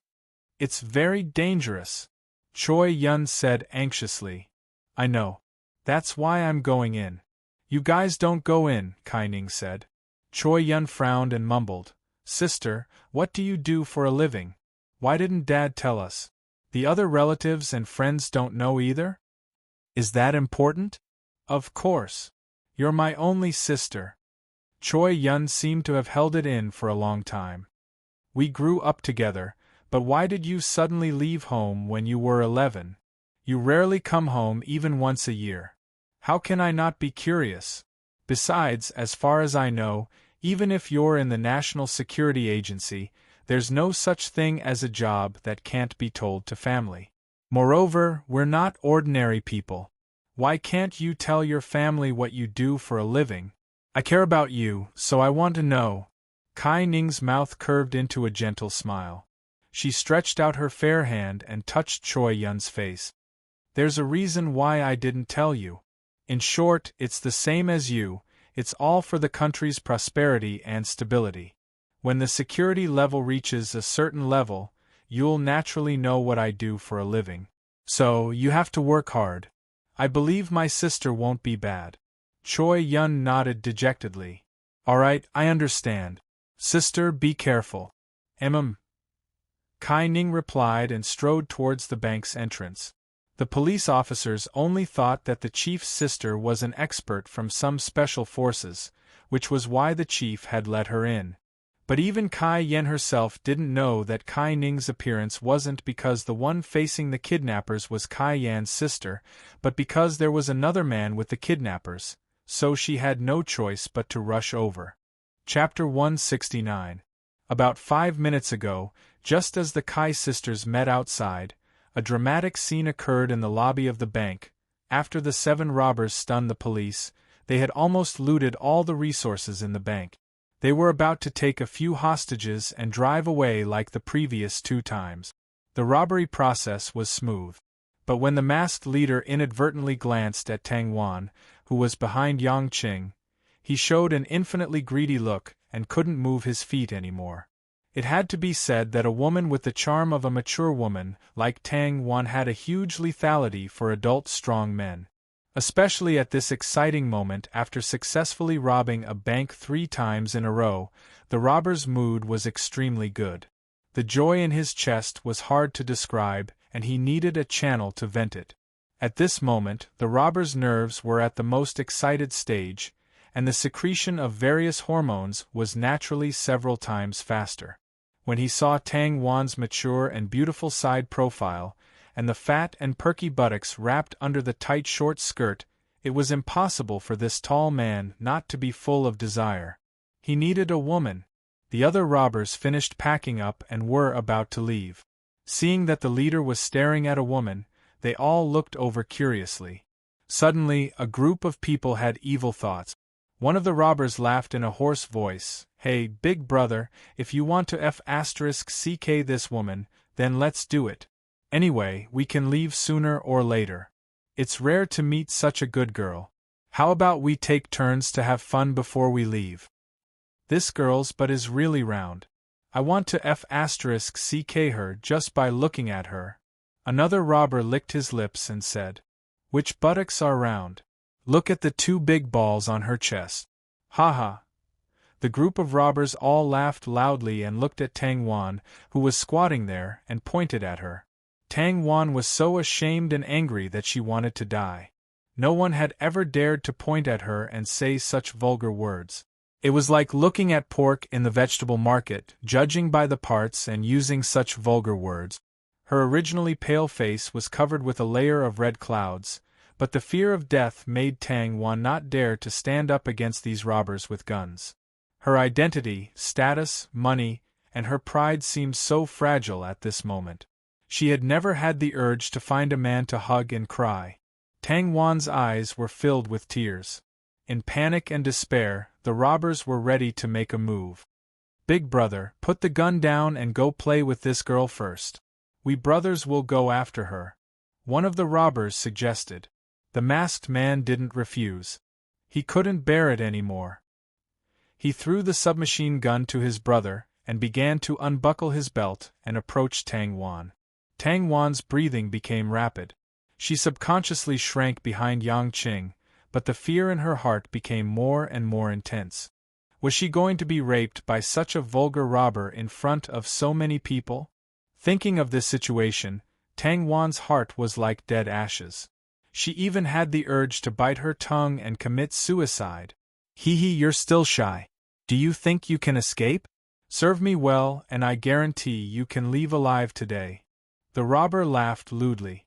"It's very dangerous," Choi Yun said anxiously. "I know. That's why I'm going in." "You guys don't go in," Kai Ning said. Choi Yun frowned and mumbled, "Sister, what do you do for a living? Why didn't Dad tell us? The other relatives and friends don't know either?" Is that important? Of course. You're my only sister. Choi Yun seemed to have held it in for a long time. We grew up together, but why did you suddenly leave home when you were 11? You rarely come home even once a year. How can I not be curious? Besides, as far as I know, even if you're in the National Security Agency, there's no such thing as a job that can't be told to family. Moreover, we're not ordinary people. Why can't you tell your family what you do for a living? I care about you, so I want to know. Kai Ning's mouth curved into a gentle smile. She stretched out her fair hand and touched Choi Yun's face. There's a reason why I didn't tell you. In short, it's the same as you, it's all for the country's prosperity and stability. When the security level reaches a certain level, you'll naturally know what I do for a living. So, you have to work hard. I believe my sister won't be bad. Choi Yun nodded dejectedly. All right, I understand. Sister, be careful. Kai Ning replied and strode towards the bank's entrance. The police officers only thought that the chief's sister was an expert from some special forces, which was why the chief had let her in. But even Kai Yen herself didn't know that Kai Ning's appearance wasn't because the one facing the kidnappers was Kai Yan's sister, but because there was another man with the kidnappers, so she had no choice but to rush over. Chapter 169. About 5 minutes ago, just as the Kai sisters met outside, a dramatic scene occurred in the lobby of the bank. After the 7 robbers stunned the police, they had almost looted all the resources in the bank. They were about to take a few hostages and drive away like the previous 2 times. The robbery process was smooth. But when the masked leader inadvertently glanced at Tang Wan, who was behind Yang Qing, he showed an infinitely greedy look and couldn't move his feet anymore. It had to be said that a woman with the charm of a mature woman like Tang Wan had a huge lethality for adult strong men. Especially at this exciting moment after successfully robbing a bank 3 times in a row, the robber's mood was extremely good. The joy in his chest was hard to describe, and he needed a channel to vent it. At this moment, the robber's nerves were at the most excited stage, and the secretion of various hormones was naturally several times faster. When he saw Tang Wan's mature and beautiful side profile, and the fat and perky buttocks wrapped under the tight short skirt, it was impossible for this tall man not to be full of desire. He needed a woman. The other robbers finished packing up and were about to leave. Seeing that the leader was staring at a woman, they all looked over curiously. Suddenly, a group of people had evil thoughts. One of the robbers laughed in a hoarse voice. Hey, big brother, if you want to *CK this woman, then let's do it. Anyway, we can leave sooner or later. It's rare to meet such a good girl. How about we take turns to have fun before we leave? This girl's butt is really round. I want to *CK her just by looking at her. Another robber licked his lips and said, Which buttocks are round? Look at the 2 big balls on her chest. Ha ha. The group of robbers all laughed loudly and looked at Tang Wan, who was squatting there, and pointed at her. Tang Wan was so ashamed and angry that she wanted to die. No one had ever dared to point at her and say such vulgar words. It was like looking at pork in the vegetable market, judging by the parts and using such vulgar words. Her originally pale face was covered with a layer of red clouds, but the fear of death made Tang Wan not dare to stand up against these robbers with guns. Her identity, status, money, and her pride seemed so fragile at this moment. She had never had the urge to find a man to hug and cry. Tang Wan's eyes were filled with tears. In panic and despair, the robbers were ready to make a move. Big brother, put the gun down and go play with this girl first. We brothers will go after her. One of the robbers suggested. The masked man didn't refuse. He couldn't bear it anymore. He threw the submachine gun to his brother, and began to unbuckle his belt and approach Tang Wan. Tang Wan's breathing became rapid. She subconsciously shrank behind Yang Qing, but the fear in her heart became more and more intense. Was she going to be raped by such a vulgar robber in front of so many people? Thinking of this situation, Tang Wan's heart was like dead ashes. She even had the urge to bite her tongue and commit suicide. Hee hee, you're still shy. Do you think you can escape? Serve me well, and I guarantee you can leave alive today. The robber laughed lewdly.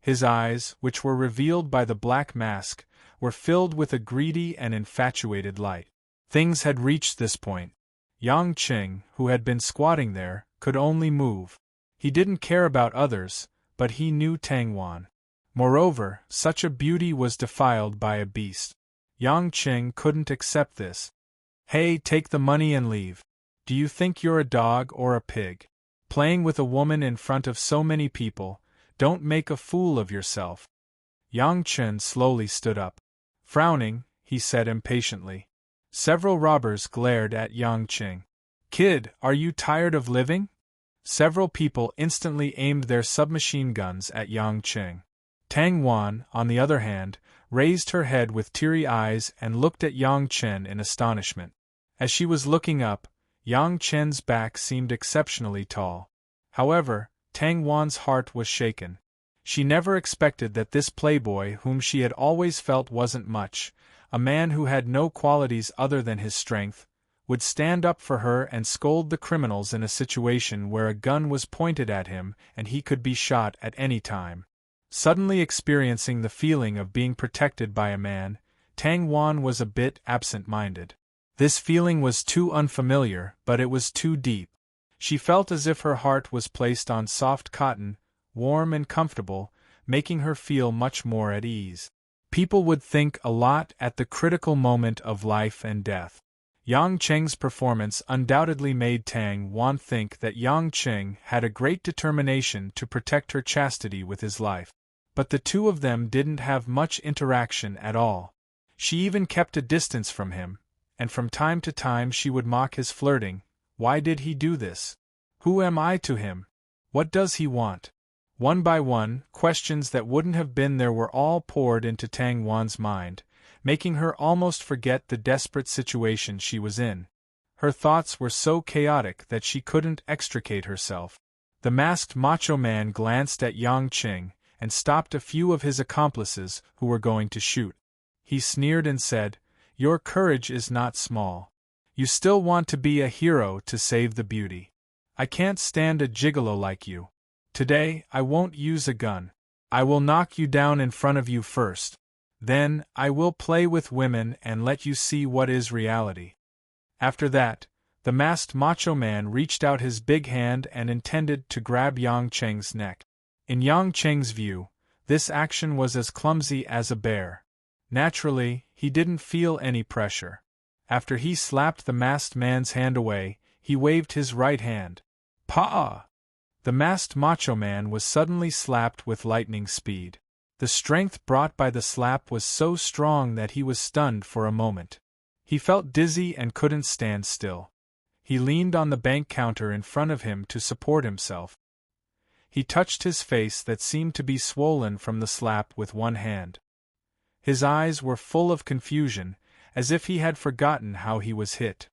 His eyes, which were revealed by the black mask, were filled with a greedy and infatuated light. Things had reached this point. Yang Qing, who had been squatting there, could only move. He didn't care about others, but he knew Tang Wan. Moreover, such a beauty was defiled by a beast. Yang Qing couldn't accept this. Hey, take the money and leave. Do you think you're a dog or a pig? Playing with a woman in front of so many people, don't make a fool of yourself. Yang Qing slowly stood up. Frowning, he said impatiently. Several robbers glared at Yang Qing. Kid, are you tired of living? Several people instantly aimed their submachine guns at Yang Qing. Tang Wan, on the other hand, raised her head with teary eyes and looked at Yang Qing in astonishment. As she was looking up, Yang Qing's back seemed exceptionally tall. However, Tang Wan's heart was shaken. She never expected that this playboy whom she had always felt wasn't much, a man who had no qualities other than his strength, would stand up for her and scold the criminals in a situation where a gun was pointed at him and he could be shot at any time. Suddenly experiencing the feeling of being protected by a man, Tang Wan was a bit absent-minded. This feeling was too unfamiliar, but it was too deep. She felt as if her heart was placed on soft cotton, warm and comfortable, making her feel much more at ease. People would think a lot at the critical moment of life and death. Yang Qing's performance undoubtedly made Tang Wan think that Yang Qing had a great determination to protect her chastity with his life. But the two of them didn't have much interaction at all. She even kept a distance from him, and from time to time she would mock his flirting. Why did he do this? Who am I to him? What does he want? One by one, questions that wouldn't have been there were all poured into Tang Wan's mind, making her almost forget the desperate situation she was in. Her thoughts were so chaotic that she couldn't extricate herself. The masked macho man glanced at Yang Qing and stopped a few of his accomplices who were going to shoot. He sneered and said, "Your courage is not small. You still want to be a hero to save the beauty. I can't stand a gigolo like you. Today, I won't use a gun. I will knock you down in front of you first. Then, I will play with women and let you see what is reality." After that, the masked macho man reached out his big hand and intended to grab Yang Qing's neck. In Yang Qing's view, this action was as clumsy as a bear. Naturally, he didn't feel any pressure. After he slapped the masked man's hand away, he waved his right hand. Pa! The masked macho man was suddenly slapped with lightning speed. The strength brought by the slap was so strong that he was stunned for a moment. He felt dizzy and couldn't stand still. He leaned on the bank counter in front of him to support himself. He touched his face that seemed to be swollen from the slap with one hand. His eyes were full of confusion, as if he had forgotten how he was hit.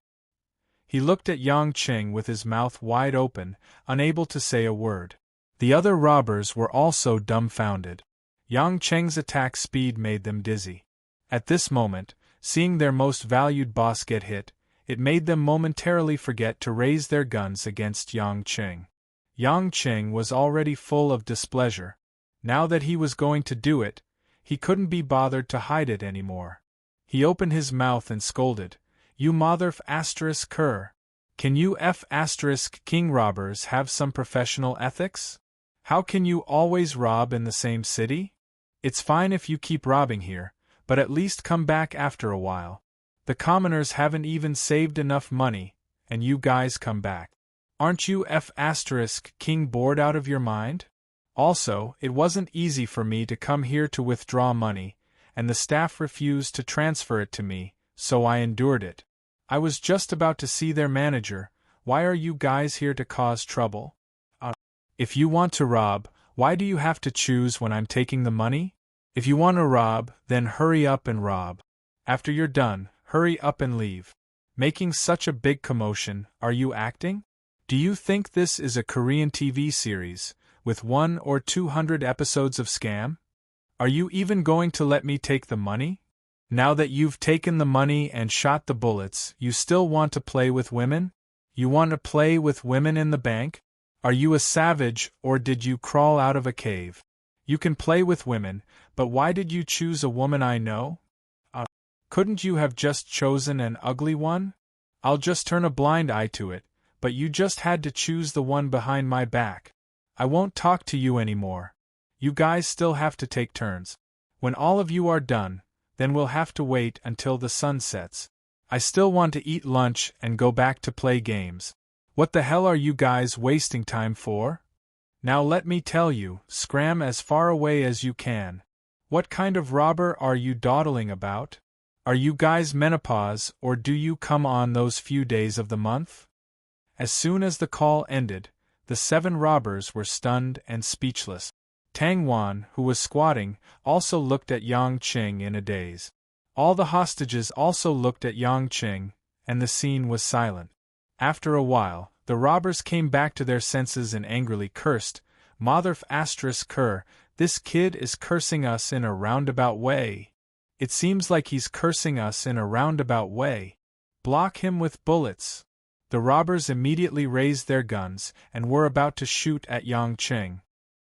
He looked at Yang Qing with his mouth wide open, unable to say a word. The other robbers were also dumbfounded. Yang Qing's attack speed made them dizzy. At this moment, seeing their most valued boss get hit, it made them momentarily forget to raise their guns against Yang Qing. Yang Qing was already full of displeasure. Now that he was going to do it, he couldn't be bothered to hide it anymore. He opened his mouth and scolded, "You motherf asterisk cur. Can you f asterisk king robbers have some professional ethics? How can you always rob in the same city? It's fine if you keep robbing here, but at least come back after a while. The commoners haven't even saved enough money, and you guys come back. Aren't you f asterisk king bored out of your mind? Also, it wasn't easy for me to come here to withdraw money, and the staff refused to transfer it to me, so I endured it. I was just about to see their manager. Why are you guys here to cause trouble? If you want to rob, why do you have to choose when I'm taking the money? If you want to rob, then hurry up and rob. After you're done, hurry up and leave. Making such a big commotion, are you acting? Do you think this is a Korean TV series, with 100 or 200 episodes of scam? Are you even going to let me take the money? Now that you've taken the money and shot the bullets, you still want to play with women? You want to play with women in the bank? Are you a savage, or did you crawl out of a cave? You can play with women, but why did you choose a woman I know? Couldn't you have just chosen an ugly one? I'll just turn a blind eye to it, but you just had to choose the one behind my back. I won't talk to you anymore. You guys still have to take turns. When all of you are done, then we'll have to wait until the sun sets. I still want to eat lunch and go back to play games. What the hell are you guys wasting time for? Now let me tell you, scram as far away as you can. What kind of robber are you dawdling about? Are you guys menopause, or do you come on those few days of the month? As soon as the call ended, the 7 robbers were stunned and speechless. Tang Wan, who was squatting, also looked at Yang Qing in a daze. All the hostages also looked at Yang Qing, and the scene was silent. After a while, the robbers came back to their senses and angrily cursed, "Mother ***, this kid is cursing us in a roundabout way. It seems like he's cursing us in a roundabout way. Block him with bullets." The robbers immediately raised their guns and were about to shoot at Yang Qing.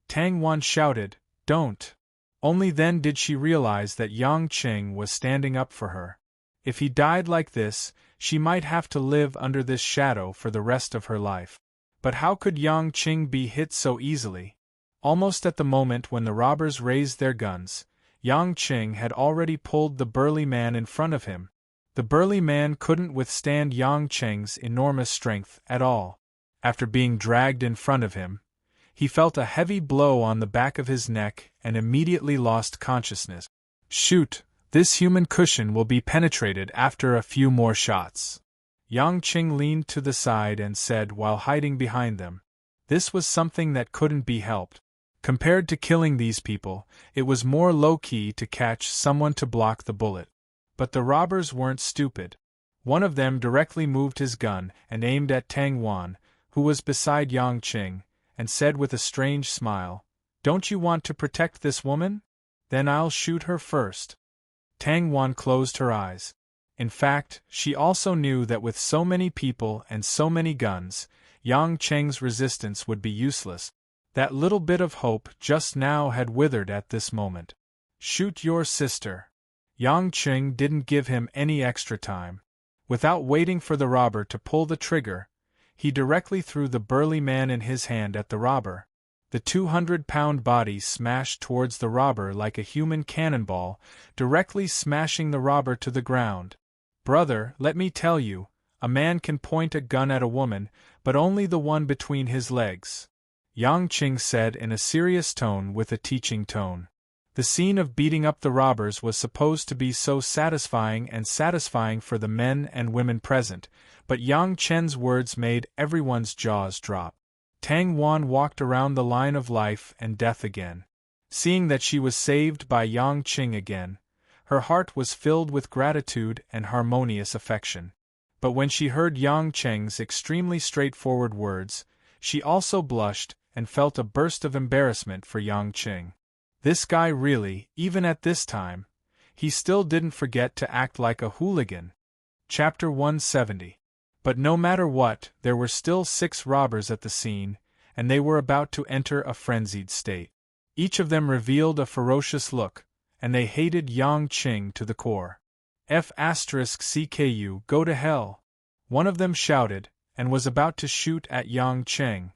Tang Wan shouted, "Don't!" Only then did she realize that Yang Qing was standing up for her. If he died like this, she might have to live under this shadow for the rest of her life. But how could Yang Qing be hit so easily? Almost at the moment when the robbers raised their guns, Yang Qing had already pulled the burly man in front of him. The burly man couldn't withstand Yang Qing's enormous strength at all. After being dragged in front of him, he felt a heavy blow on the back of his neck and immediately lost consciousness. "Shoot, this human cushion will be penetrated after a few more shots." Yang Qing leaned to the side and said while hiding behind them. This was something that couldn't be helped. Compared to killing these people, it was more low-key to catch someone to block the bullet. But the robbers weren't stupid. One of them directly moved his gun and aimed at Tang Wan, who was beside Yang Qing, and said with a strange smile, "Don't you want to protect this woman? Then I'll shoot her first." Tang Wan closed her eyes. In fact, she also knew that with so many people and so many guns, Yang Qing's resistance would be useless. That little bit of hope just now had withered at this moment. "Shoot your sister." Yang Qing didn't give him any extra time. Without waiting for the robber to pull the trigger, he directly threw the burly man in his hand at the robber. The 200-pound body smashed towards the robber like a human cannonball, directly smashing the robber to the ground. "Brother, let me tell you, a man can point a gun at a woman, but only the one between his legs," Yang Qing said in a serious tone with a teaching tone. The scene of beating up the robbers was supposed to be so satisfying for the men and women present, but Yang Chen's words made everyone's jaws drop. Tang Wan walked around the line of life and death again. Seeing that she was saved by Yang Qing again, her heart was filled with gratitude and harmonious affection. But when she heard Yang Qing's extremely straightforward words, she also blushed and felt a burst of embarrassment for Yang Qing. This guy really, even at this time, he still didn't forget to act like a hooligan. Chapter 170. But no matter what, there were still 6 robbers at the scene, and they were about to enter a frenzied state. Each of them revealed a ferocious look, and they hated Yang Qing to the core. "F***CKU, go to hell!" One of them shouted, and was about to shoot at Yang Qing.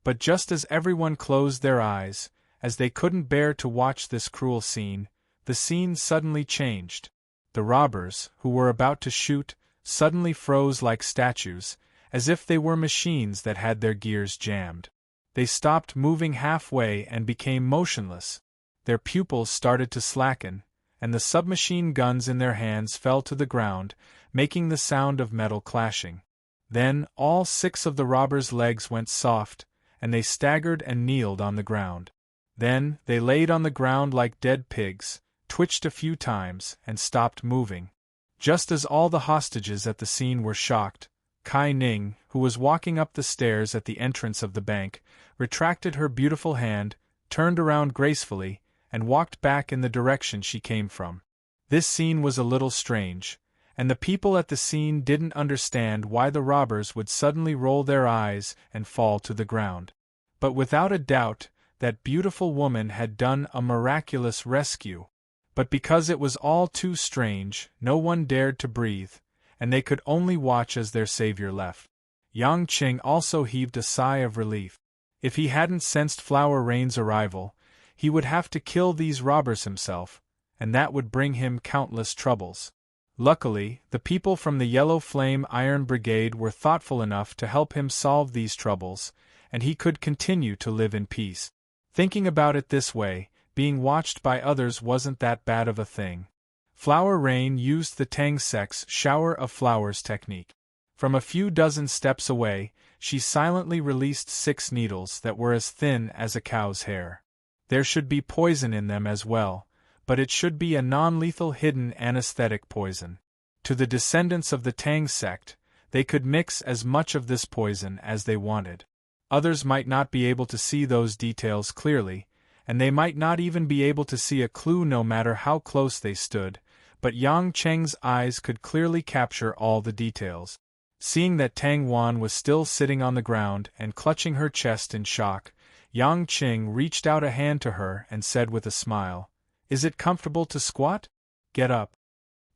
But just as everyone closed their eyes, as they couldn't bear to watch this cruel scene, the scene suddenly changed. The robbers, who were about to shoot, suddenly froze like statues, as if they were machines that had their gears jammed. They stopped moving halfway and became motionless. Their pupils started to slacken, and the submachine guns in their hands fell to the ground, making the sound of metal clashing. Then all 6 of the robbers' legs went soft, and they staggered and kneeled on the ground. Then they laid on the ground like dead pigs, twitched a few times, and stopped moving. Just as all the hostages at the scene were shocked, Kai Ning, who was walking up the stairs at the entrance of the bank, retracted her beautiful hand, turned around gracefully, and walked back in the direction she came from. This scene was a little strange, and the people at the scene didn't understand why the robbers would suddenly roll their eyes and fall to the ground. But without a doubt, that beautiful woman had done a miraculous rescue. But because it was all too strange, no one dared to breathe, and they could only watch as their savior left. Yang Qing also heaved a sigh of relief. If he hadn't sensed Flower Rain's arrival, he would have to kill these robbers himself, and that would bring him countless troubles. Luckily, the people from the Yellow Flame Iron Brigade were thoughtful enough to help him solve these troubles, and he could continue to live in peace. Thinking about it this way, being watched by others wasn't that bad of a thing. Flower Rain used the Tang Sek's shower of flowers technique. From a few dozen steps away, she silently released 6 needles that were as thin as a cow's hair. There should be poison in them as well, but it should be a non-lethal hidden anesthetic poison. To the descendants of the Tang sect, they could mix as much of this poison as they wanted. Others might not be able to see those details clearly, and they might not even be able to see a clue no matter how close they stood, but Yang Cheng's eyes could clearly capture all the details. Seeing that Tang Wan was still sitting on the ground and clutching her chest in shock, Yang Qing reached out a hand to her and said with a smile, "Is it comfortable to squat? Get up."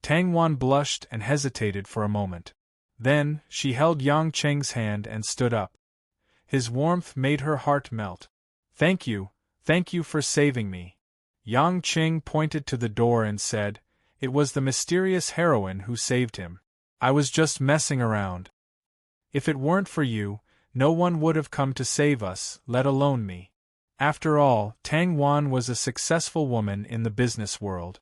Tang Wan blushed and hesitated for a moment. Then, she held Yang Cheng's hand and stood up. His warmth made her heart melt. Thank you for saving me." Yang Qing pointed to the door and said, "It was the mysterious heroine who saved him. I was just messing around. If it weren't for you, no one would have come to save us, let alone me." After all, Tang Wan was a successful woman in the business world.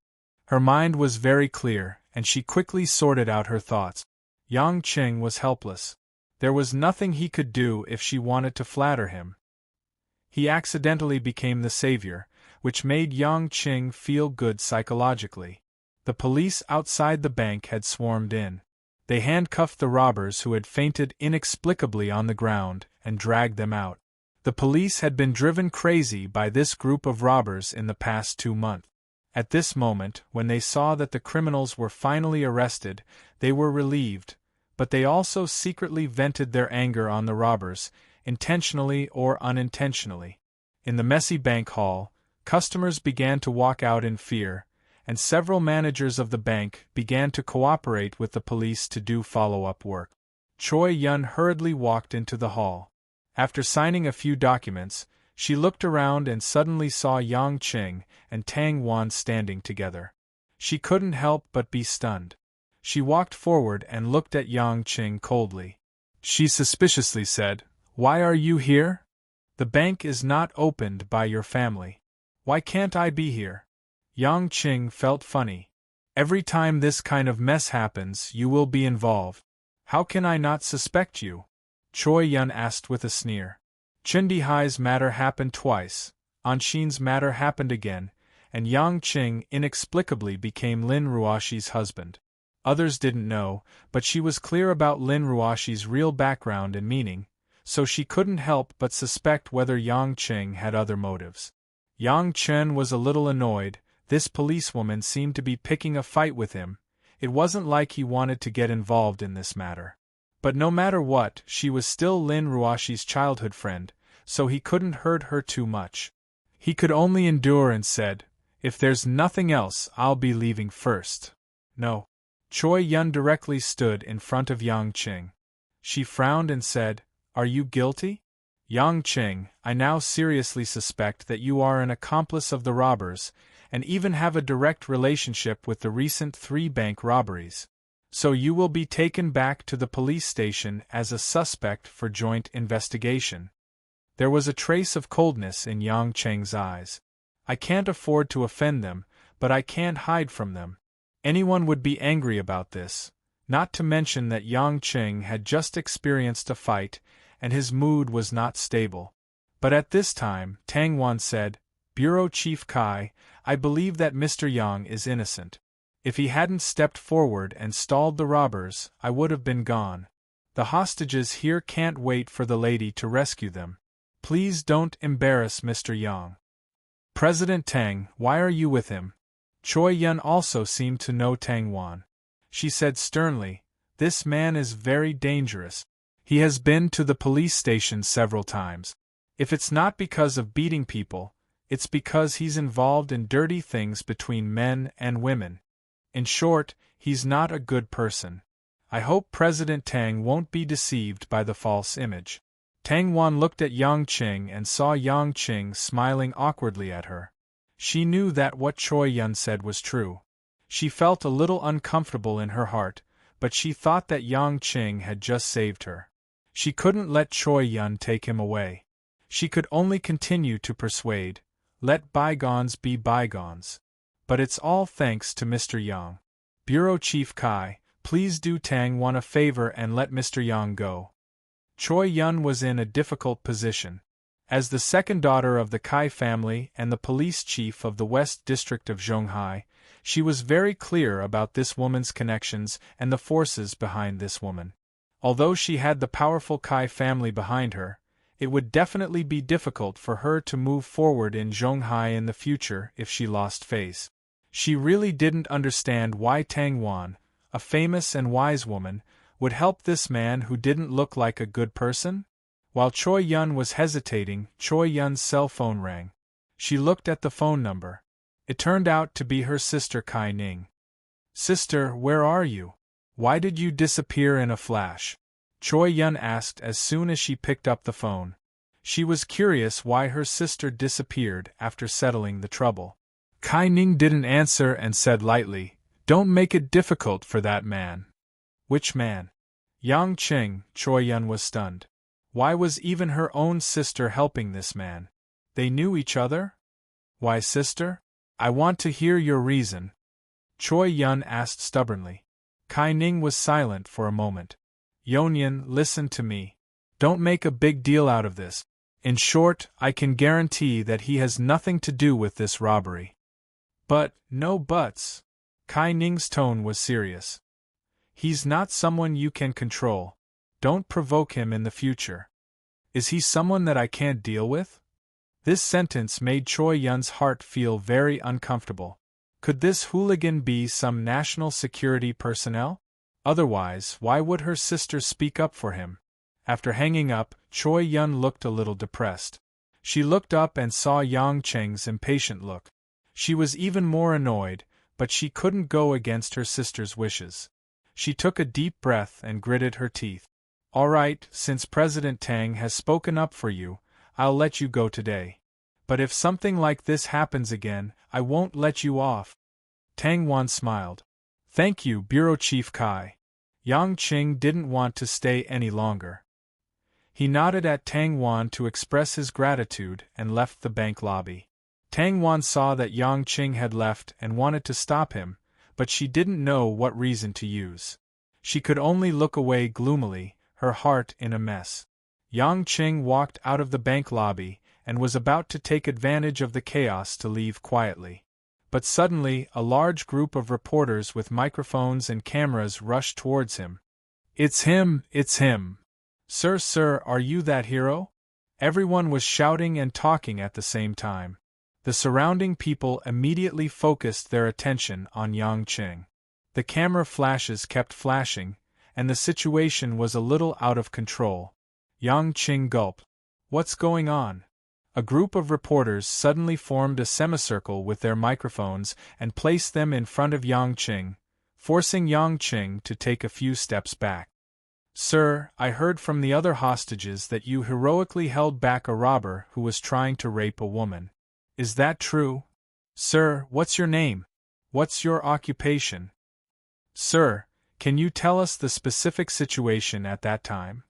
Her mind was very clear, and she quickly sorted out her thoughts. Yang Qing was helpless. There was nothing he could do if she wanted to flatter him. He accidentally became the savior, which made Yang Qing feel good psychologically. The police outside the bank had swarmed in. They handcuffed the robbers who had fainted inexplicably on the ground and dragged them out. The police had been driven crazy by this group of robbers in the past 2 months. At this moment, when they saw that the criminals were finally arrested, they were relieved, but they also secretly vented their anger on the robbers, intentionally or unintentionally. In the messy bank hall, customers began to walk out in fear, and several managers of the bank began to cooperate with the police to do follow-up work. Choi Yun hurriedly walked into the hall. After signing a few documents, she looked around and suddenly saw Yang Qing and Tang Wan standing together. She couldn't help but be stunned. She walked forward and looked at Yang Qing coldly. She suspiciously said, "Why are you here? The bank is not opened by your family. Why can't I be here?" Yang Qing felt funny. "Every time this kind of mess happens, you will be involved. How can I not suspect you?" Choi Yun asked with a sneer. Chindihai's matter happened twice, Anshin's matter happened again, and Yang Qing inexplicably became Lin Ruoshi's husband. Others didn't know, but she was clear about Lin Ruoshi's real background and meaning, so she couldn't help but suspect whether Yang Qing had other motives. Yang Chen was a little annoyed. This policewoman seemed to be picking a fight with him. It wasn't like he wanted to get involved in this matter. But no matter what, she was still Lin Ruoshi's childhood friend, so he couldn't hurt her too much. He could only endure and said, "If there's nothing else, I'll be leaving first." "No." Choi Yun directly stood in front of Yang Qing. She frowned and said, "Are you guilty?" "Yang Qing, I now seriously suspect that you are an accomplice of the robbers, and even have a direct relationship with the recent 3 bank robberies. So you will be taken back to the police station as a suspect for joint investigation." There was a trace of coldness in Yang Qing's eyes. "I can't afford to offend them, but I can't hide from them. Anyone would be angry about this, not to mention that Yang Qing had just experienced a fight, and his mood was not stable. But at this time, Tang Wan said, "Bureau Chief Kai, I believe that Mr. Yang is innocent. If he hadn't stepped forward and stalled the robbers, I would have been gone. The hostages here can't wait for the lady to rescue them. Please don't embarrass Mr. Yang." President Tang, why are you with him? Choi Yun also seemed to know Tang Wan. She said sternly, this man is very dangerous. He has been to the police station several times. If it's not because of beating people, it's because he's involved in dirty things between men and women. In short, he's not a good person. I hope President Tang won't be deceived by the false image. Tang Wan looked at Yang Qing and saw Yang Qing smiling awkwardly at her. She knew that what Choi Yun said was true. She felt a little uncomfortable in her heart, but she thought that Yang Qing had just saved her. She couldn't let Choi Yun take him away. She could only continue to persuade, let bygones be bygones. But it's all thanks to Mr. Yang. Bureau Chief Kai, please do Tang Wan a favor and let Mr. Yang go. Choi Yun was in a difficult position. As the second daughter of the Kai family and the police chief of the West District of Zhonghai, she was very clear about this woman's connections and the forces behind this woman. Although she had the powerful Kai family behind her, it would definitely be difficult for her to move forward in Zhonghai in the future if she lost face. She really didn't understand why Tang Wan, a famous and wise woman, would help this man who didn't look like a good person? While Choi Yun was hesitating, Choi Yun's cell phone rang. She looked at the phone number. It turned out to be her sister Kai Ning. Sister, where are you? Why did you disappear in a flash? Choi Yun asked as soon as she picked up the phone. She was curious why her sister disappeared after settling the trouble. Kai Ning didn't answer and said lightly, don't make it difficult for that man. Which man? Yang Qing. Choi Yun was stunned. Why was even her own sister helping this man? They knew each other? Why, sister? I want to hear your reason. Choi Yun asked stubbornly. Kai Ning was silent for a moment. Yonyan, listen to me. Don't make a big deal out of this. In short, I can guarantee that he has nothing to do with this robbery. But, no buts. Kai Ning's tone was serious. He's not someone you can control. Don't provoke him in the future. Is he someone that I can't deal with? This sentence made Choi Yun's heart feel very uncomfortable. Could this hooligan be some national security personnel? Otherwise, why would her sister speak up for him? After hanging up, Choi Yun looked a little depressed. She looked up and saw Yang Cheng's impatient look. She was even more annoyed, but she couldn't go against her sister's wishes. She took a deep breath and gritted her teeth. All right, since President Tang has spoken up for you, I'll let you go today. But if something like this happens again, I won't let you off. Tang Wan smiled. Thank you, Bureau Chief Kai. Yang Qing didn't want to stay any longer. He nodded at Tang Wan to express his gratitude and left the bank lobby. Tang Wan saw that Yang Qing had left and wanted to stop him, but she didn't know what reason to use. She could only look away gloomily, her heart in a mess. Yang Qing walked out of the bank lobby and was about to take advantage of the chaos to leave quietly. But suddenly, a large group of reporters with microphones and cameras rushed towards him. It's him, it's him. Sir, are you that hero? Everyone was shouting and talking at the same time. The surrounding people immediately focused their attention on Yang Qing. The camera flashes kept flashing, and the situation was a little out of control. Yang Qing gulped. What's going on? A group of reporters suddenly formed a semicircle with their microphones and placed them in front of Yang Qing, forcing Yang Qing to take a few steps back. Sir, I heard from the other hostages that you heroically held back a robber who was trying to rape a woman. Is that true? Sir, what's your name? What's your occupation? Sir, can you tell us the specific situation at that time?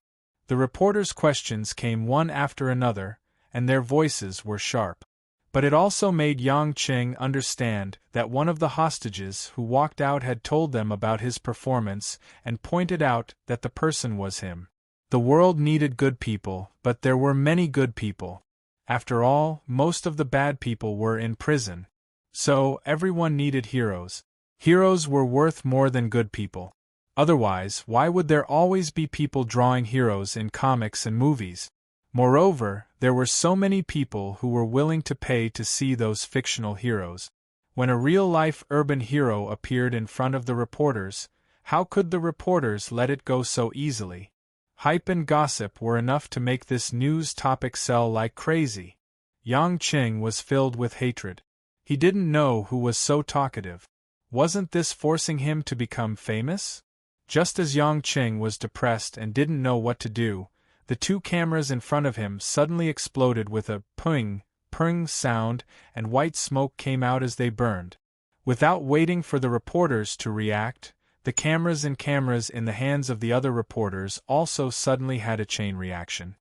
The reporters' questions came one after another, and their voices were sharp. But it also made Yang Qing understand that one of the hostages who walked out had told them about his performance and pointed out that the person was him. The world needed good people, but there were many good people. After all, most of the bad people were in prison. So, everyone needed heroes. Heroes were worth more than good people. Otherwise, why would there always be people drawing heroes in comics and movies? Moreover, there were so many people who were willing to pay to see those fictional heroes. When a real-life urban hero appeared in front of the reporters, how could the reporters let it go so easily? Hype and gossip were enough to make this news topic sell like crazy. Yang Qing was filled with hatred. He didn't know who was so talkative. Wasn't this forcing him to become famous? Just as Yang Qing was depressed and didn't know what to do, the two cameras in front of him suddenly exploded with a ping, ping sound, and white smoke came out as they burned. Without waiting for the reporters to react, the cameras in the hands of the other reporters also suddenly had a chain reaction.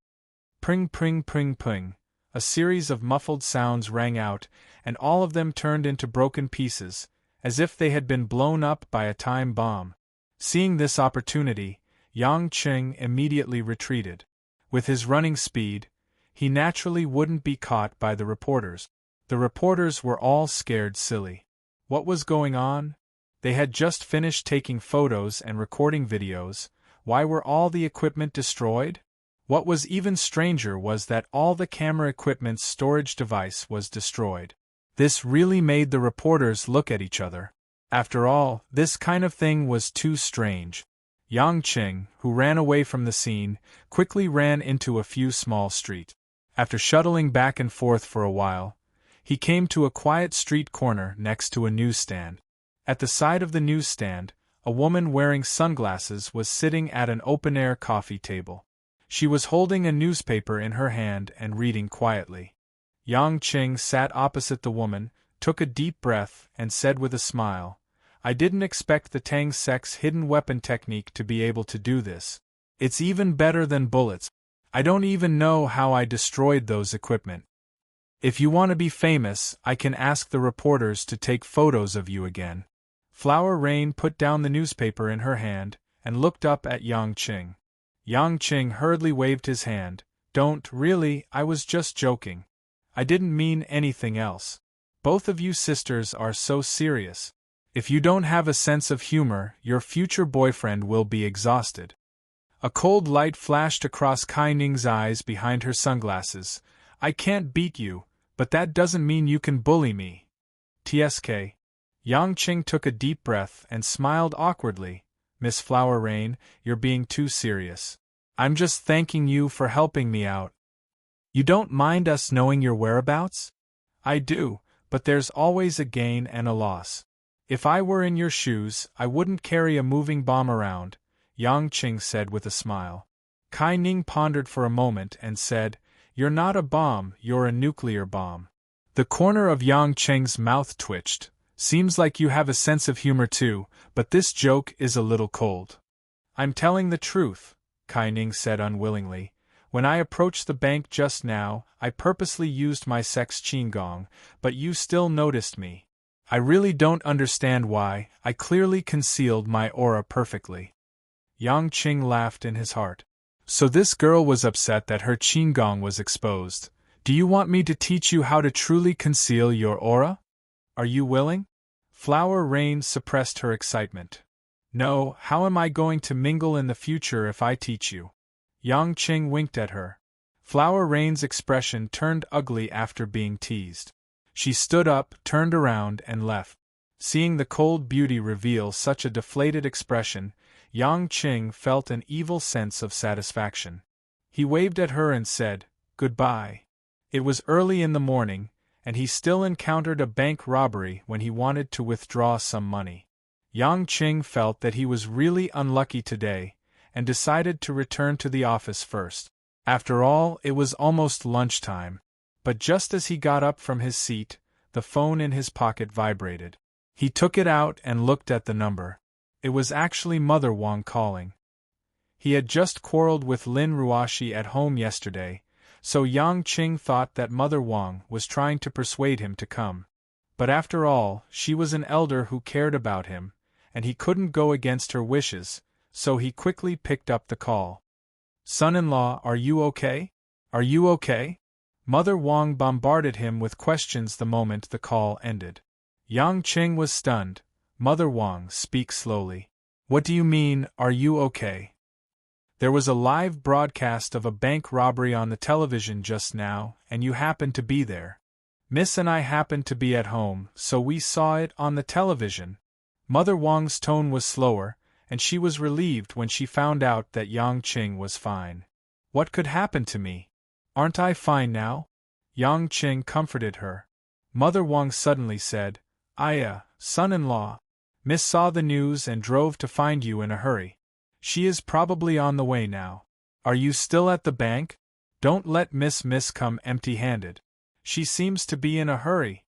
Pring pring pring pring. A series of muffled sounds rang out, and all of them turned into broken pieces, as if they had been blown up by a time bomb. Seeing this opportunity, Yang Qing immediately retreated. With his running speed, he naturally wouldn't be caught by the reporters. The reporters were all scared silly. What was going on? They had just finished taking photos and recording videos. Why were all the equipment destroyed? What was even stranger was that all the camera equipment's storage device was destroyed. This really made the reporters look at each other. After all, this kind of thing was too strange. Yang Qing, who ran away from the scene, quickly ran into a few small streets. After shuttling back and forth for a while, he came to a quiet street corner next to a newsstand. At the side of the newsstand, a woman wearing sunglasses was sitting at an open-air coffee table. She was holding a newspaper in her hand and reading quietly. Yang Qing sat opposite the woman, took a deep breath, and said with a smile, "I didn't expect the Tang Sec's hidden weapon technique to be able to do this. It's even better than bullets. I don't even know how I destroyed those equipment. If you want to be famous, I can ask the reporters to take photos of you again." Flower Rain put down the newspaper in her hand and looked up at Yang Qing. Yang Qing hurriedly waved his hand. "Don't, really, I was just joking. I didn't mean anything else. Both of you sisters are so serious. If you don't have a sense of humor, your future boyfriend will be exhausted." A cold light flashed across Kai Ning's eyes behind her sunglasses. "I can't beat you, but that doesn't mean you can bully me. TSK. Yang Qing took a deep breath and smiled awkwardly. "Miss Flower Rain, you're being too serious. I'm just thanking you for helping me out. You don't mind us knowing your whereabouts?" "I do, but there's always a gain and a loss. If I were in your shoes, I wouldn't carry a moving bomb around," Yang Qing said with a smile. Kai Ning pondered for a moment and said, "You're not a bomb, you're a nuclear bomb." The corner of Yang Qing's mouth twitched. "Seems like you have a sense of humor too, but this joke is a little cold." "I'm telling the truth," Kai Ning said unwillingly. "When I approached the bank just now, I purposely used my sex qigong, but you still noticed me. I really don't understand why. I clearly concealed my aura perfectly." Yang Qing laughed in his heart. "So this girl was upset that her qigong was exposed. Do you want me to teach you how to truly conceal your aura? Are you willing?" Flower Rain suppressed her excitement. "No, how am I going to mingle in the future if I teach you?" Yang Qing winked at her. Flower Rain's expression turned ugly after being teased. She stood up, turned around, and left. Seeing the cold beauty reveal such a deflated expression, Yang Qing felt an evil sense of satisfaction. He waved at her and said, "Goodbye." It was early in the morning, and he still encountered a bank robbery when he wanted to withdraw some money. Yang Qing felt that he was really unlucky today, and decided to return to the office first. After all, it was almost lunchtime. But just as he got up from his seat, the phone in his pocket vibrated. He took it out and looked at the number. It was actually Mother Wang calling. He had just quarreled with Lin Ruoshi at home yesterday, so Yang Qing thought that Mother Wang was trying to persuade him to come. But after all, she was an elder who cared about him, and he couldn't go against her wishes, so he quickly picked up the call. "Son-in-law, are you okay? Are you okay?" Mother Wang bombarded him with questions the moment the call ended. Yang Qing was stunned. "Mother Wang, speak slowly. What do you mean, are you okay?" There was a live broadcast of a bank robbery on the television just now, and you happened to be there. Miss and I happened to be at home, so we saw it on the television." Mother Wang's tone was slower, and she was relieved when she found out that Yang Qing was fine. "What could happen to me? Aren't I fine now?" Yang Qing comforted her. Mother Wang suddenly said, son-in-law. Miss saw the news and drove to find you in a hurry. She is probably on the way now. Are you still at the bank? Don't let Miss come empty-handed. She seems to be in a hurry."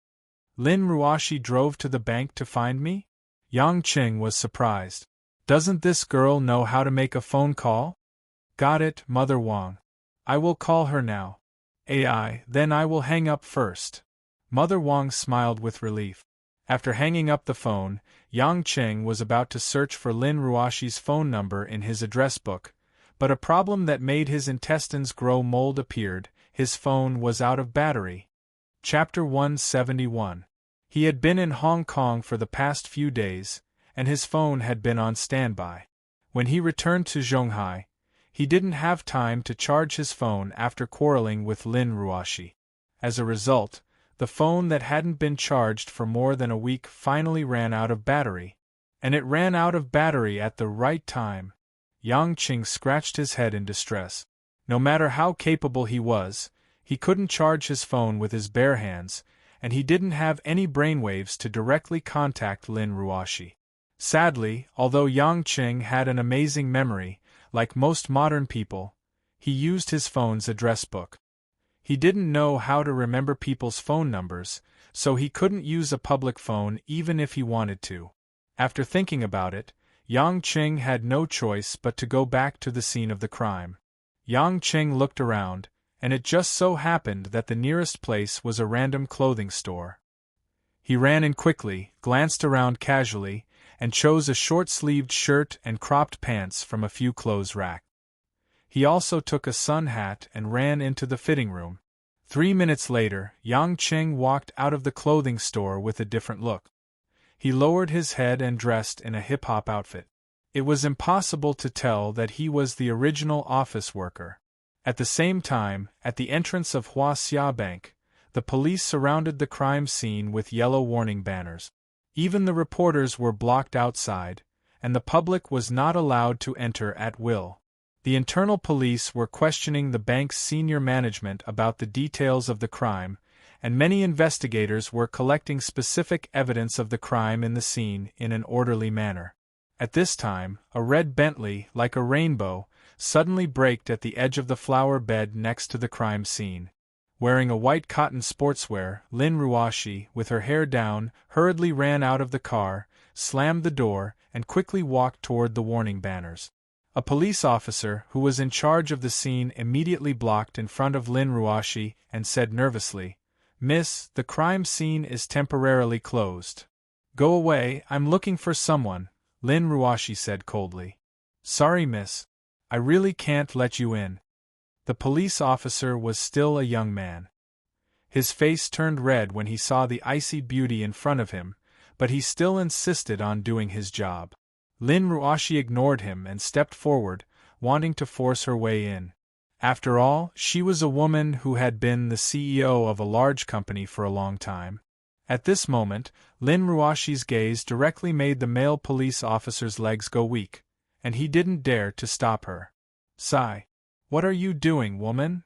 Lin Ruoshi drove to the bank to find me? Yang Qing was surprised. "Doesn't this girl know how to make a phone call?" "Got it, Mother Wang. I will call her now. Then I will hang up first." Mother Wang smiled with relief. After hanging up the phone, Yang Qing was about to search for Lin Ruoshi's phone number in his address book, but a problem that made his intestines grow mold appeared: his phone was out of battery. Chapter 171. He had been in Hong Kong for the past few days, and his phone had been on standby. When he returned to Zhonghai, he didn't have time to charge his phone after quarreling with Lin Ruoshi. As a result, the phone that hadn't been charged for more than a week finally ran out of battery. And it ran out of battery at the right time. Yang Qing scratched his head in distress. No matter how capable he was, he couldn't charge his phone with his bare hands, and he didn't have any brainwaves to directly contact Lin Ruoshi. Sadly, although Yang Qing had an amazing memory, like most modern people, he used his phone's address book. He didn't know how to remember people's phone numbers, so he couldn't use a public phone even if he wanted to. After thinking about it, Yang Qing had no choice but to go back to the scene of the crime. Yang Qing looked around, and it just so happened that the nearest place was a random clothing store. He ran in quickly, glanced around casually, and chose a short-sleeved shirt and cropped pants from a few clothes racks. He also took a sun hat and ran into the fitting room. 3 minutes later, Yang Qing walked out of the clothing store with a different look. He lowered his head and dressed in a hip-hop outfit. It was impossible to tell that he was the original office worker. At the same time, at the entrance of Huaxia Bank, the police surrounded the crime scene with yellow warning banners. Even the reporters were blocked outside, and the public was not allowed to enter at will. The internal police were questioning the bank's senior management about the details of the crime, and many investigators were collecting specific evidence of the crime in the scene in an orderly manner. At this time, a red Bentley, like a rainbow, suddenly braked at the edge of the flower bed next to the crime scene. Wearing a white cotton sportswear, Lin Ruoshi, with her hair down, hurriedly ran out of the car, slammed the door, and quickly walked toward the warning banners. A police officer who was in charge of the scene immediately blocked in front of Lin Ruoshi and said nervously, "Miss, the crime scene is temporarily closed." "Go away, I'm looking for someone," Lin Ruoshi said coldly. "Sorry, miss. I really can't let you in." The police officer was still a young man. His face turned red when he saw the icy beauty in front of him, but he still insisted on doing his job. Lin Ruoshi ignored him and stepped forward, wanting to force her way in. After all, she was a woman who had been the CEO of a large company for a long time. At this moment, Lin Ruoshi's gaze directly made the male police officer's legs go weak, and he didn't dare to stop her. "Sigh. What are you doing, woman?"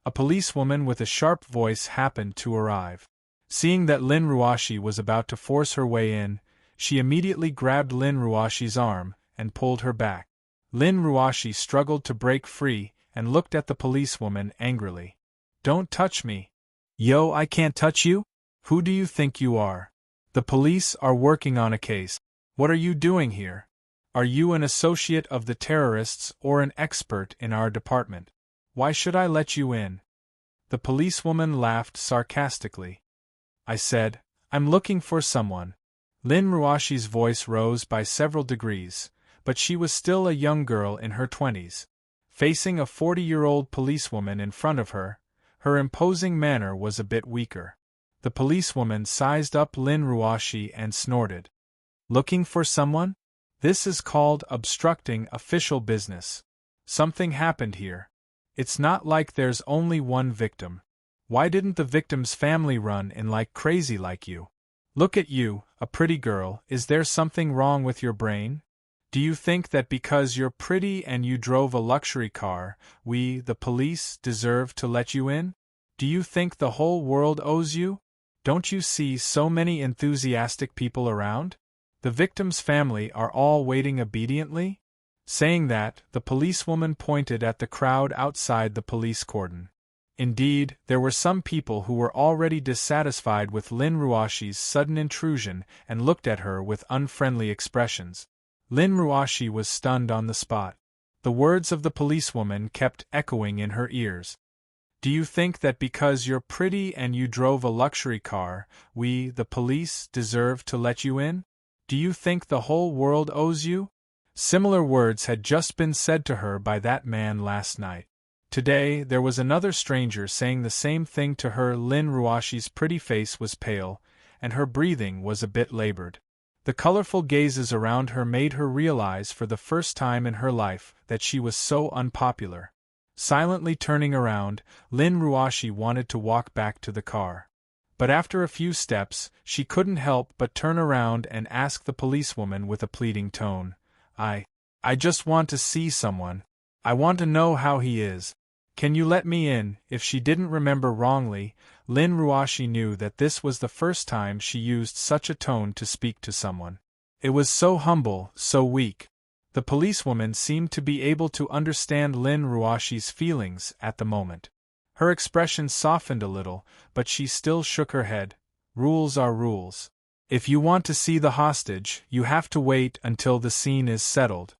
A policewoman with a sharp voice happened to arrive. Seeing that Lin Ruoshi was about to force her way in, she immediately grabbed Lin Ruoshi's arm and pulled her back. Lin Ruoshi struggled to break free and looked at the policewoman angrily. "Don't touch me." "Yo, I can't touch you? Who do you think you are? The police are working on a case. What are you doing here? Are you an associate of the terrorists or an expert in our department? Why should I let you in?" The policewoman laughed sarcastically. "I said, I'm looking for someone." Lin Ruoshi's voice rose by several degrees, but she was still a young girl in her 20s. Facing a 40-year-old policewoman in front of her, her imposing manner was a bit weaker. The policewoman sized up Lin Ruoshi and snorted. "Looking for someone? This is called obstructing official business. Something happened here. It's not like there's only one victim. Why didn't the victim's family run in like crazy like you? Look at you, a pretty girl, is there something wrong with your brain? Do you think that because you're pretty and you drove a luxury car, we, the police, deserve to let you in? Do you think the whole world owes you? Don't you see so many enthusiastic people around? The victim's family are all waiting obediently? Saying that, the policewoman pointed at the crowd outside the police cordon. Indeed, there were some people who were already dissatisfied with Lin Ruashi's sudden intrusion and looked at her with unfriendly expressions. Lin Ruashi was stunned on the spot. The words of the policewoman kept echoing in her ears. Do you think that because you're pretty and you drove a luxury car, we, the police, deserve to let you in? Do you think the whole world owes you? Similar words had just been said to her by that man last night. Today, there was another stranger saying the same thing to her. Lin Ruashi's pretty face was pale, and her breathing was a bit labored. The colorful gazes around her made her realize for the first time in her life that she was so unpopular. Silently turning around, Lin Ruashi wanted to walk back to the car. But after a few steps, she couldn't help but turn around and ask the policewoman with a pleading tone, I just want to see someone. I want to know how he is. Can you let me in?" If she didn't remember wrongly, Lin Ruashi knew that this was the first time she used such a tone to speak to someone. It was so humble, so weak. The policewoman seemed to be able to understand Lin Ruashi's feelings at the moment. Her expression softened a little, but she still shook her head. Rules are rules. If you want to see the hostage, you have to wait until the scene is settled.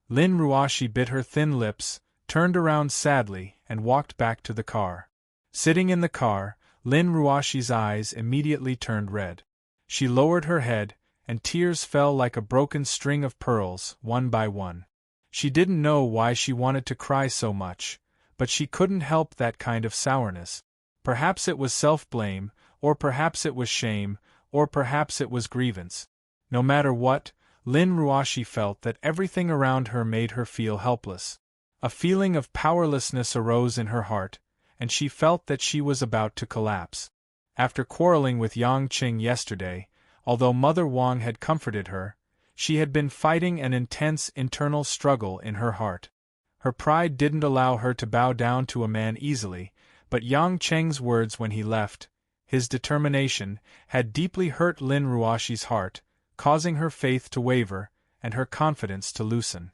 Lin Ruashi bit her thin lips, turned around sadly, and walked back to the car. Sitting in the car, Lin Ruashi's eyes immediately turned red. She lowered her head, and tears fell like a broken string of pearls, one by one. She didn't know why she wanted to cry so much, but she couldn't help that kind of sourness. Perhaps it was self-blame, or perhaps it was shame, or perhaps it was grievance. No matter what, Lin Ruashi felt that everything around her made her feel helpless. A feeling of powerlessness arose in her heart, and she felt that she was about to collapse. After quarreling with Yang Qing yesterday, although Mother Wang had comforted her, she had been fighting an intense internal struggle in her heart. Her pride didn't allow her to bow down to a man easily, but Yang Qing's words when he left, his determination, had deeply hurt Lin Ruashi's heart, causing her faith to waver, and her confidence to loosen.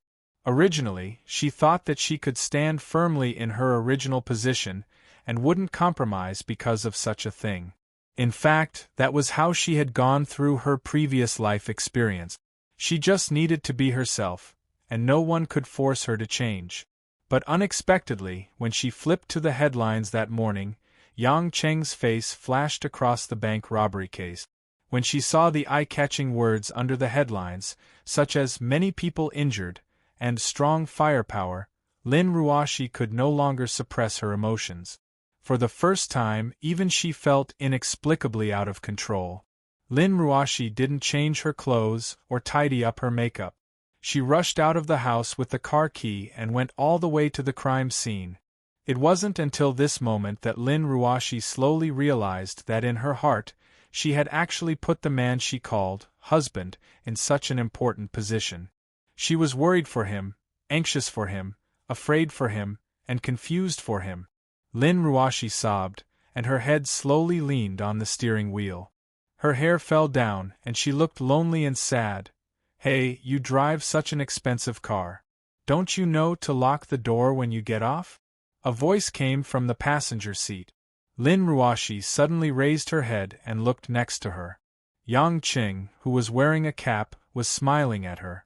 Originally, she thought that she could stand firmly in her original position, and wouldn't compromise because of such a thing. In fact, that was how she had gone through her previous life experience. She just needed to be herself, and no one could force her to change. But unexpectedly, when she flipped to the headlines that morning, Yang Cheng's face flashed across the bank robbery case. When she saw the eye-catching words under the headlines, such as "many people injured" and "strong firepower," Lin Ruashi could no longer suppress her emotions. For the first time, even she felt inexplicably out of control. Lin Ruashi didn't change her clothes or tidy up her makeup. She rushed out of the house with the car key and went all the way to the crime scene. It wasn't until this moment that Lin Ruashi slowly realized that in her heart, she had actually put the man she called husband in such an important position. She was worried for him, anxious for him, afraid for him, and confused for him. Lin Ruashi sobbed, and her head slowly leaned on the steering wheel. Her hair fell down, and she looked lonely and sad. "Hey, you drive such an expensive car. Don't you know to lock the door when you get off?" A voice came from the passenger seat. Lin Ruashi suddenly raised her head and looked next to her. Yang Qing, who was wearing a cap, was smiling at her.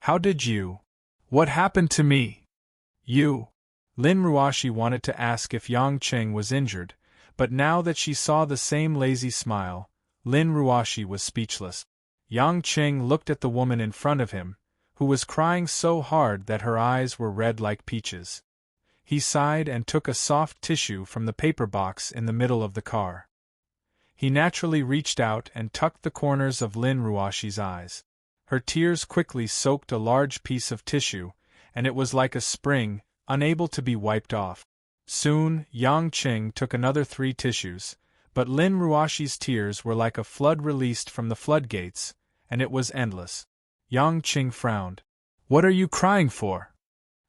"How did you? What happened to me? You?" Lin Ruashi wanted to ask if Yang Qing was injured, but now that she saw the same lazy smile, Lin Ruashi was speechless. Yang Qing looked at the woman in front of him, who was crying so hard that her eyes were red like peaches. He sighed and took a soft tissue from the paper box in the middle of the car. He naturally reached out and tucked the corners of Lin Ruashi's eyes. Her tears quickly soaked a large piece of tissue, and it was like a spring, unable to be wiped off. Soon, Yang Qing took another 3 tissues, but Lin Ruoshi's tears were like a flood released from the floodgates, and it was endless. Yang Qing frowned. "What are you crying for?"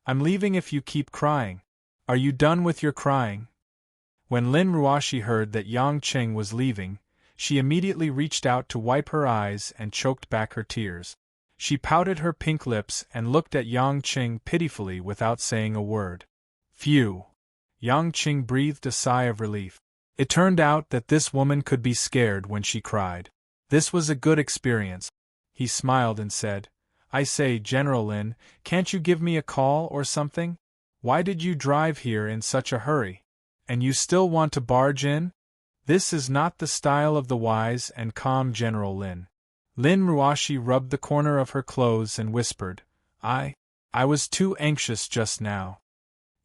"I'm leaving if you keep crying." "Are you done with your crying?" When Lin Ruoshi heard that Yang Qing was leaving, she immediately reached out to wipe her eyes and choked back her tears. She pouted her pink lips and looked at Yang Qing pitifully without saying a word. Phew! Yang Qing breathed a sigh of relief. It turned out that this woman could be scared when she cried. This was a good experience. He smiled and said, "I say, General Lin, can't you give me a call or something? Why did you drive here in such a hurry? And you still want to barge in?" This is not the style of the wise and calm General Lin. Lin Ruoshi rubbed the corner of her clothes and whispered, I was too anxious just now."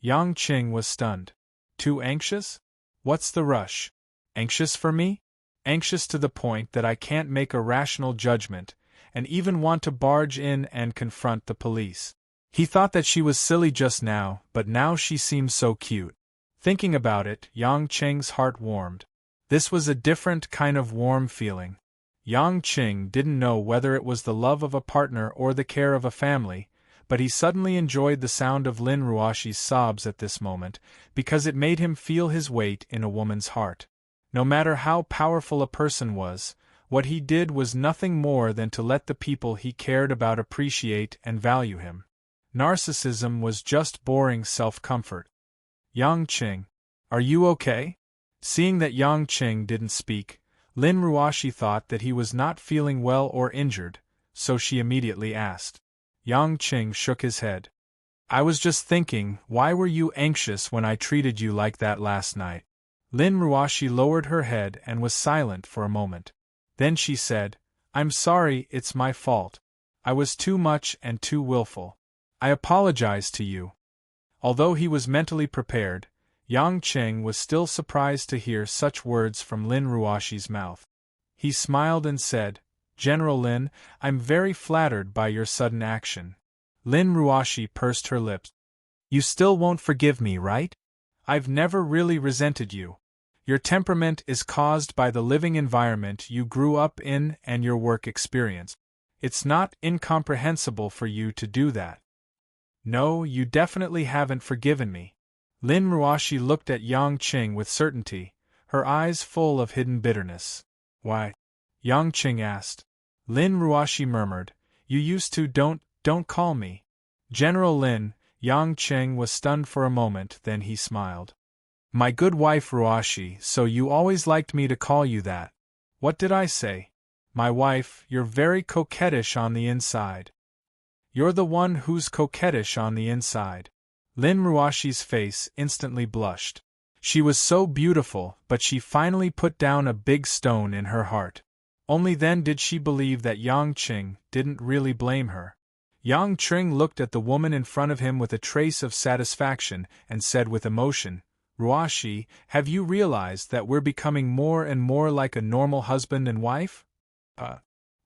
Yang Qing was stunned. "Too anxious? What's the rush? Anxious for me? Anxious to the point that I can't make a rational judgment, and even want to barge in and confront the police." He thought that she was silly just now, but now she seemed so cute. Thinking about it, Yang Qing's heart warmed. This was a different kind of warm feeling. Yang Qing didn't know whether it was the love of a partner or the care of a family, but he suddenly enjoyed the sound of Lin Ruoshi's sobs at this moment, because it made him feel his weight in a woman's heart. No matter how powerful a person was, what he did was nothing more than to let the people he cared about appreciate and value him. Narcissism was just boring self-comfort. "Yang Qing, are you okay?" Seeing that Yang Qing didn't speak, Lin Ruoshi thought that he was not feeling well or injured, so she immediately asked. Yang Qing shook his head. "I was just thinking, why were you anxious when I treated you like that last night?" Lin Ruoshi lowered her head and was silent for a moment. Then she said, "I'm sorry, it's my fault. I was too much and too willful. I apologize to you." Although he was mentally prepared, Yang Qing was still surprised to hear such words from Lin Ruoshi's mouth. He smiled and said, "General Lin, I'm very flattered by your sudden action." Lin Ruoshi pursed her lips. "You still won't forgive me, right? I've never really resented you. Your temperament is caused by the living environment you grew up in and your work experience. It's not incomprehensible for you to do that." "No, you definitely haven't forgiven me." Lin Ruoshi looked at Yang Qing with certainty, her eyes full of hidden bitterness. "Why?" Yang Qing asked. Lin Ruoshi murmured, "You used to don't call me General Lin." Yang Qing was stunned for a moment, then he smiled. "My good wife Ruoshi, so you always liked me to call you that." "What did I say?" "My wife, you're very coquettish on the inside." "You're the one who's coquettish on the inside." Lin Ruoshi's face instantly blushed. She was so beautiful, but she finally put down a big stone in her heart. Only then did she believe that Yang Qing didn't really blame her. Yang Qing looked at the woman in front of him with a trace of satisfaction and said with emotion, "Ruoshi, have you realized that we're becoming more and more like a normal husband and wife?"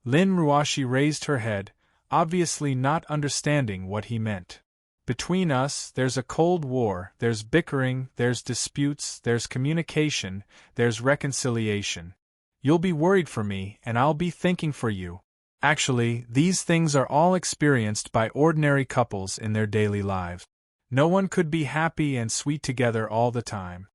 Lin Ruoshi raised her head, obviously not understanding what he meant. "Between us, there's a cold war, there's bickering, there's disputes, there's communication, there's reconciliation. You'll be worried for me, and I'll be thinking for you. Actually, these things are all experienced by ordinary couples in their daily lives. No one could be happy and sweet together all the time.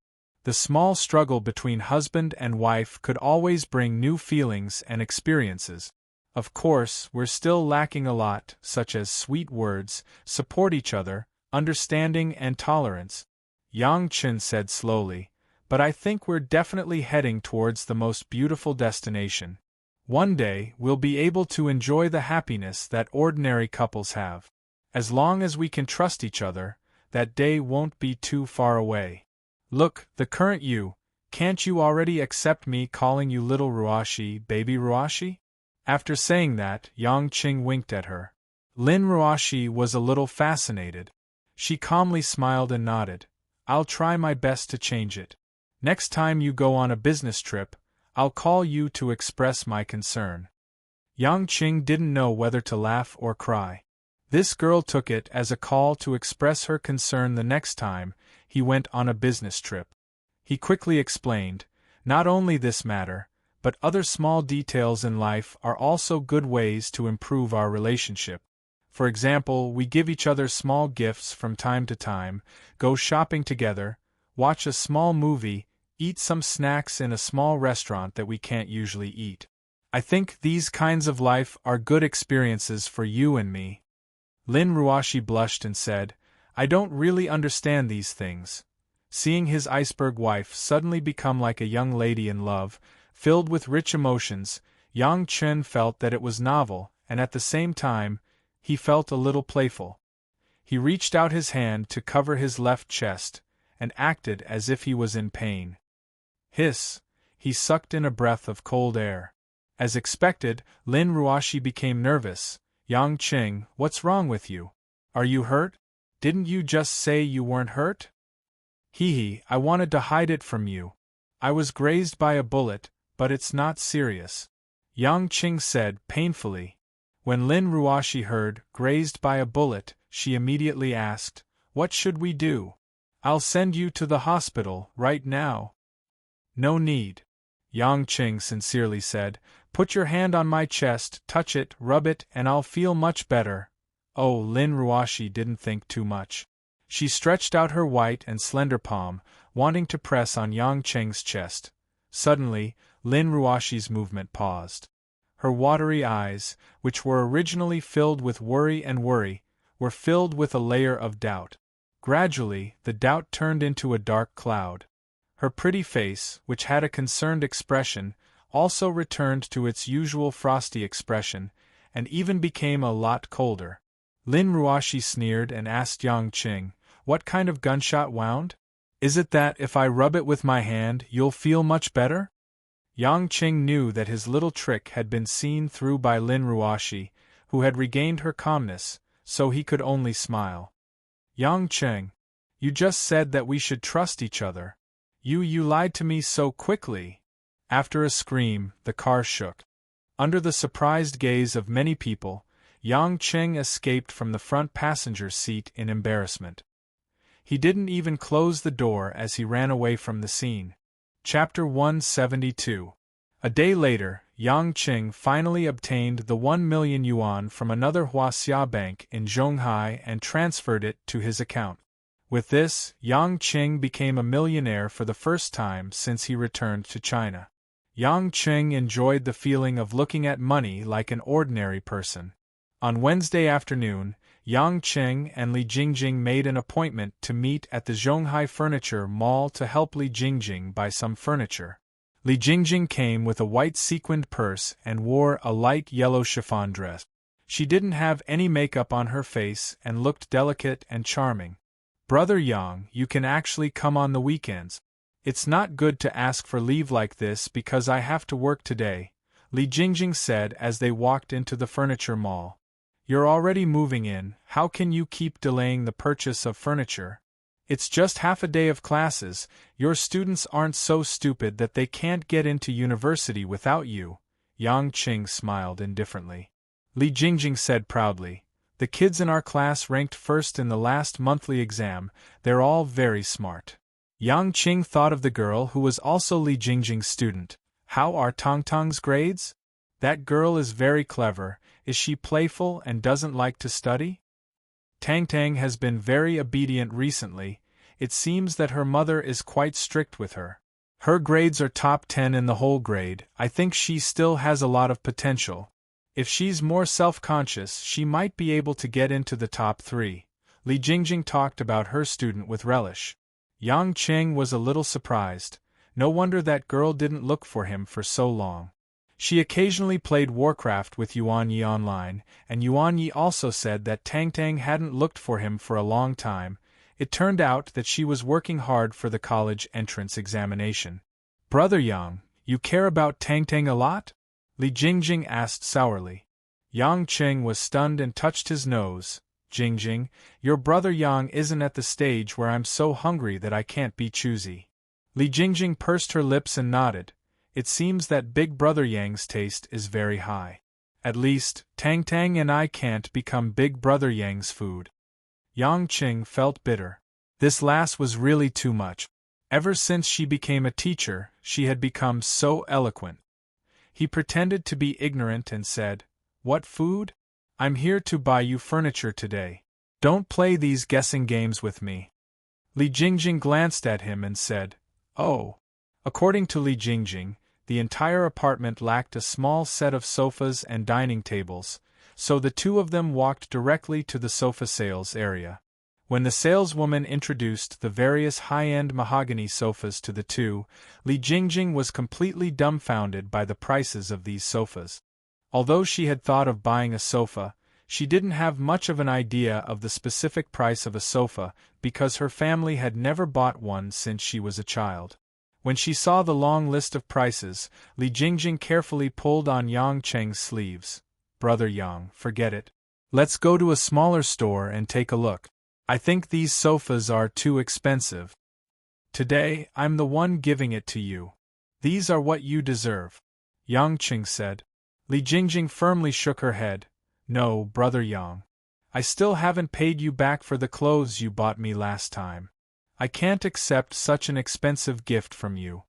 The small struggle between husband and wife could always bring new feelings and experiences. Of course, we're still lacking a lot, such as sweet words, support each other, understanding and tolerance," Yang Qin said slowly, "but I think we're definitely heading towards the most beautiful destination. One day, we'll be able to enjoy the happiness that ordinary couples have. As long as we can trust each other, that day won't be too far away. Look, the current you, can't you already accept me calling you little Ruoshi, baby Ruoshi?" After saying that, Yang Qing winked at her. Lin Ruoshi was a little fascinated. She calmly smiled and nodded. "I'll try my best to change it. Next time you go on a business trip, I'll call you to express my concern." Yang Qing didn't know whether to laugh or cry. This girl took it as a call to express her concern the next time he went on a business trip. He quickly explained, not only this matter, but other small details in life are also good ways to improve our relationship. For example, we give each other small gifts from time to time, go shopping together, watch a small movie, eat some snacks in a small restaurant that we can't usually eat. I think these kinds of life are good experiences for you and me. Lin Ruashi blushed and said, I don't really understand these things. Seeing his iceberg wife suddenly become like a young lady in love, filled with rich emotions, Yang Chen felt that it was novel, and at the same time, he felt a little playful. He reached out his hand to cover his left chest, and acted as if he was in pain. Hiss! He sucked in a breath of cold air. As expected, Lin Ruashi became nervous. Yang Qing, what's wrong with you? Are you hurt? Didn't you just say you weren't hurt? Hee, I wanted to hide it from you. I was grazed by a bullet, but it's not serious. Yang Qing said painfully. When Lin Ruashi heard, grazed by a bullet, she immediately asked, what should we do? I'll send you to the hospital, right now. No need. Yang Qing sincerely said, put your hand on my chest, touch it, rub it, and I'll feel much better. Oh, Lin Ruashi didn't think too much. She stretched out her white and slender palm, wanting to press on Yang Qing's chest. Suddenly, Lin Ruashi's movement paused. Her watery eyes, which were originally filled with worry, were filled with a layer of doubt. Gradually, the doubt turned into a dark cloud. Her pretty face, which had a concerned expression, also returned to its usual frosty expression, and even became a lot colder. Lin Ruashi sneered and asked Yang Qing, what kind of gunshot wound? Is it that if I rub it with my hand, you'll feel much better? Yang Qing knew that his little trick had been seen through by Lin Ruashi, who had regained her calmness, so he could only smile. Yang Qing, you just said that we should trust each other. You lied to me so quickly. After a scream, the car shook. Under the surprised gaze of many people, Yang Qing escaped from the front passenger seat in embarrassment. He didn't even close the door as he ran away from the scene. Chapter 172. A day later, Yang Qing finally obtained the 1 million yuan from another Huaxia bank in Zhonghai and transferred it to his account. With this, Yang Qing became a millionaire for the first time since he returned to China. Yang Qing enjoyed the feeling of looking at money like an ordinary person. On Wednesday afternoon, Yang Qing and Li Jingjing made an appointment to meet at the Zhonghai Furniture Mall to help Li Jingjing buy some furniture. Li Jingjing came with a white sequined purse and wore a light yellow chiffon dress. She didn't have any makeup on her face and looked delicate and charming. Brother Yang, you can actually come on the weekends. It's not good to ask for leave like this because I have to work today, Li Jingjing said as they walked into the furniture mall. You're already moving in, how can you keep delaying the purchase of furniture? It's just half a day of classes, your students aren't so stupid that they can't get into university without you. Yang Qing smiled indifferently. Li Jingjing said proudly, the kids in our class ranked first in the last monthly exam, they're all very smart. Yang Qing thought of the girl who was also Li Jingjing's student. How are Tongtong's grades? That girl is very clever, is she playful and doesn't like to study? Tang has been very obedient recently, it seems that her mother is quite strict with her. Her grades are top 10 in the whole grade, I think she still has a lot of potential. If she's more self-conscious, she might be able to get into the top 3. Li Jingjing talked about her student with relish. Yang Qing was a little surprised. No wonder that girl didn't look for him for so long. She occasionally played Warcraft with Yuan Yi online, and Yuan Yi also said that Tang hadn't looked for him for a long time. It turned out that she was working hard for the college entrance examination. Brother Yang, you care about Tang a lot? Li Jingjing asked sourly. Yang Qing was stunned and touched his nose. Jingjing, your brother Yang isn't at the stage where I'm so hungry that I can't be choosy. Li Jingjing pursed her lips and nodded. It seems that big brother Yang's taste is very high. At least, Tang Tang and I can't become Big Brother Yang's food. Yang Qing felt bitter. This last was really too much. Ever since she became a teacher, she had become so eloquent. He pretended to be ignorant and said, "What food? I'm here to buy you furniture today. Don't play these guessing games with me." Li Jingjing glanced at him and said, "Oh." According to Li Jingjing, the entire apartment lacked a small set of sofas and dining tables, so the two of them walked directly to the sofa sales area. When the saleswoman introduced the various high-end mahogany sofas to the two, Li Jingjing was completely dumbfounded by the prices of these sofas. Although she had thought of buying a sofa, she didn't have much of an idea of the specific price of a sofa because her family had never bought one since she was a child. When she saw the long list of prices, Li Jingjing carefully pulled on Yang Cheng's sleeves. "Brother Yang, forget it. Let's go to a smaller store and take a look. I think these sofas are too expensive. Today, I'm the one giving it to you. These are what you deserve," Yang Qing said. Li Jingjing firmly shook her head. "No, Brother Yang. I still haven't paid you back for the clothes you bought me last time. I can't accept such an expensive gift from you.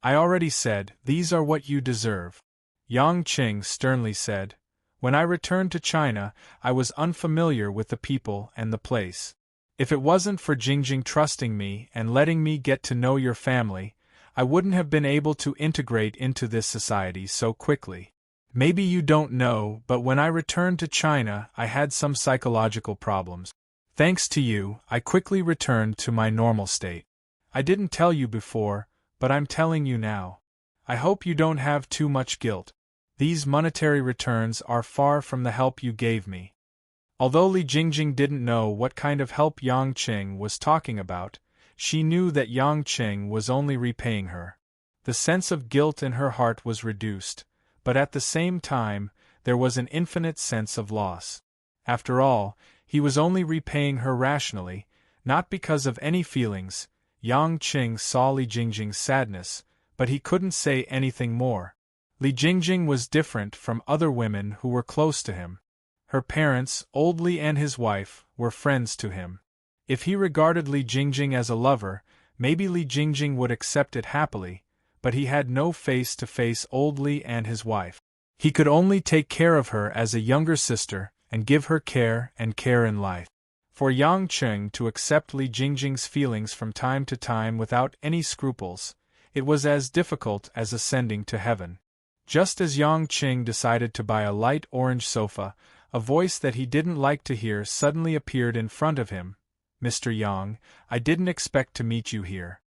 I already said, these are what you deserve," Yang Qing sternly said. "When I returned to China, I was unfamiliar with the people and the place. If it wasn't for Jingjing trusting me and letting me get to know your family, I wouldn't have been able to integrate into this society so quickly. Maybe you don't know, but when I returned to China, I had some psychological problems. Thanks to you, I quickly returned to my normal state. I didn't tell you before, but I'm telling you now. I hope you don't have too much guilt. These monetary returns are far from the help you gave me." Although Li Jingjing didn't know what kind of help Yang Qing was talking about, she knew that Yang Qing was only repaying her. The sense of guilt in her heart was reduced, but at the same time, there was an infinite sense of loss. After all, he was only repaying her rationally, not because of any feelings. Yang Qing saw Li Jingjing's sadness, but he couldn't say anything more. Li Jingjing was different from other women who were close to him. Her parents, Old Li and his wife, were friends to him. If he regarded Li Jingjing as a lover, maybe Li Jingjing would accept it happily, but he had no face to face Old Li and his wife. He could only take care of her as a younger sister and give her care and care in life. For Yang Qing to accept Li Jingjing's feelings from time to time without any scruples, it was as difficult as ascending to heaven. Just as Yang Qing decided to buy a light orange sofa, a voice that he didn't like to hear suddenly appeared in front of him. "Mr. Yang, I didn't expect to meet you here."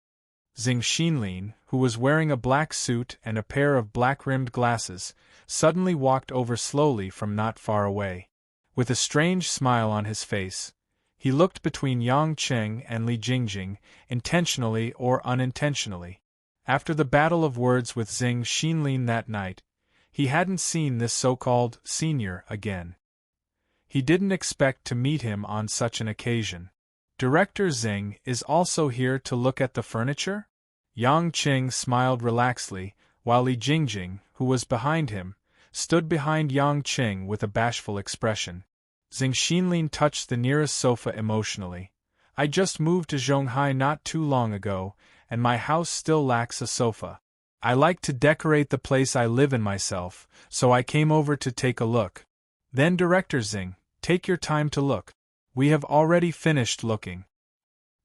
Xing Xinlin, who was wearing a black suit and a pair of black-rimmed glasses, suddenly walked over slowly from not far away. With a strange smile on his face, he looked between Yang Qing and Li Jingjing, intentionally or unintentionally. After the battle of words with Xing Xinlin that night, he hadn't seen this so-called senior again. He didn't expect to meet him on such an occasion. "Director Xing is also here to look at the furniture?" Yang Qing smiled relaxedly, while Li Jingjing, who was behind him, stood behind Yang Qing with a bashful expression. Xing Xinlin touched the nearest sofa emotionally. "I just moved to Zhonghai not too long ago, and my house still lacks a sofa. I like to decorate the place I live in myself, so I came over to take a look." "Then Director Xing, take your time to look. We have already finished looking."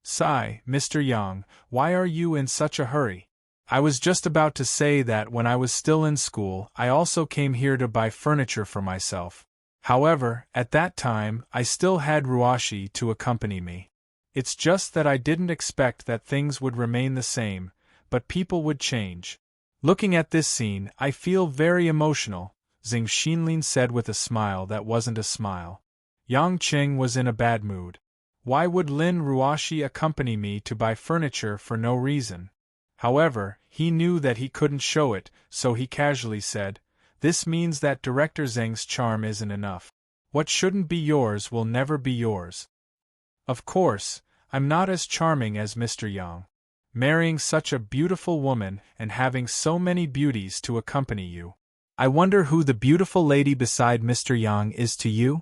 "Sigh, Mr. Yang, why are you in such a hurry? I was just about to say that when I was still in school, I also came here to buy furniture for myself. However, at that time, I still had Ruashi to accompany me. It's just that I didn't expect that things would remain the same, but people would change. Looking at this scene, I feel very emotional," Xing Xinlin said with a smile that wasn't a smile. Yang Qing was in a bad mood. Why would Lin Ruashi accompany me to buy furniture for no reason? However, he knew that he couldn't show it, so he casually said, "This means that Director Zheng's charm isn't enough. What shouldn't be yours will never be yours. Of course, I'm not as charming as Mr. Yang. Marrying such a beautiful woman and having so many beauties to accompany you. I wonder who the beautiful lady beside Mr. Yang is to you?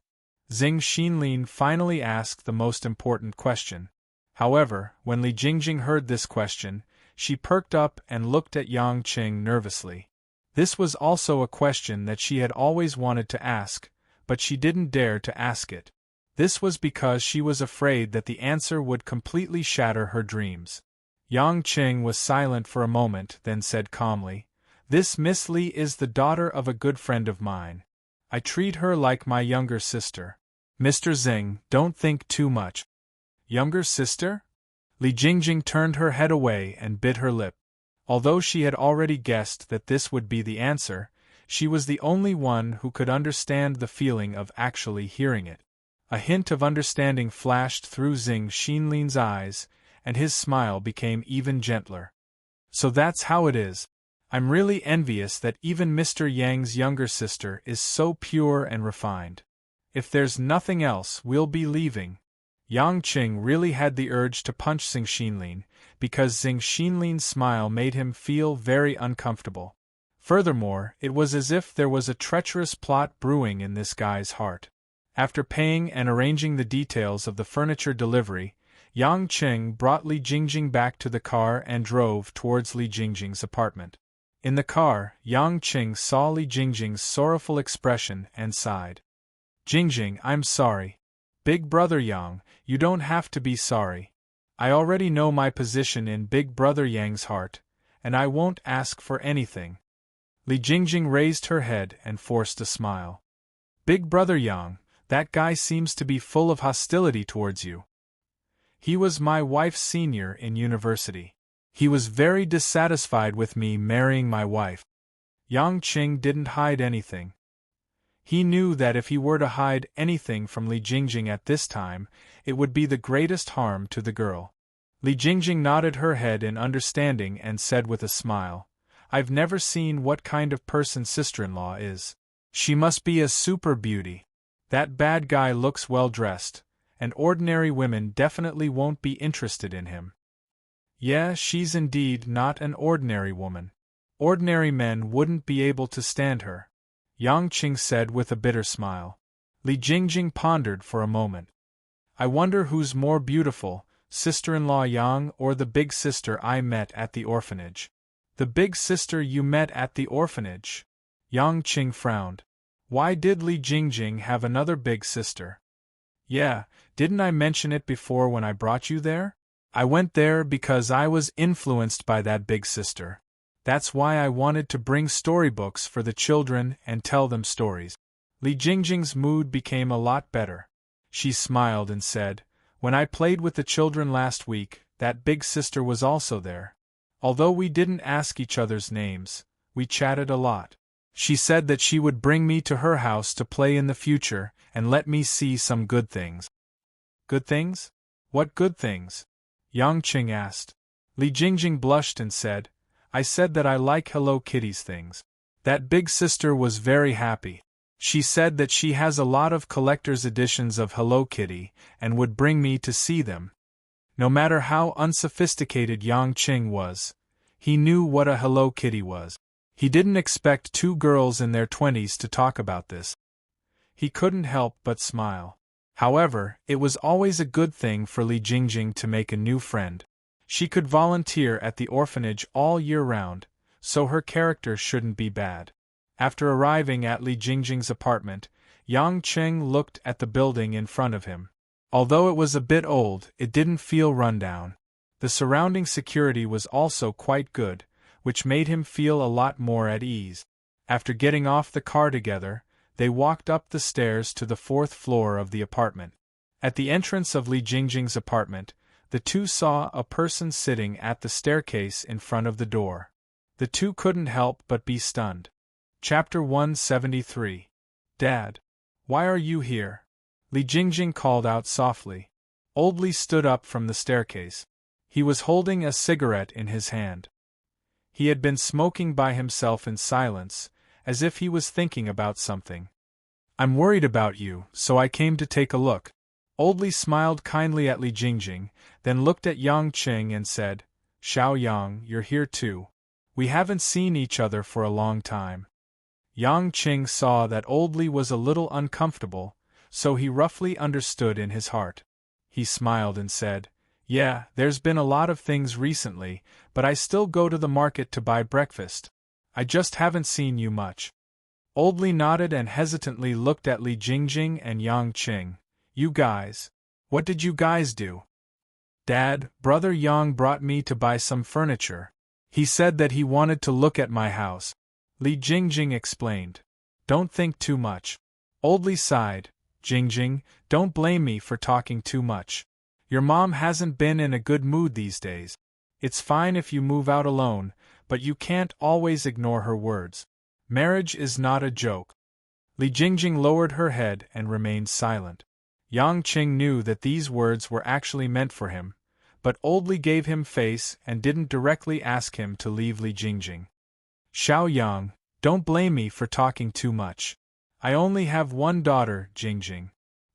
Zhang Xinlin finally asked the most important question. However, when Li Jingjing heard this question, she perked up and looked at Yang Qing nervously. This was also a question that she had always wanted to ask, but she didn't dare to ask it. This was because she was afraid that the answer would completely shatter her dreams. Yang Qing was silent for a moment, then said calmly, "This Miss Li is the daughter of a good friend of mine. I treat her like my younger sister." Mr. Zheng, don't think too much. Younger sister? Li Jingjing turned her head away and bit her lip. Although she had already guessed that this would be the answer, she was the only one who could understand the feeling of actually hearing it. A hint of understanding flashed through Zhang Xinlin's eyes, and his smile became even gentler. "So that's how it is. I'm really envious that even Mr. Yang's younger sister is so pure and refined. If there's nothing else, we'll be leaving." Yang Qing really had the urge to punch Zhang Xinlin, because Zhang Xinlin's smile made him feel very uncomfortable. Furthermore, it was as if there was a treacherous plot brewing in this guy's heart. After paying and arranging the details of the furniture delivery, Yang Qing brought Li Jingjing back to the car and drove towards Li Jingjing's apartment. In the car, Yang Qing saw Li Jingjing's sorrowful expression and sighed. "Jingjing, I'm sorry. Big Brother Yang, you don't have to be sorry. I already know my position in Big Brother Yang's heart, and I won't ask for anything." Li Jingjing raised her head and forced a smile. "Big Brother Yang, that guy seems to be full of hostility towards you. He was my wife's senior in university. He was very dissatisfied with me marrying my wife." Yang Qing didn't hide anything. He knew that if he were to hide anything from Li Jingjing at this time, it would be the greatest harm to the girl. Li Jingjing nodded her head in understanding and said with a smile, "I've never seen what kind of person sister-in-law is. She must be a super beauty. That bad guy looks well dressed, and ordinary women definitely won't be interested in him." "Yeah, she's indeed not an ordinary woman. Ordinary men wouldn't be able to stand her," Yang Qing said with a bitter smile. Li Jingjing pondered for a moment. "I wonder who's more beautiful, sister-in-law Yang or the big sister I met at the orphanage?" "The big sister you met at the orphanage?" Yang Qing frowned. Why did Li Jingjing have another big sister? "Yeah, didn't I mention it before when I brought you there? I went there because I was influenced by that big sister. That's why I wanted to bring storybooks for the children and tell them stories." Li Jingjing's mood became a lot better. She smiled and said, "When I played with the children last week, that big sister was also there. Although we didn't ask each other's names, we chatted a lot. She said that she would bring me to her house to play in the future and let me see some good things." "Good things? What good things?" Yang Qing asked. Li Jingjing blushed and said, "I said that I like Hello Kitty's things." That big sister was very happy. She said that she has a lot of collector's editions of Hello Kitty and would bring me to see them. No matter how unsophisticated Yang Qing was, he knew what a Hello Kitty was. He didn't expect two girls in their 20s to talk about this. He couldn't help but smile. However, it was always a good thing for Li Jingjing to make a new friend. She could volunteer at the orphanage all year round, so her character shouldn't be bad. After arriving at Li Jingjing's apartment, Yang Qing looked at the building in front of him. Although it was a bit old, it didn't feel run down. The surrounding security was also quite good, which made him feel a lot more at ease. After getting off the car together, they walked up the stairs to the 4th floor of the apartment. At the entrance of Li Jingjing's apartment, the two saw a person sitting at the staircase in front of the door. The two couldn't help but be stunned. Chapter 173. "Dad, why are you here?" Li Jingjing called out softly. Old Li stood up from the staircase. He was holding a cigarette in his hand. He had been smoking by himself in silence, as if he was thinking about something. "I'm worried about you, so I came to take a look." Old Li smiled kindly at Li Jingjing, then looked at Yang Qing and said, "Xiao Yang, you're here too. We haven't seen each other for a long time." Yang Qing saw that old Li was a little uncomfortable, so he roughly understood in his heart. He smiled and said, "Yeah, there's been a lot of things recently, but I still go to the market to buy breakfast. I just haven't seen you much." Old Li nodded and hesitantly looked at Li Jingjing and Yang Qing. "You guys. What did you guys do?" "Dad, Brother Yang brought me to buy some furniture. He said that he wanted to look at my house," Li Jingjing explained. "Don't think too much." Old Li sighed. "Jingjing, don't blame me for talking too much. Your mom hasn't been in a good mood these days. It's fine if you move out alone, but you can't always ignore her words. Marriage is not a joke." Li Jingjing lowered her head and remained silent. Yang Qing knew that these words were actually meant for him, but Old Li gave him face and didn't directly ask him to leave Li Jingjing. "Xiao Yang, don't blame me for talking too much. I only have one daughter, Jingjing."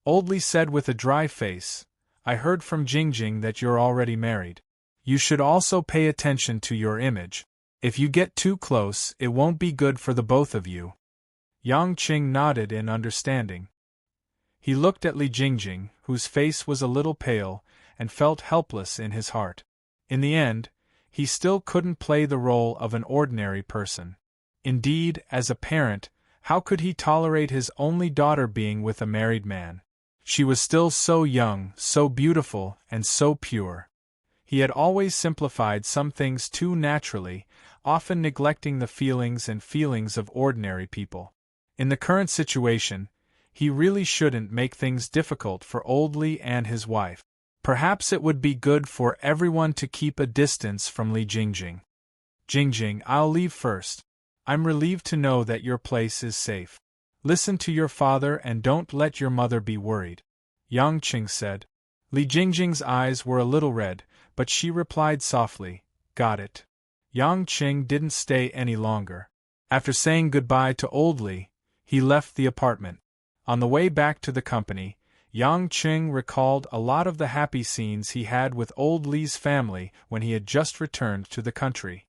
Old Li said with a dry face, "I heard from Jingjing that you're already married. You should also pay attention to your image. If you get too close, it won't be good for the both of you." Yang Qing nodded in understanding. He looked at Li Jingjing, whose face was a little pale, and felt helpless in his heart. In the end, he still couldn't play the role of an ordinary person. Indeed, as a parent, how could he tolerate his only daughter being with a married man? She was still so young, so beautiful, and so pure. He had always simplified some things too naturally, often neglecting the feelings of ordinary people. In the current situation, he really shouldn't make things difficult for Old Li and his wife. Perhaps it would be good for everyone to keep a distance from Li Jingjing. "Jingjing, I'll leave first. I'm relieved to know that your place is safe. Listen to your father and don't let your mother be worried," Yang Qing said. Li Jingjing's eyes were a little red, but she replied softly, "Got it." Yang Qing didn't stay any longer. After saying goodbye to Old Li, he left the apartment. On the way back to the company, Yang Qing recalled a lot of the happy scenes he had with Old Li's family when he had just returned to the country.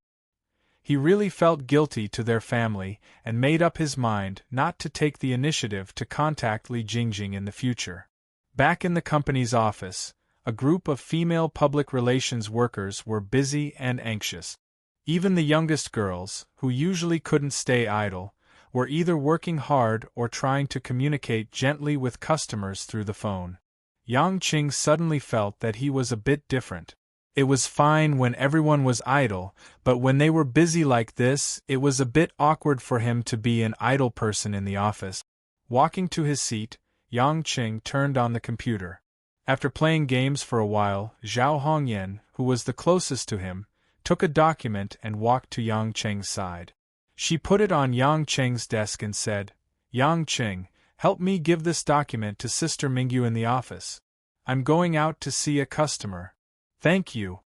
He really felt guilty to their family and made up his mind not to take the initiative to contact Li Jingjing in the future. Back in the company's office, a group of female public relations workers were busy and anxious. Even the youngest girls, who usually couldn't stay idle, were either working hard or trying to communicate gently with customers through the phone. Yang Qing suddenly felt that he was a bit different. It was fine when everyone was idle, but when they were busy like this, it was a bit awkward for him to be an idle person in the office. Walking to his seat, Yang Qing turned on the computer. After playing games for a while, Zhao Hongyan, who was the closest to him, took a document and walked to Yang Qing's side. She put it on Yang Qing's desk and said, "Yang Qing, help me give this document to Sister Mingyu in the office. I'm going out to see a customer." "Thank you."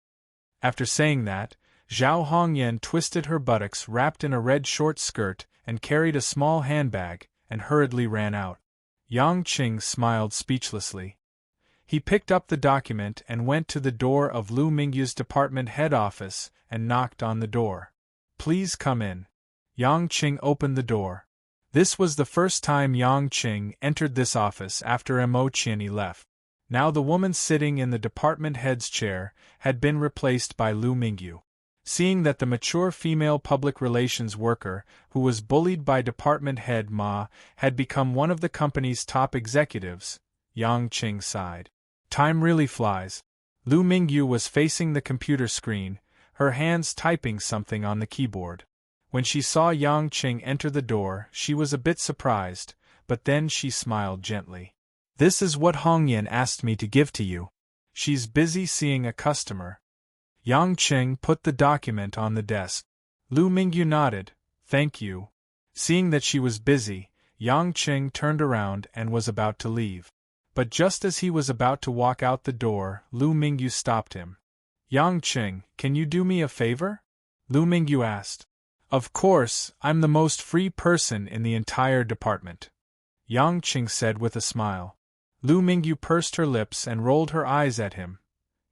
After saying that, Zhao Hongyan twisted her buttocks wrapped in a red short skirt and carried a small handbag, and hurriedly ran out. Yang Qing smiled speechlessly. He picked up the document and went to the door of Lu Mingyu's department head office and knocked on the door. "Please come in." Yang Qing opened the door. This was the first time Yang Qing entered this office after Mo Qianyi left. Now the woman sitting in the department head's chair had been replaced by Lu Mingyu. Seeing that the mature female public relations worker, who was bullied by department head Ma, had become one of the company's top executives, Yang Qing sighed. Time really flies. Lu Mingyu was facing the computer screen, her hands typing something on the keyboard. When she saw Yang Qing enter the door, she was a bit surprised, but then she smiled gently. "This is what Hongyan asked me to give to you. She's busy seeing a customer." Yang Qing put the document on the desk. Lu Mingyu nodded, "Thank you." Seeing that she was busy, Yang Qing turned around and was about to leave. But just as he was about to walk out the door, Lu Mingyu stopped him. "Yang Qing, can you do me a favor?" Lu Mingyu asked. "Of course, I'm the most free person in the entire department," Yang Qing said with a smile. Lu Mingyu pursed her lips and rolled her eyes at him.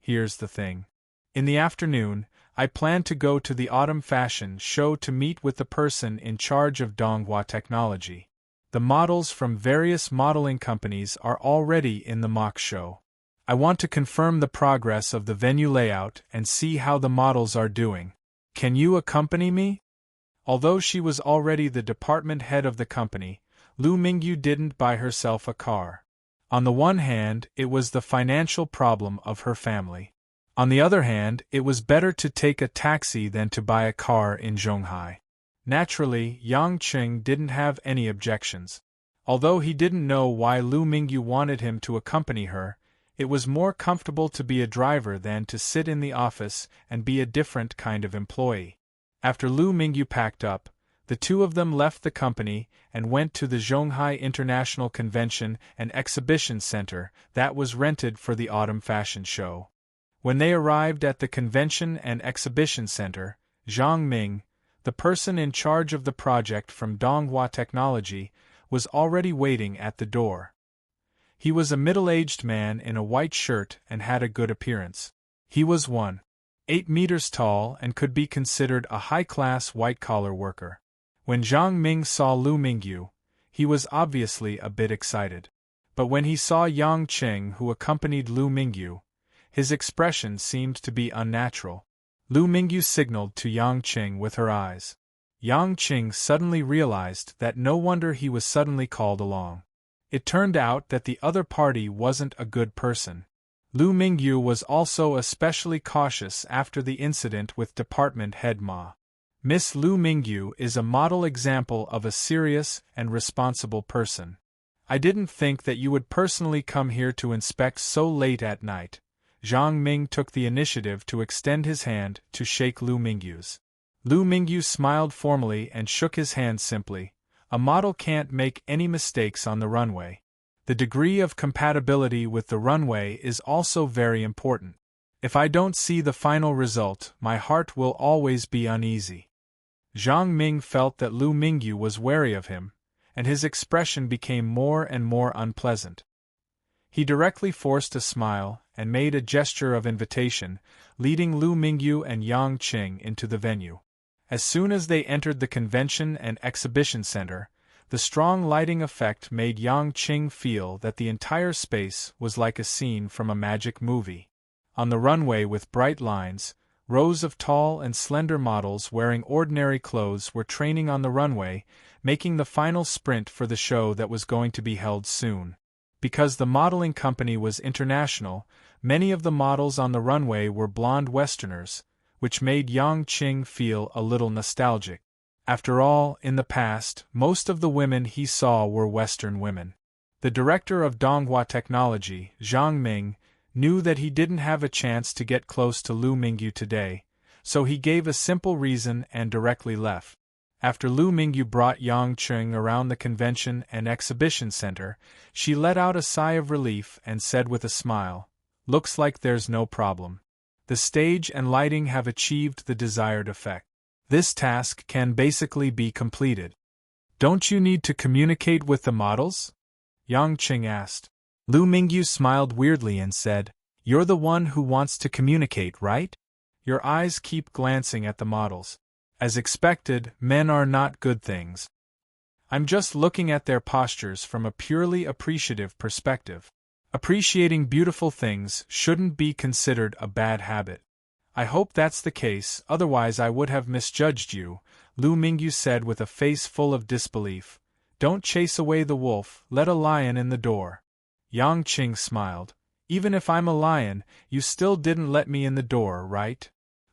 "Here's the thing. In the afternoon, I plan to go to the autumn fashion show to meet with the person in charge of Donghua technology. The models from various modeling companies are already in the mock show. I want to confirm the progress of the venue layout and see how the models are doing. Can you accompany me? Although she was already the department head of the company, Lu Mingyu didn't buy herself a car. On the one hand, it was the financial problem of her family. On the other hand, it was better to take a taxi than to buy a car in Zhonghai. Naturally, Yang Qing didn't have any objections. Although he didn't know why Lu Mingyu wanted him to accompany her, it was more comfortable to be a driver than to sit in the office and be a different kind of employee. After Lu Mingyu packed up, the two of them left the company and went to the Zhonghai International Convention and Exhibition Center that was rented for the autumn fashion show. When they arrived at the Convention and Exhibition Center, Zhang Ming, the person in charge of the project from Donghua Technology, was already waiting at the door. He was a middle-aged man in a white shirt and had a good appearance. He was 1.8 meters tall and could be considered a high-class white-collar worker. When Zhang Ming saw Lu Mingyu, he was obviously a bit excited. But when he saw Yang Qing, who accompanied Lu Mingyu, his expression seemed to be unnatural. Lu Mingyu signaled to Yang Qing with her eyes. Yang Qing suddenly realized that no wonder he was suddenly called along. It turned out that the other party wasn't a good person. Lu Mingyu was also especially cautious after the incident with department head Ma. Miss Lu Mingyu is a model example of a serious and responsible person. I didn't think that you would personally come here to inspect so late at night. Zhang Ming took the initiative to extend his hand to shake Lu Mingyu's. Lu Mingyu smiled formally and shook his hand simply. A model can't make any mistakes on the runway. The degree of compatibility with the runway is also very important. If I don't see the final result, my heart will always be uneasy. Zhang Ming felt that Lu Mingyu was wary of him, and his expression became more and more unpleasant. He directly forced a smile and made a gesture of invitation, leading Lu Mingyu and Yang Qing into the venue. As soon as they entered the convention and exhibition center, the strong lighting effect made Yang Qing feel that the entire space was like a scene from a magic movie. On the runway with bright lines, rows of tall and slender models wearing ordinary clothes were training on the runway, making the final sprint for the show that was going to be held soon. Because the modeling company was international, many of the models on the runway were blonde Westerners, which made Yang Qing feel a little nostalgic. After all, in the past, most of the women he saw were Western women. The director of Donghua Technology, Zhang Ming, knew that he didn't have a chance to get close to Lu Mingyu today, so he gave a simple reason and directly left. After Lu Mingyu brought Yang Qing around the convention and exhibition center, she let out a sigh of relief and said with a smile, "Looks like there's no problem. The stage and lighting have achieved the desired effect. This task can basically be completed." "Don't you need to communicate with the models?" Yang Qing asked. Lu Mingyu smiled weirdly and said, "You're the one who wants to communicate, right? Your eyes keep glancing at the models. As expected, men are not good things. I'm just looking at their postures from a purely appreciative perspective. Appreciating beautiful things shouldn't be considered a bad habit. I hope that's the case, otherwise I would have misjudged you," Lu Mingyu said with a face full of disbelief. "Don't chase away the wolf, let a lion in the door." Yang Qing smiled. "Even if I'm a lion, you still didn't let me in the door, right?"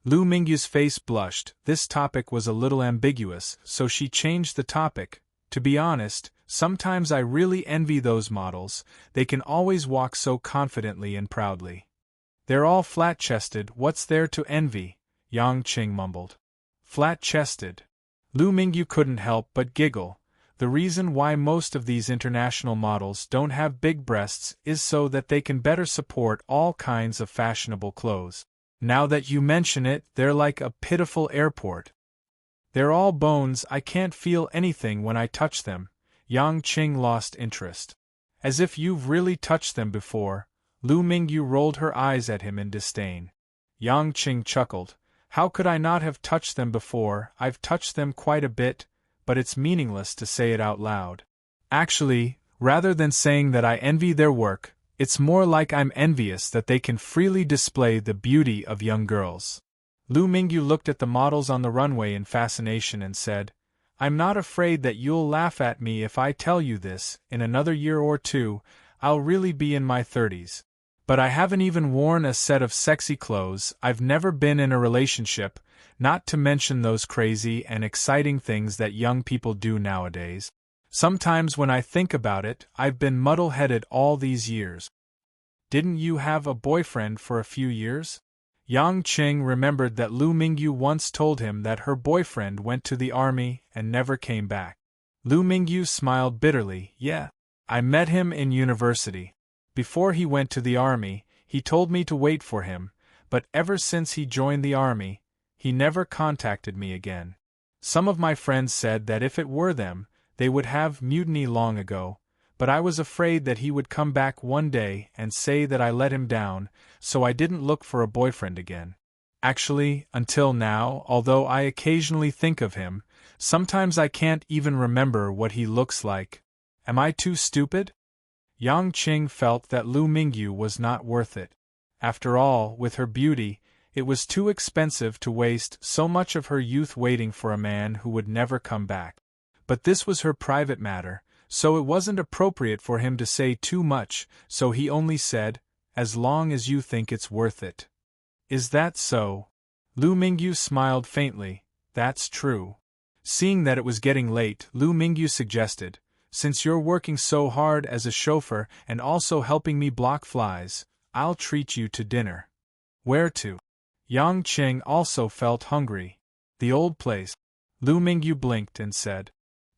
Lu Mingyu's face blushed. This topic was a little ambiguous, so she changed the topic. "To be honest, sometimes I really envy those models, they can always walk so confidently and proudly." "They're all flat-chested, what's there to envy?" Yang Qing mumbled. "Flat-chested?" Lu Mingyu couldn't help but giggle. The reason why most of these international models don't have big breasts is so that they can better support all kinds of fashionable clothes. Now that you mention it, they're like a pitiful airport. "They're all bones, I can't feel anything when I touch them." Yang Qing lost interest. "As if you've really touched them before." Lu Mingyu rolled her eyes at him in disdain. Yang Qing chuckled. How could I not have touched them before? I've touched them quite a bit, but it's meaningless to say it out loud. Actually, rather than saying that I envy their work, it's more like I'm envious that they can freely display the beauty of young girls. Lu Mingyu looked at the models on the runway in fascination and said, I'm not afraid that you'll laugh at me if I tell you this. In another year or two, I'll really be in my 30s. But I haven't even worn a set of sexy clothes, I've never been in a relationship, not to mention those crazy and exciting things that young people do nowadays. Sometimes when I think about it, I've been muddle-headed all these years. Didn't you have a boyfriend for a few years? Yang Qing remembered that Lu Mingyu once told him that her boyfriend went to the army and never came back. Lu Mingyu smiled bitterly. Yeah, I met him in university. Before he went to the army, he told me to wait for him, but ever since he joined the army, he never contacted me again. Some of my friends said that if it were them, they would have mutiny long ago, but I was afraid that he would come back one day and say that I let him down, so I didn't look for a boyfriend again. Actually, until now, although I occasionally think of him, sometimes I can't even remember what he looks like. Am I too stupid? Yang Qing felt that Lu Mingyu was not worth it. After all, with her beauty, it was too expensive to waste so much of her youth waiting for a man who would never come back. But this was her private matter, so it wasn't appropriate for him to say too much, so he only said, as long as you think it's worth it. Is that so? Lu Mingyu smiled faintly. That's true. Seeing that it was getting late, Lu Mingyu suggested, since you're working so hard as a chauffeur and also helping me block flies, I'll treat you to dinner. Where to? Yang Qing also felt hungry. The old place. Lu Mingyu blinked and said.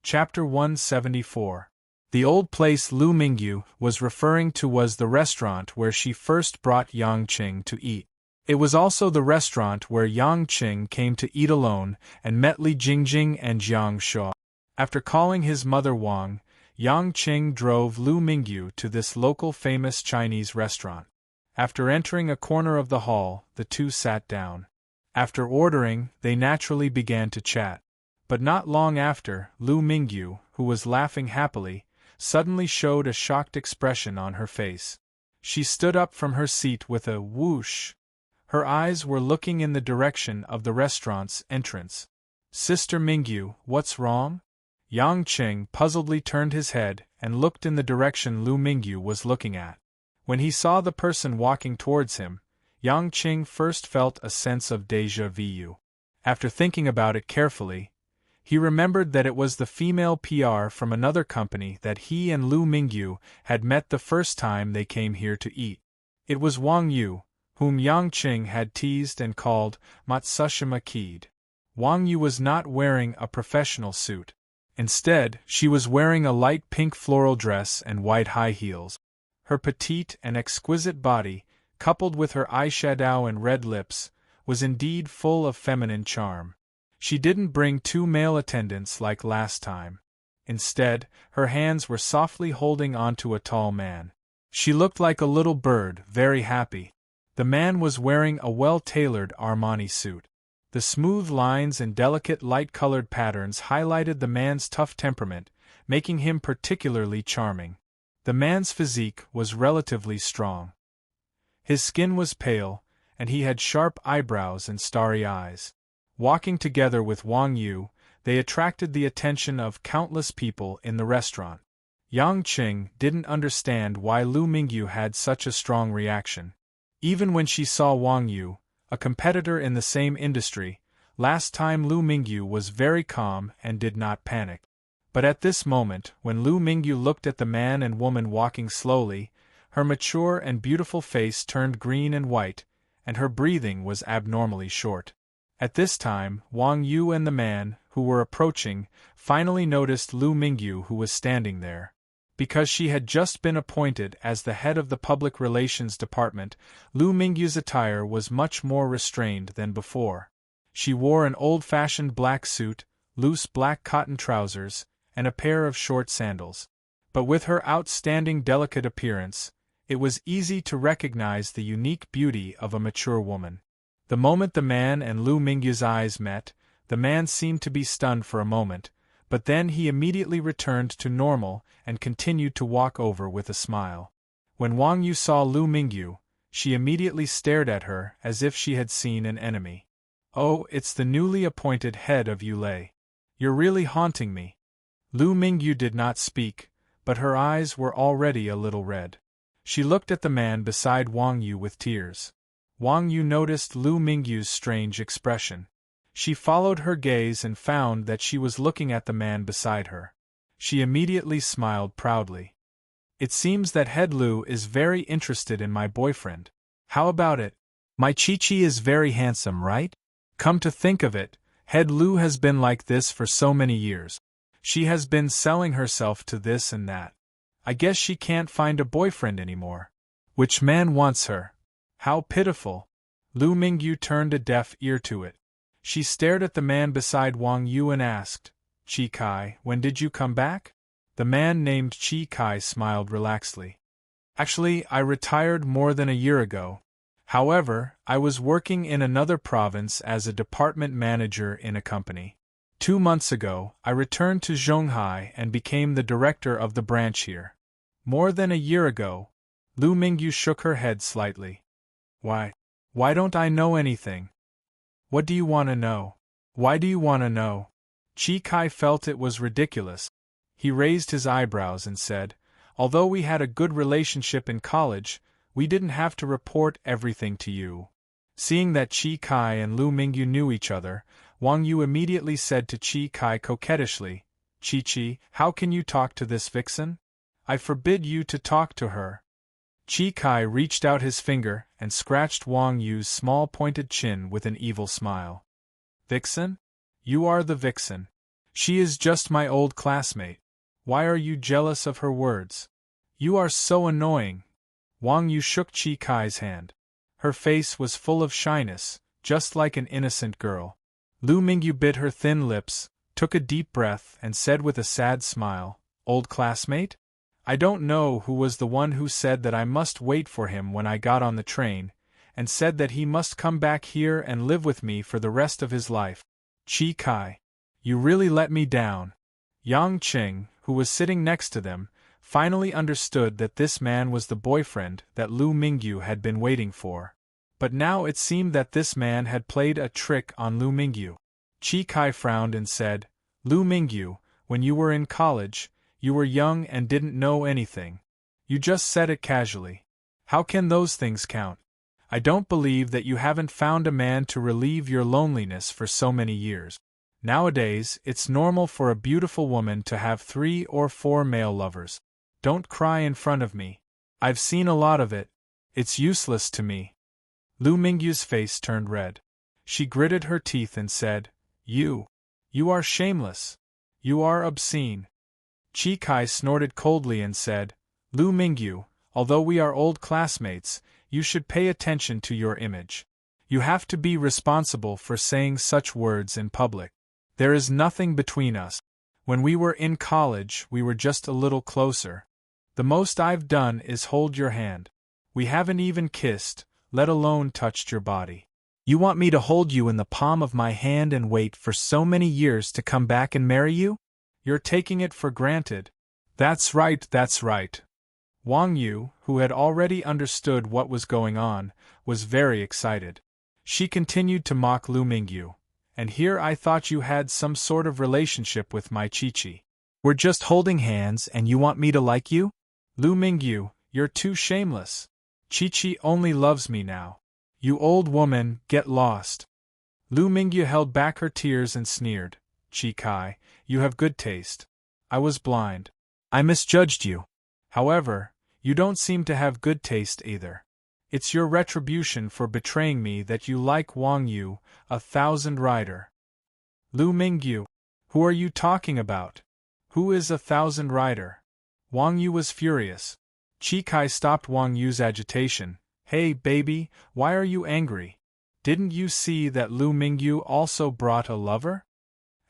Chapter 174. The old place Lu Mingyu was referring to was the restaurant where she first brought Yang Qing to eat. It was also the restaurant where Yang Qing came to eat alone and met Li Jingjing and Jiang Shuo. After calling his mother Wang, Yang Qing drove Lu Mingyu to this local famous Chinese restaurant. After entering a corner of the hall, the two sat down. After ordering, they naturally began to chat. But not long after, Lu Mingyu, who was laughing happily, suddenly showed a shocked expression on her face. She stood up from her seat with a whoosh. Her eyes were looking in the direction of the restaurant's entrance. Sister Mingyu, what's wrong? Yang Qing puzzledly turned his head and looked in the direction Lu Mingyu was looking at. When he saw the person walking towards him, Yang Qing first felt a sense of déjà vu. After thinking about it carefully, he remembered that it was the female PR from another company that he and Lu Mingyu had met the first time they came here to eat. It was Wang Yu, whom Yang Qing had teased and called Matsushima Kid. Wang Yu was not wearing a professional suit. Instead, she was wearing a light pink floral dress and white high heels. Her petite and exquisite body, coupled with her eyeshadow and red lips, was indeed full of feminine charm. She didn't bring two male attendants like last time. Instead, her hands were softly holding onto a tall man. She looked like a little bird, very happy. The man was wearing a well-tailored Armani suit. The smooth lines and delicate light-colored patterns highlighted the man's tough temperament, making him particularly charming. The man's physique was relatively strong. His skin was pale, and he had sharp eyebrows and starry eyes. Walking together with Wang Yu, they attracted the attention of countless people in the restaurant. Yang Qing didn't understand why Lu Mingyu had such a strong reaction. Even when she saw Wang Yu, a competitor in the same industry, last time Lu Mingyu was very calm and did not panic. But at this moment, when Lu Mingyu looked at the man and woman walking slowly, her mature and beautiful face turned green and white, and her breathing was abnormally short. At this time, Wang Yu and the man, who were approaching, finally noticed Lu Mingyu, who was standing there. Because she had just been appointed as the head of the public relations department, Lu Mingyu's attire was much more restrained than before. She wore an old-fashioned black suit, loose black cotton trousers, and a pair of short sandals. But with her outstanding delicate appearance, it was easy to recognize the unique beauty of a mature woman. The moment the man and Lu Mingyu's eyes met, the man seemed to be stunned for a moment, but then he immediately returned to normal and continued to walk over with a smile. When Wang Yu saw Lu Mingyu, she immediately stared at her as if she had seen an enemy. "Oh, it's the newly appointed head of Yulei. You're really haunting me." Lu Mingyu did not speak, but her eyes were already a little red. She looked at the man beside Wang Yu with tears. Wang Yu noticed Lu Mingyu's strange expression. She followed her gaze and found that she was looking at the man beside her. She immediately smiled proudly. "It seems that Head Lu is very interested in my boyfriend. How about it? My Chi-Chi is very handsome, right? Come to think of it, Head Lu has been like this for so many years. She has been selling herself to this and that. I guess she can't find a boyfriend anymore. Which man wants her? How pitiful." Lu Mingyu turned a deaf ear to it. She stared at the man beside Wang Yu and asked, "Chi Kai, when did you come back?" The man named Chi Kai smiled relaxedly. "Actually, I retired more than a year ago. However, I was working in another province as a department manager in a company. 2 months ago, I returned to Zhonghai and became the director of the branch here. More than a year ago." Lu Mingyu shook her head slightly. Why don't I know anything?" "What do you want to know? Why do you want to know?" Chi Kai felt it was ridiculous. He raised his eyebrows and said, "Although we had a good relationship in college, we didn't have to report everything to you." Seeing that Chi Kai and Lu Mingyu knew each other, Wang Yu immediately said to Chi Kai coquettishly, "Chi-Chi, how can you talk to this vixen? I forbid you to talk to her." Chi Kai reached out his finger and scratched Wang Yu's small pointed chin with an evil smile. "Vixen? You are the vixen. She is just my old classmate. Why are you jealous of her words? You are so annoying." Wang Yu shook Chi Kai's hand. Her face was full of shyness, just like an innocent girl. Lu Mingyu bit her thin lips, took a deep breath and said with a sad smile, "Old classmate? I don't know who was the one who said that I must wait for him when I got on the train, and said that he must come back here and live with me for the rest of his life. Chi Kai, you really let me down." Yang Qing, who was sitting next to them, finally understood that this man was the boyfriend that Lu Mingyu had been waiting for. But now it seemed that this man had played a trick on Lu Mingyu. Chi Kai frowned and said, "Lu Mingyu, when you were in college, you were young and didn't know anything. You just said it casually. How can those things count? I don't believe that you haven't found a man to relieve your loneliness for so many years. Nowadays, it's normal for a beautiful woman to have 3 or 4 male lovers. Don't cry in front of me. I've seen a lot of it. It's useless to me." Lu Mingyu's face turned red. She gritted her teeth and said, You are shameless. You are obscene." Chi Kai snorted coldly and said, "Lu Mingyu, although we are old classmates, you should pay attention to your image. You have to be responsible for saying such words in public. There is nothing between us. When we were in college, we were just a little closer. The most I've done is hold your hand. We haven't even kissed, let alone touched your body. You want me to hold you in the palm of my hand and wait for so many years to come back and marry you? You're taking it for granted." That's right, that's right." Wang Yu, who had already understood what was going on, was very excited. She continued to mock Lu Mingyu. "And here I thought you had some sort of relationship with my Chi-Chi. We're just holding hands and you want me to like you? Lu Mingyu, you're too shameless. Chi-Chi only loves me now. You old woman, get lost." Lu Mingyu held back her tears and sneered, "Chi Kai, you have good taste. I was blind. I misjudged you. However, you don't seem to have good taste either. It's your retribution for betraying me that you like Wang Yu, 1,000 rider." "Lu Mingyu, who are you talking about? Who is 1,000 rider?" Wang Yu was furious. Chi Kai stopped Wang Yu's agitation. "Hey, baby, why are you angry? Didn't you see that Lu Mingyu also brought a lover?"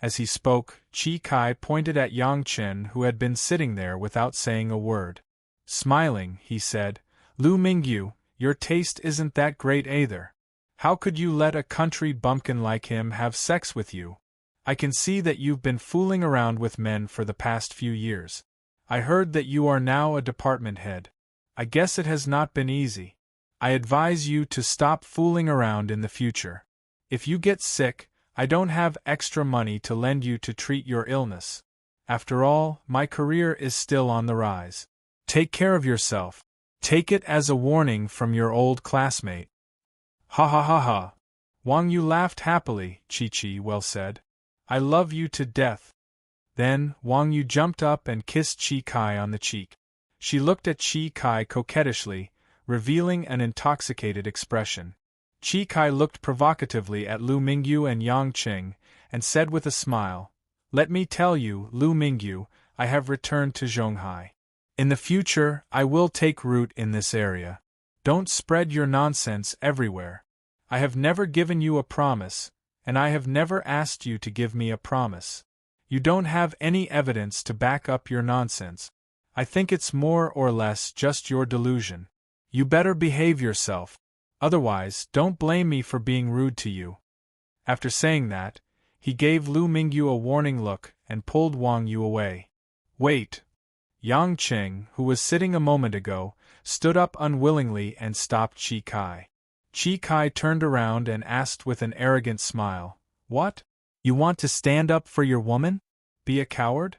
As he spoke, Chi Kai pointed at Yang Chen, who had been sitting there without saying a word. Smiling, he said, "Lu Mingyu, your taste isn't that great either. How could you let a country bumpkin like him have sex with you? I can see that you've been fooling around with men for the past few years. I heard that you are now a department head. I guess it has not been easy. I advise you to stop fooling around in the future. If you get sick, I don't have extra money to lend you to treat your illness. After all, my career is still on the rise. Take care of yourself. Take it as a warning from your old classmate. Ha ha ha ha. Wang Yu laughed happily. Chi-Chi well said. I love you to death. Then, Wang Yu jumped up and kissed Chi Kai on the cheek. She looked at Chi Kai coquettishly, revealing an intoxicated expression. Chi Kai looked provocatively at Lu Mingyu and Yang Qing, and said with a smile, Let me tell you, Lu Mingyu, I have returned to Zhonghai. In the future, I will take root in this area. Don't spread your nonsense everywhere. I have never given you a promise, and I have never asked you to give me a promise. You don't have any evidence to back up your nonsense. I think it's more or less just your delusion. You better behave yourself. Otherwise, don't blame me for being rude to you. After saying that, he gave Lu Mingyu a warning look and pulled Wang Yu away. Wait. Yang Qing, who was sitting a moment ago, stood up unwillingly and stopped Chi Kai. Chi Kai turned around and asked with an arrogant smile, What? You want to stand up for your woman? Be a coward?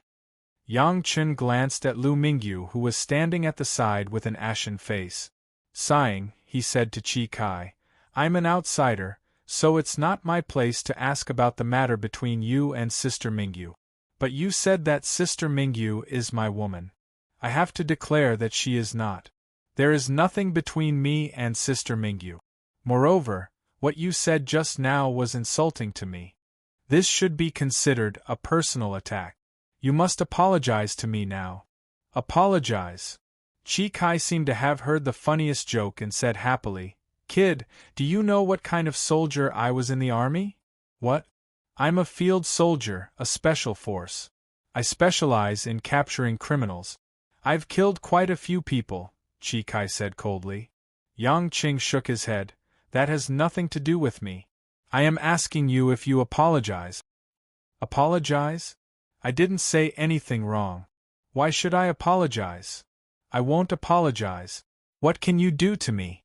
Yang Qing glanced at Lu Mingyu, who was standing at the side with an ashen face. Sighing, he said to Chi Kai, I'm an outsider, so it's not my place to ask about the matter between you and Sister Mingyu. But you said that Sister Mingyu is my woman. I have to declare that she is not. There is nothing between me and Sister Mingyu. Moreover, what you said just now was insulting to me. This should be considered a personal attack. You must apologize to me now. Apologize. Chi Kai seemed to have heard the funniest joke and said happily, Kid, do you know what kind of soldier I was in the army? What? I'm a field soldier, a special force. I specialize in capturing criminals. I've killed quite a few people, Chi Kai said coldly. Yang Qing shook his head. That has nothing to do with me. I am asking you if you apologize. Apologize? I didn't say anything wrong. Why should I apologize? I won't apologize. What can you do to me?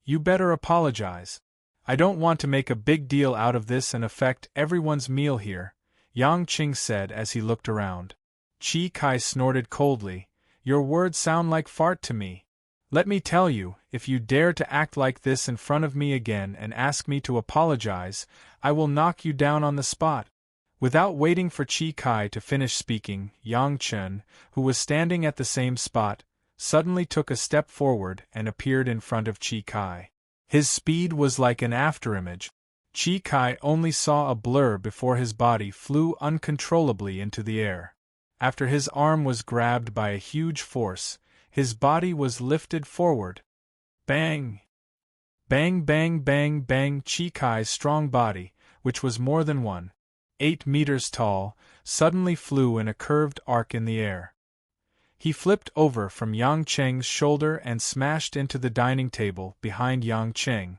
You better apologize. I don't want to make a big deal out of this and affect everyone's meal here, Yang Qing said as he looked around. Chi Kai snorted coldly. Your words sound like fart to me. Let me tell you, if you dare to act like this in front of me again and ask me to apologize, I will knock you down on the spot. Without waiting for Chi Kai to finish speaking, Yang Chen, who was standing at the same spot, suddenly took a step forward and appeared in front of Chi Kai. His speed was like an afterimage. Chi Kai only saw a blur before his body flew uncontrollably into the air. After his arm was grabbed by a huge force, his body was lifted forward. Bang! Bang bang bang bang. Chi Kai's strong body, which was more than 8 meters tall, suddenly flew in a curved arc in the air. He flipped over from Yang Qing's shoulder and smashed into the dining table behind Yang Qing.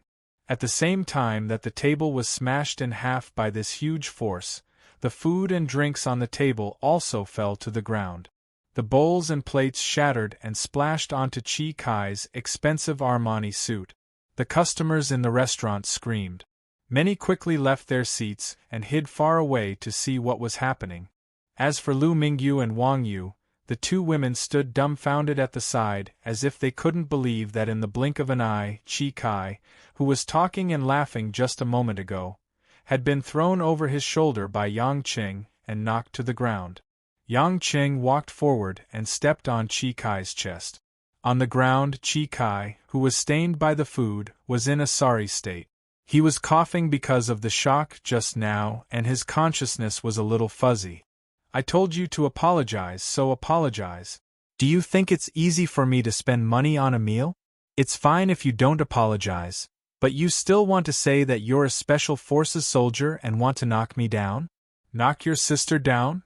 At the same time that the table was smashed in half by this huge force, the food and drinks on the table also fell to the ground. The bowls and plates shattered and splashed onto Chi Kai's expensive Armani suit. The customers in the restaurant screamed. Many quickly left their seats and hid far away to see what was happening. As for Lu Mingyu and Wang Yu, the two women stood dumbfounded at the side as if they couldn't believe that in the blink of an eye Chi Kai, who was talking and laughing just a moment ago, had been thrown over his shoulder by Yang Qing and knocked to the ground. Yang Qing walked forward and stepped on Chi Kai's chest. On the ground, Chi Kai, who was stained by the food, was in a sorry state. He was coughing because of the shock just now, and his consciousness was a little fuzzy. I told you to apologize, so apologize. Do you think it's easy for me to spend money on a meal? It's fine if you don't apologize, but you still want to say that you're a special forces soldier and want to knock me down? Knock your sister down?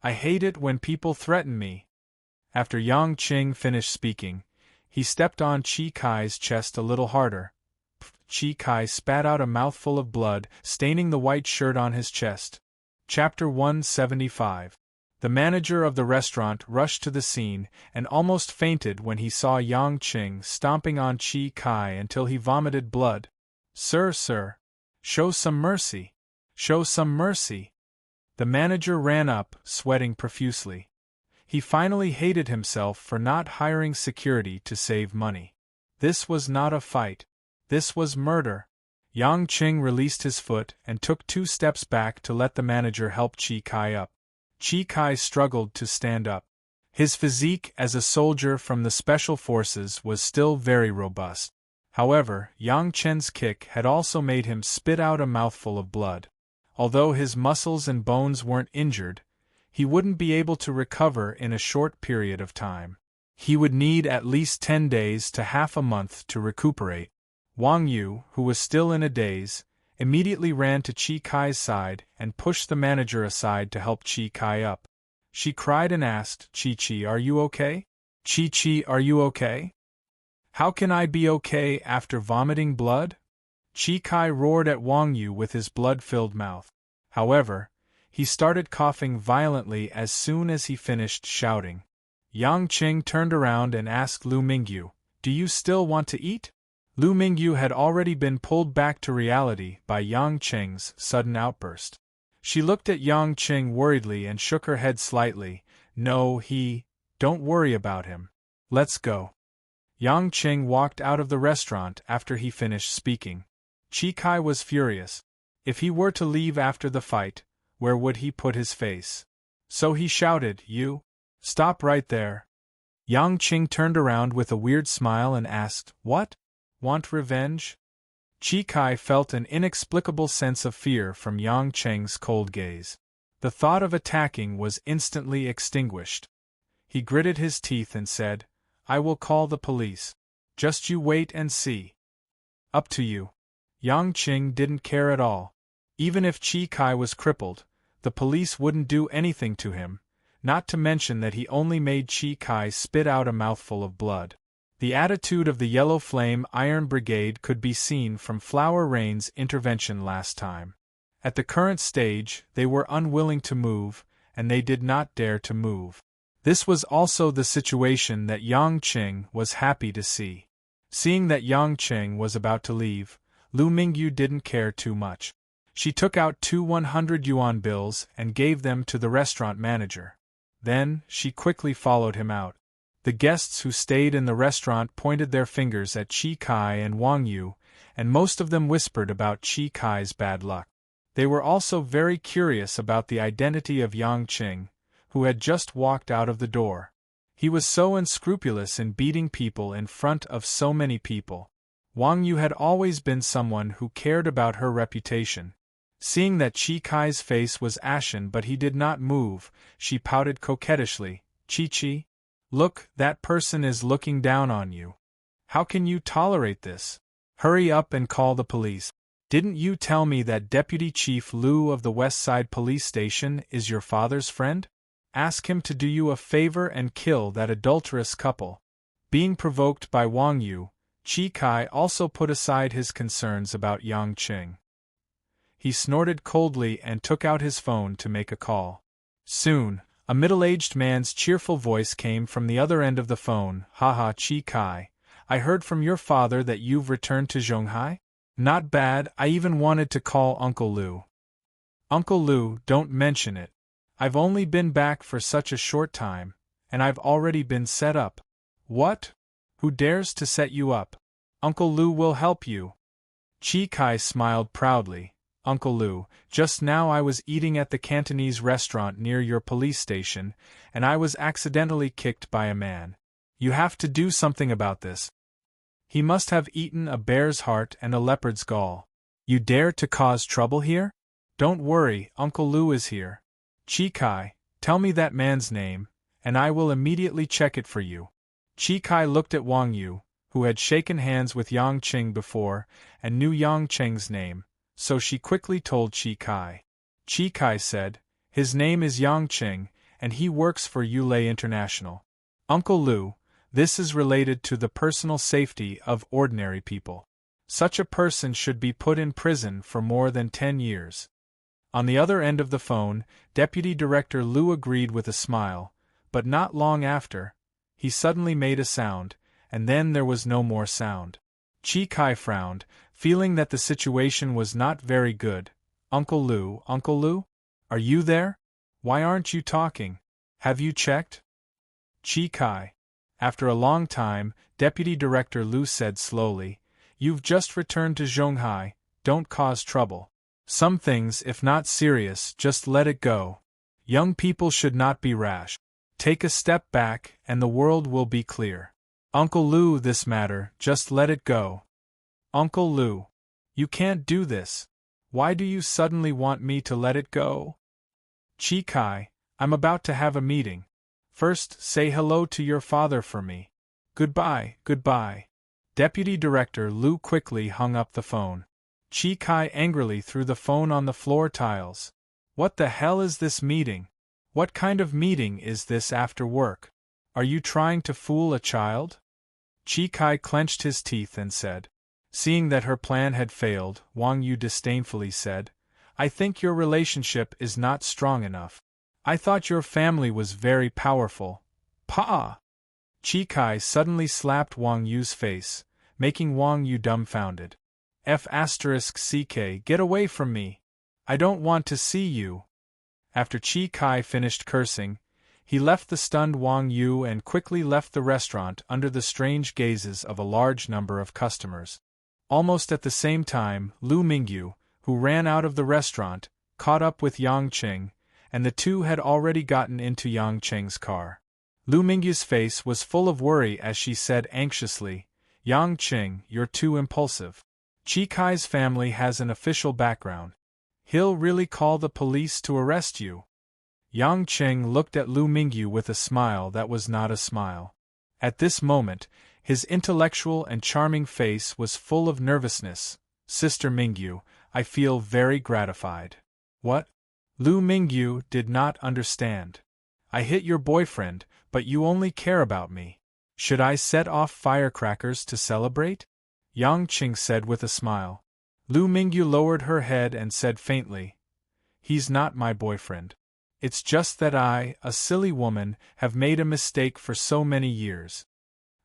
I hate it when people threaten me. After Yang Qing finished speaking, he stepped on Chi Kai's chest a little harder. Chi Kai spat out a mouthful of blood, staining the white shirt on his chest. Chapter 175. The manager of the restaurant rushed to the scene, and almost fainted when he saw Yang Qing stomping on Chi Kai until he vomited blood. Sir, show some mercy! Show some mercy! The manager ran up, sweating profusely. He finally hated himself for not hiring security to save money. This was not a fight. This was murder. Yang Qing released his foot and took 2 steps back to let the manager help Chi Kai up. Chi Kai struggled to stand up. His physique as a soldier from the Special Forces was still very robust. However, Yang Chen's kick had also made him spit out a mouthful of blood. Although his muscles and bones weren't injured, he wouldn't be able to recover in a short period of time. He would need at least 10 days to half a month to recuperate. Wang Yu, who was still in a daze, immediately ran to Chi Kai's side and pushed the manager aside to help Chi Kai up. She cried and asked, Chi, are you okay? Chi, are you okay? How can I be okay after vomiting blood? Chi Kai roared at Wang Yu with his blood-filled mouth. However, he started coughing violently as soon as he finished shouting. Yang Qing turned around and asked Lu Mingyu, do you still want to eat? Lu Mingyu had already been pulled back to reality by Yang Qing's sudden outburst. She looked at Yang Qing worriedly and shook her head slightly. No, don't worry about him. Let's go. Yang Qing walked out of the restaurant after he finished speaking. Chi Kai was furious. If he were to leave after the fight, where would he put his face? So he shouted, You! Stop right there. Yang Qing turned around with a weird smile and asked, What? Want revenge? Chi Kai felt an inexplicable sense of fear from Yang Qing's cold gaze. The thought of attacking was instantly extinguished. He gritted his teeth and said, I will call the police. Just you wait and see. Up to you. Yang Qing didn't care at all. Even if Chi Kai was crippled, the police wouldn't do anything to him, not to mention that he only made Chi Kai spit out a mouthful of blood. The attitude of the Yellow Flame Iron Brigade could be seen from Flower Rain's intervention last time. At the current stage, they were unwilling to move, and they did not dare to move. This was also the situation that Yang Qing was happy to see. Seeing that Yang Qing was about to leave, Lu Mingyu didn't care too much. She took out 2 100 yuan bills and gave them to the restaurant manager. Then, she quickly followed him out. The guests who stayed in the restaurant pointed their fingers at Chi Kai and Wang Yu, and most of them whispered about Chi Kai's bad luck. They were also very curious about the identity of Yang Qing, who had just walked out of the door. He was so unscrupulous in beating people in front of so many people. Wang Yu had always been someone who cared about her reputation. Seeing that Chi Kai's face was ashen but he did not move, she pouted coquettishly, Chi. Look, that person is looking down on you. How can you tolerate this? Hurry up and call the police. Didn't you tell me that Deputy Chief Liu of the West Side Police Station is your father's friend? Ask him to do you a favor and kill that adulterous couple. Being provoked by Wang Yu, Chi Kai also put aside his concerns about Yang Qing. He snorted coldly and took out his phone to make a call. Soon, a middle-aged man's cheerful voice came from the other end of the phone. Haha, Chi Kai, I heard from your father that you've returned to Zhonghai? Not bad, I even wanted to call Uncle Liu. Uncle Liu, don't mention it. I've only been back for such a short time, and I've already been set up. What? Who dares to set you up? Uncle Liu will help you. Chi Kai smiled proudly. Uncle Liu, just now I was eating at the Cantonese restaurant near your police station, and I was accidentally kicked by a man. You have to do something about this. He must have eaten a bear's heart and a leopard's gall. You dare to cause trouble here? Don't worry, Uncle Liu is here. Chi Kai, tell me that man's name, and I will immediately check it for you. Chi Kai looked at Wang Yu, who had shaken hands with Yang Qing before, and knew Yang Qing's name. So she quickly told Chi Kai. Chi Kai said, his name is Yang Qing, and he works for Yulei International. Uncle Liu, this is related to the personal safety of ordinary people. Such a person should be put in prison for more than 10 years. On the other end of the phone, Deputy Director Liu agreed with a smile, but not long after, he suddenly made a sound, and then there was no more sound. Chi Kai frowned, feeling that the situation was not very good. Uncle Liu, are you there? Why aren't you talking? Have you checked? Chi Kai. After a long time, Deputy Director Liu said slowly, "You've just returned to Zhonghai, don't cause trouble. Some things, if not serious, just let it go. Young people should not be rash. Take a step back, and the world will be clear. Uncle Liu, this matter, just let it go." Uncle Liu. You can't do this. Why do you suddenly want me to let it go? Chi Kai, I'm about to have a meeting. First, say hello to your father for me. Goodbye. Deputy Director Liu quickly hung up the phone. Chi Kai angrily threw the phone on the floor tiles. What the hell is this meeting? What kind of meeting is this after work? Are you trying to fool a child? Chi Kai clenched his teeth and said. Seeing that her plan had failed, Wang Yu disdainfully said, I think your relationship is not strong enough. I thought your family was very powerful. Pa! Chi Kai suddenly slapped Wang Yu's face, making Wang Yu dumbfounded. F***ck, get away from me. I don't want to see you. After Chi Kai finished cursing, he left the stunned Wang Yu and quickly left the restaurant under the strange gazes of a large number of customers. Almost at the same time, Lu Mingyu, who ran out of the restaurant, caught up with Yang Qing, and the two had already gotten into Yang Qing's car. Lu Mingyu's face was full of worry as she said anxiously, Yang Qing, you're too impulsive. Chi Kai's family has an official background. He'll really call the police to arrest you. Yang Qing looked at Lu Mingyu with a smile that was not a smile. At this moment, his intellectual and charming face was full of nervousness. Sister Mingyu, I feel very gratified. What? Lu Mingyu did not understand. I hit your boyfriend, but you only care about me. Should I set off firecrackers to celebrate? Yang Qing said with a smile. Lu Mingyu lowered her head and said faintly, He's not my boyfriend. It's just that I, a silly woman, have made a mistake for so many years.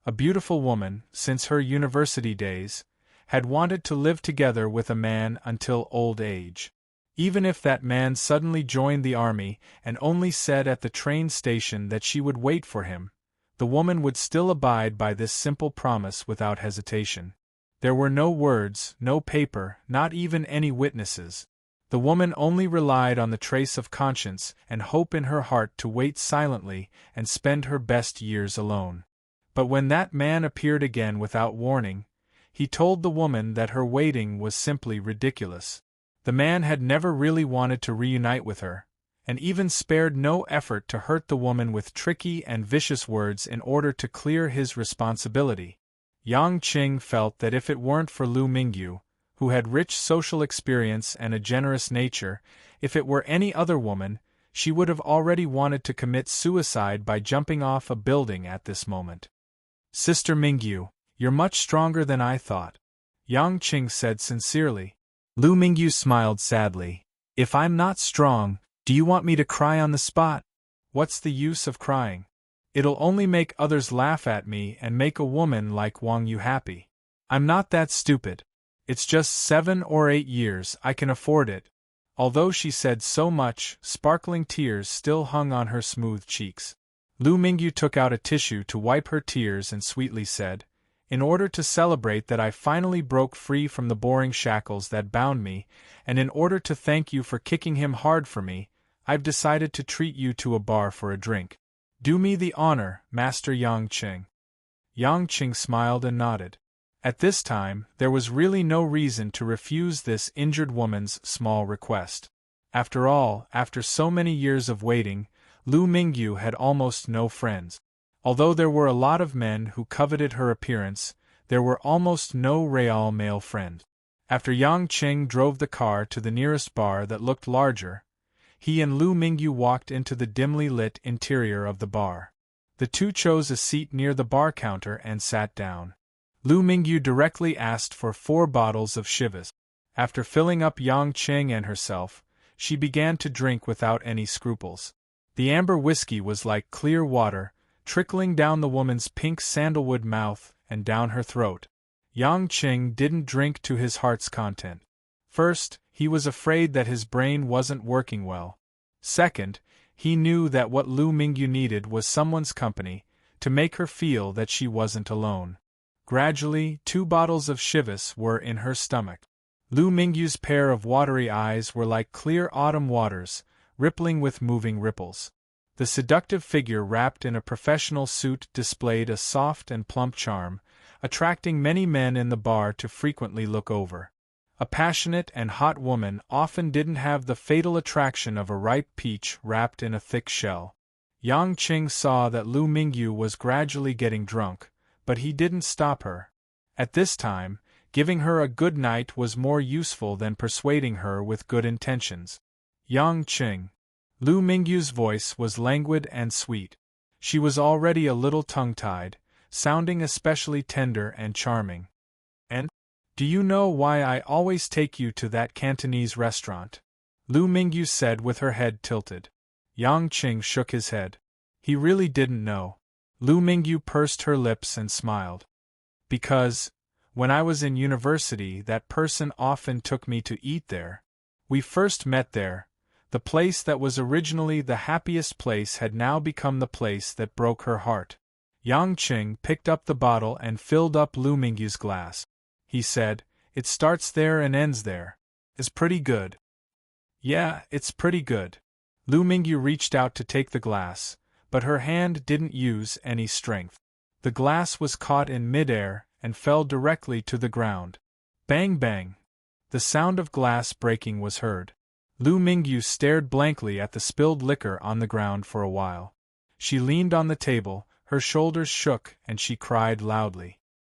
A beautiful woman, since her university days, had wanted to live together with a man until old age. Even if that man suddenly joined the army and only said at the train station that she would wait for him, the woman would still abide by this simple promise without hesitation. There were no words, no paper, not even any witnesses. The woman only relied on the trace of conscience and hope in her heart to wait silently and spend her best years alone. But when that man appeared again without warning, he told the woman that her waiting was simply ridiculous. The man had never really wanted to reunite with her, and even spared no effort to hurt the woman with tricky and vicious words in order to clear his responsibility. Yang Qing felt that if it weren't for Lu Mingyu, who had rich social experience and a generous nature, if it were any other woman, she would have already wanted to commit suicide by jumping off a building at this moment. Sister Mingyu, you're much stronger than I thought. Yang Qing said sincerely. Lu Mingyu smiled sadly. If I'm not strong, do you want me to cry on the spot? What's the use of crying? It'll only make others laugh at me and make a woman like Wang Yu happy. I'm not that stupid. It's just 7 or 8 years, I can afford it. Although she said so much, sparkling tears still hung on her smooth cheeks. Lu Mingyu took out a tissue to wipe her tears and sweetly said, In order to celebrate that I finally broke free from the boring shackles that bound me, and in order to thank you for kicking him hard for me, I've decided to treat you to a bar for a drink. Do me the honor, Master Yang Qing. Yang Qing smiled and nodded. At this time, there was really no reason to refuse this injured woman's small request. After all, after so many years of waiting, Lu Mingyu had almost no friends. Although there were a lot of men who coveted her appearance, there were almost no real male friends. After Yang Qing drove the car to the nearest bar that looked larger, he and Lu Mingyu walked into the dimly lit interior of the bar. The two chose a seat near the bar counter and sat down. Lu Mingyu directly asked for 4 bottles of Chivas. After filling up Yang Qing and herself, she began to drink without any scruples. The amber whiskey was like clear water, trickling down the woman's pink sandalwood mouth and down her throat. Yang Qing didn't drink to his heart's content. First, he was afraid that his brain wasn't working well. Second, he knew that what Lu Mingyu needed was someone's company, to make her feel that she wasn't alone. Gradually, 2 bottles of Chivas were in her stomach. Lu Mingyu's pair of watery eyes were like clear autumn waters, rippling with moving ripples. The seductive figure wrapped in a professional suit displayed a soft and plump charm, attracting many men in the bar to frequently look over. A passionate and hot woman often didn't have the fatal attraction of a ripe peach wrapped in a thick shell. Yang Qing saw that Lu Mingyu was gradually getting drunk, but he didn't stop her. At this time, giving her a good night was more useful than persuading her with good intentions. Yang Qing. Lu Mingyu's voice was languid and sweet. She was already a little tongue-tied, sounding especially tender and charming. And, do you know why I always take you to that Cantonese restaurant? Lu Mingyu said with her head tilted. Yang Qing shook his head. He really didn't know. Lu Mingyu pursed her lips and smiled. Because, when I was in university, that person often took me to eat there. We first met there. The place that was originally the happiest place had now become the place that broke her heart. Yang Qing picked up the bottle and filled up Lu Mingyu's glass. He said, "It starts there and ends there. It's pretty good." "Yeah, it's pretty good." Lu Mingyu reached out to take the glass, but her hand didn't use any strength. The glass was caught in midair and fell directly to the ground. Bang bang! The sound of glass breaking was heard. Lu Mingyu stared blankly at the spilled liquor on the ground for a while. She leaned on the table, her shoulders shook, and she cried loudly.